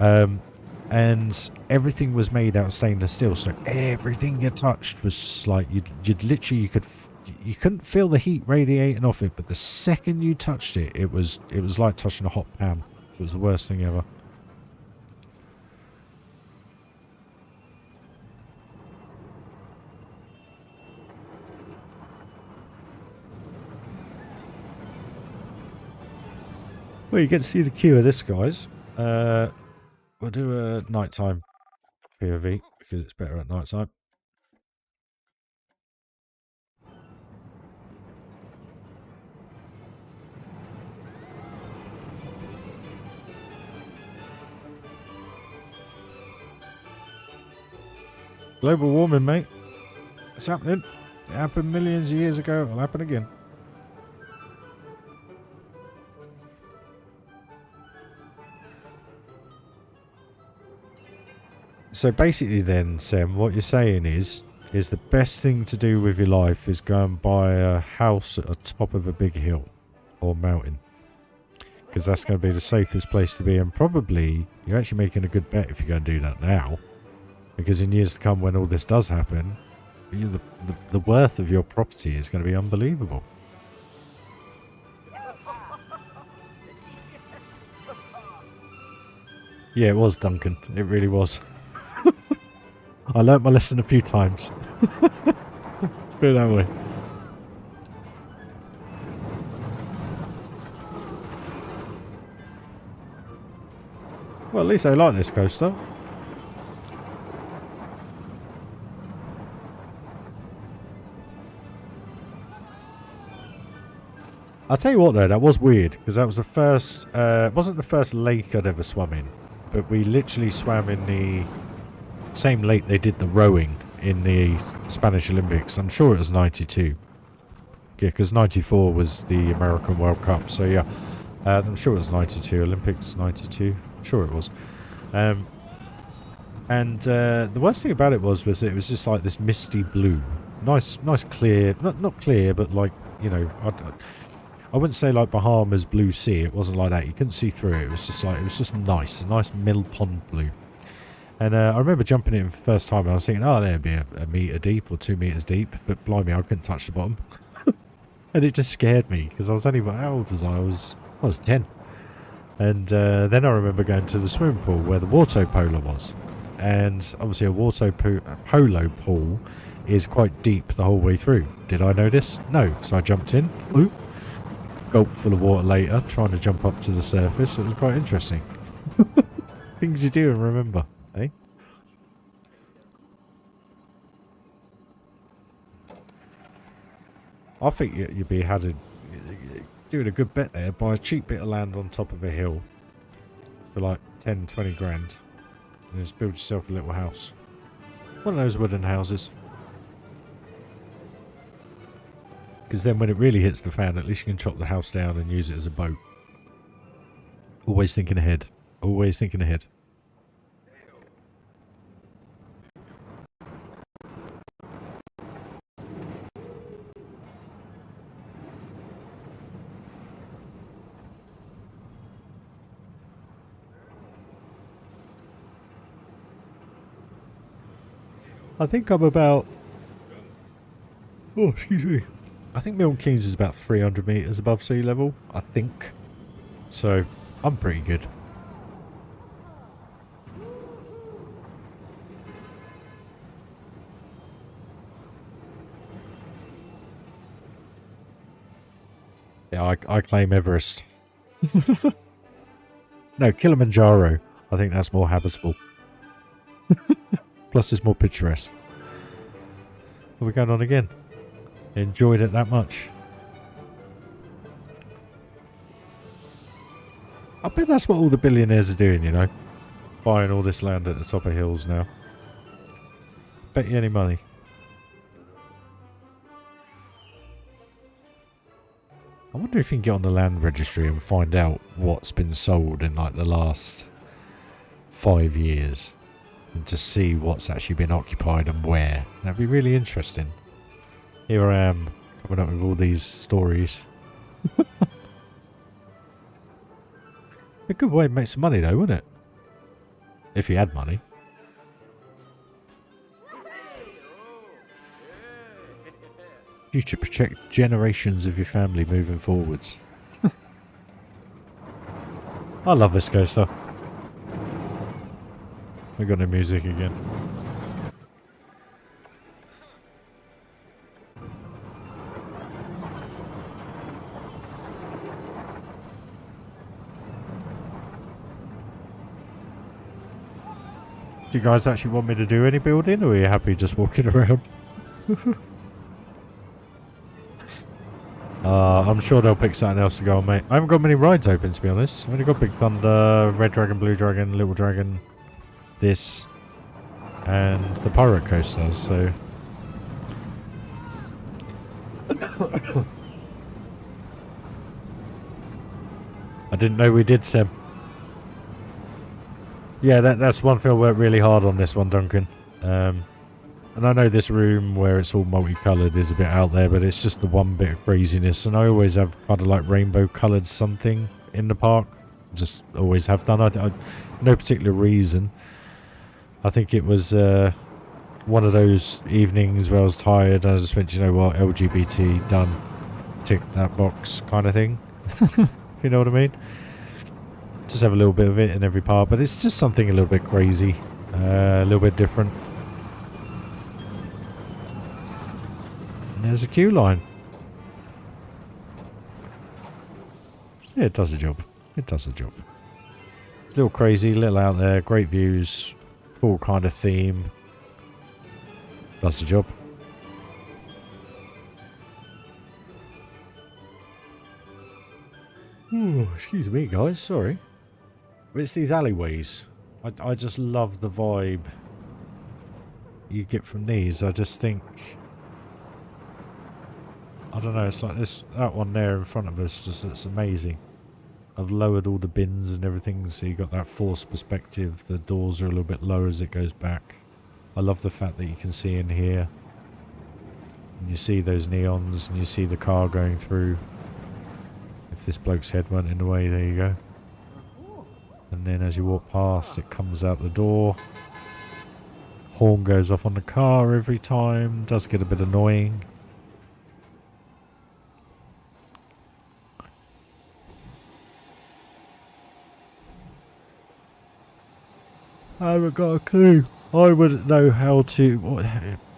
And everything was made out of stainless steel. So everything you touched was just like, you'd literally, you couldn't feel the heat radiating off it, but the second you touched it, it was like touching a hot pan. It was the worst thing ever. Well, you get to see the queue of this, guys. We'll do a nighttime POV because it's better at nighttime. Global warming, mate. It's happening. It happened millions of years ago. It'll happen again. So basically then, Sam, what you're saying is the best thing to do with your life is go and buy a house at the top of a big hill or mountain. Because that's going to be the safest place to be. And probably you're actually making a good bet if you go and do that now. Because in years to come, when all this does happen, the worth of your property is going to be unbelievable. Yeah, it was, Duncan. It really was. I learnt my lesson a few times. Let's put it that way. Well, at least I like this coaster. I'll tell you what though, that was weird, because that was the first, it wasn't the first lake I'd ever swum in, but we literally swam in the same lake they did the rowing in the Spanish Olympics. I'm sure it was 92. Yeah, because 94 was the American World Cup, so yeah, I'm sure it was 92, Olympics 92, I'm sure it was. And the worst thing about it was it was just like this misty blue, nice clear, not clear, but like, you know, I wouldn't say like Bahamas blue sea. It wasn't like that. You couldn't see through it. It was just like, it was just nice, a nice mill pond blue. And I remember jumping in for the first time and I was thinking, oh, there'd be a metre deep or 2 metres deep. But blimey, I couldn't touch the bottom. And it just scared me because I was only, how old was I? I was 10. And then I remember going to the swimming pool where the water polo was. And obviously a water polo pool is quite deep the whole way through. Did I know this? No. So I jumped in. Ooh. Gulp full of water later, trying to jump up to the surface. It was quite interesting. Things you do and remember, eh? I think you'd be doing a good bet there. Buy a cheap bit of land on top of a hill for like 10, 20 grand. And just build yourself a little house. One of those wooden houses. Because then when it really hits the fan, at least you can chop the house down and use it as a boat. Always thinking ahead. Always thinking ahead. I think I'm about... Oh, excuse me. I think Milton Keynes is about 300 metres above sea level, I think. So, I'm pretty good. Yeah, I claim Everest. No, Kilimanjaro. I think that's more habitable. Plus it's more picturesque. Are we going on again? Enjoyed it that much. I bet that's what all the billionaires are doing, you know. Buying all this land at the top of hills now. Bet you any money. I wonder if you can get on the land registry and find out what's been sold in like the last 5 years. And just see what's actually been occupied and where. That'd be really interesting. Here I am, coming up with all these stories. A good way to make some money though, wouldn't it? If you had money. You should protect generations of your family moving forwards. I love this coaster. We got no music again. Do you guys actually want me to do any building, or are you happy just walking around? I'm sure they'll pick something else to go on, mate. I haven't got many rides open, to be honest. I've only got Big Thunder, Red Dragon, Blue Dragon, Little Dragon, this, and the Pirate Coaster, so... I didn't know we did, Seb. Yeah, that's one thing I worked really hard on this one, Duncan. And I know this room where it's all multicoloured is a bit out there, but it's just the one bit of craziness. And I always have kind of like rainbow coloured something in the park. Just always have done. I no particular reason. I think it was one of those evenings where I was tired and I just went, you know what, LGBT, done. Tick that box kind of thing. If you know what I mean. Just have a little bit of it in every part, but it's just something a little bit crazy, a little bit different. There's a queue line. Yeah, it does a job. It does a job. It's a little crazy, a little out there, great views, cool kind of theme. Does the job. Ooh, excuse me, guys. Sorry. It's these alleyways. I just love the vibe you get from these. I just think... I don't know, it's like this, that one there in front of us, just it's amazing. I've lowered all the bins and everything, so you got that forced perspective. The doors are a little bit lower as it goes back. I love the fact that you can see in here. And you see those neons, and you see the car going through. If this bloke's head went in the way, there you go. And then as you walk past, it comes out the door. Horn goes off on the car every time. Does get a bit annoying. I haven't got a clue. I wouldn't know how to...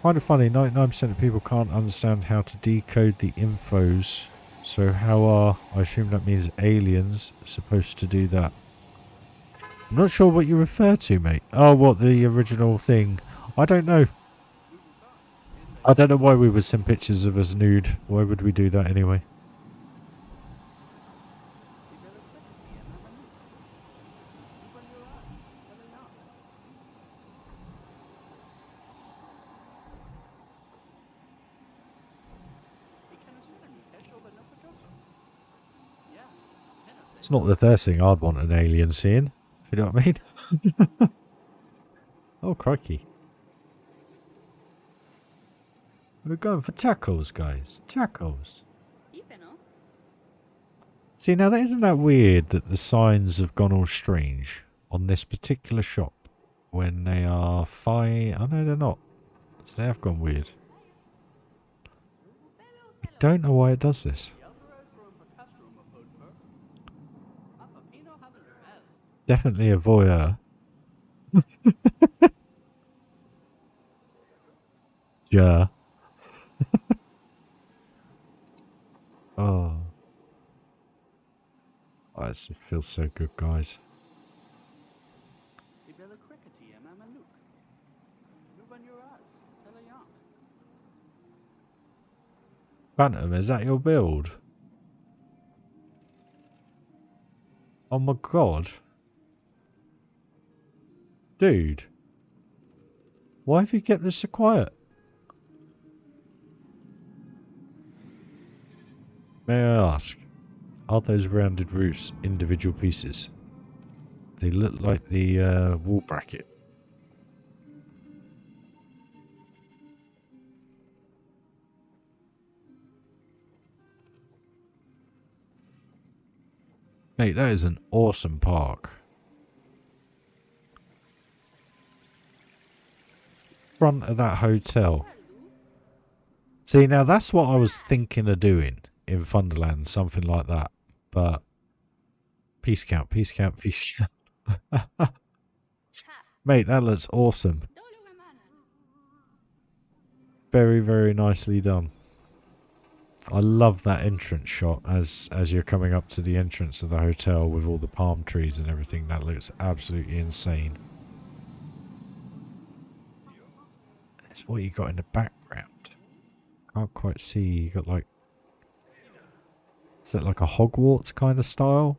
Kind of funny, 99% of people can't understand how to decode the infos. So how are, I assume that means aliens, supposed to do that? I'm not sure what you refer to, mate. Oh, what, the original thing? I don't know. I don't know why we would send pictures of us nude. Why would we do that anyway? It's not the first thing I'd want an alien seeing. You know what I mean? Oh, crikey. We're going for tacos, guys. Tacos. See, now, isn't that weird that the signs have gone all strange on this particular shop when they are fine? Oh, no, they're not. So they have gone weird. I don't know why it does this. Definitely a voyeur. Yeah. Oh. Oh, it feels so good, guys. Phantom, is that your build? Oh my god. Dude. Why have you kept this so quiet? May I ask, are those rounded roofs individual pieces? They look like the wall bracket. Mate, that is an awesome park. Front of that hotel. See, now that's what I was thinking of doing in Thunderland, something like that. But peace count, peace count, peace count. Mate, that looks awesome. Very, very nicely done. I love that entrance shot as you're coming up to the entrance of the hotel with all the palm trees and everything. That looks absolutely insane. It's what you got in the background. Can't quite see. You got like, is that like a Hogwarts kind of style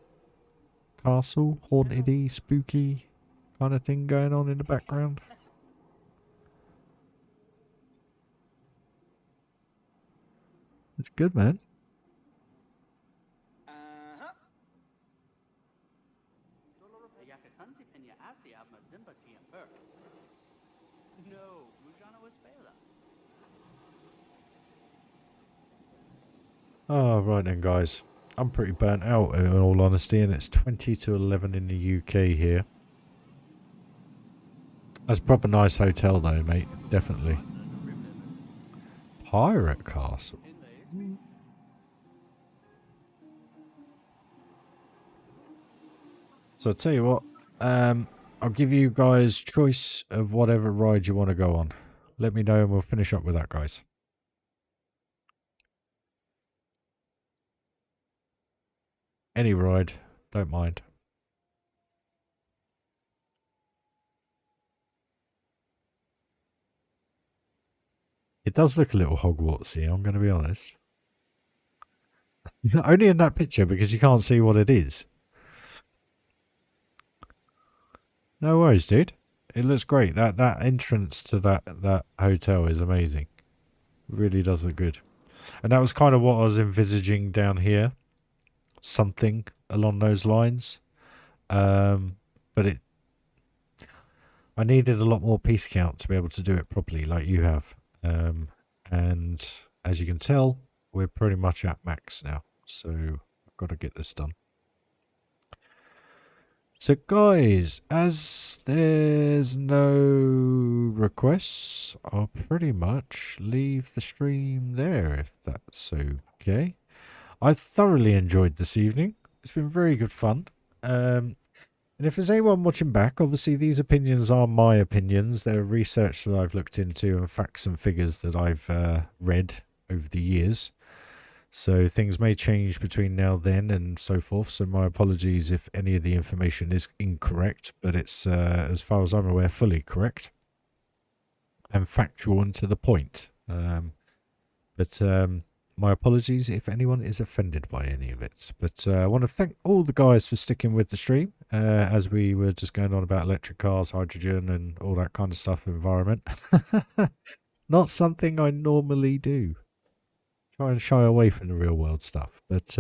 castle, haunted-y, spooky kind of thing going on in the background? It's good, man. Oh, right then, guys. I'm pretty burnt out, in all honesty, and it's 20 to 11 in the UK here. That's a proper nice hotel, though, mate. Definitely. Pirate Castle. So I'll tell you what, I'll give you guys choice of whatever ride you want to go on. Let me know and we'll finish up with that, guys. Any ride, don't mind. It does look a little Hogwartsy, I'm going to be honest. Only in that picture because you can't see what it is. No worries, dude. It looks great. That entrance to that hotel is amazing. It really does look good. And that was kind of what I was envisaging down here. Something along those lines. But I needed a lot more piece count to be able to do it properly like you have. And as you can tell, we're pretty much at max now. So I've got to get this done. So guys, as there's no requests, I'll pretty much leave the stream there if that's okay. I thoroughly enjoyed this evening. It's been very good fun. And if there's anyone watching back, obviously these opinions are my opinions. They're research that I've looked into and facts and figures that I've read over the years. So things may change between now and then and so forth. So my apologies if any of the information is incorrect, but it's, as far as I'm aware, fully correct and factual and to the point. My apologies if anyone is offended by any of it. But I want to thank all the guys for sticking with the stream as we were just going on about electric cars, hydrogen and all that kind of stuff, environment. Not something I normally do. Try and shy away from the real world stuff. But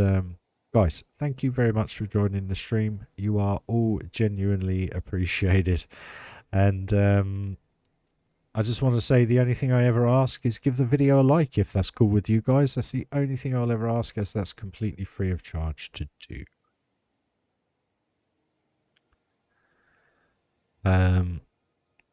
guys, thank you very much for joining the stream. You are all genuinely appreciated. And I just want to say the only thing I ever ask is give the video a like if that's cool with you guys. That's the only thing I'll ever ask, as that's completely free of charge to do.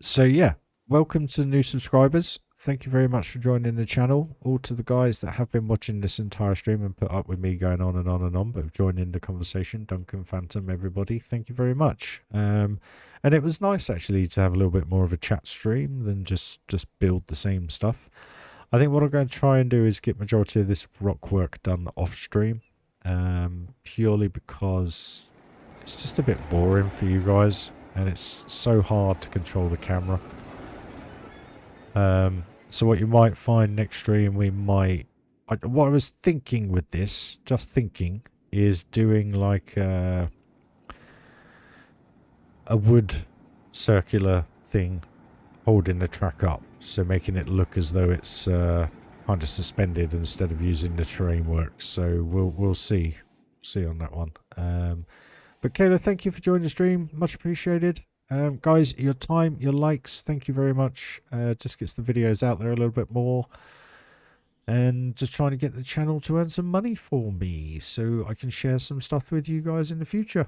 So yeah, welcome to the new subscribers. Thank you very much for joining the channel. All to the guys that have been watching this entire stream and put up with me going on and on and on, but have joined in the conversation. Duncan, Phantom, everybody, thank you very much. And it was nice actually to have a little bit more of a chat stream than just build the same stuff. I think what I'm going to try and do is get majority of this rock work done off stream, purely because it's just a bit boring for you guys and it's so hard to control the camera. So what you might find next stream, what I was thinking with this, just thinking, is doing like a wood circular thing holding the track up, so making it look as though it's kind of suspended instead of using the terrain works. So we'll see on that one. But Kayla, thank you for joining the stream, much appreciated. Guys, your time, your likes, thank you very much. Just gets the videos out there a little bit more, and just trying to get the channel to earn some money for me so I can share some stuff with you guys in the future.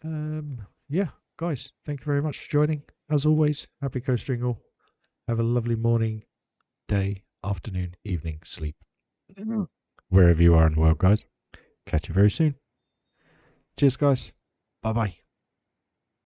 Yeah, guys, thank you very much for joining. As always, happy coastering all. Have a lovely morning, day, afternoon, evening, sleep, wherever you are in the world, guys. Catch you very soon. Cheers, guys. Bye bye.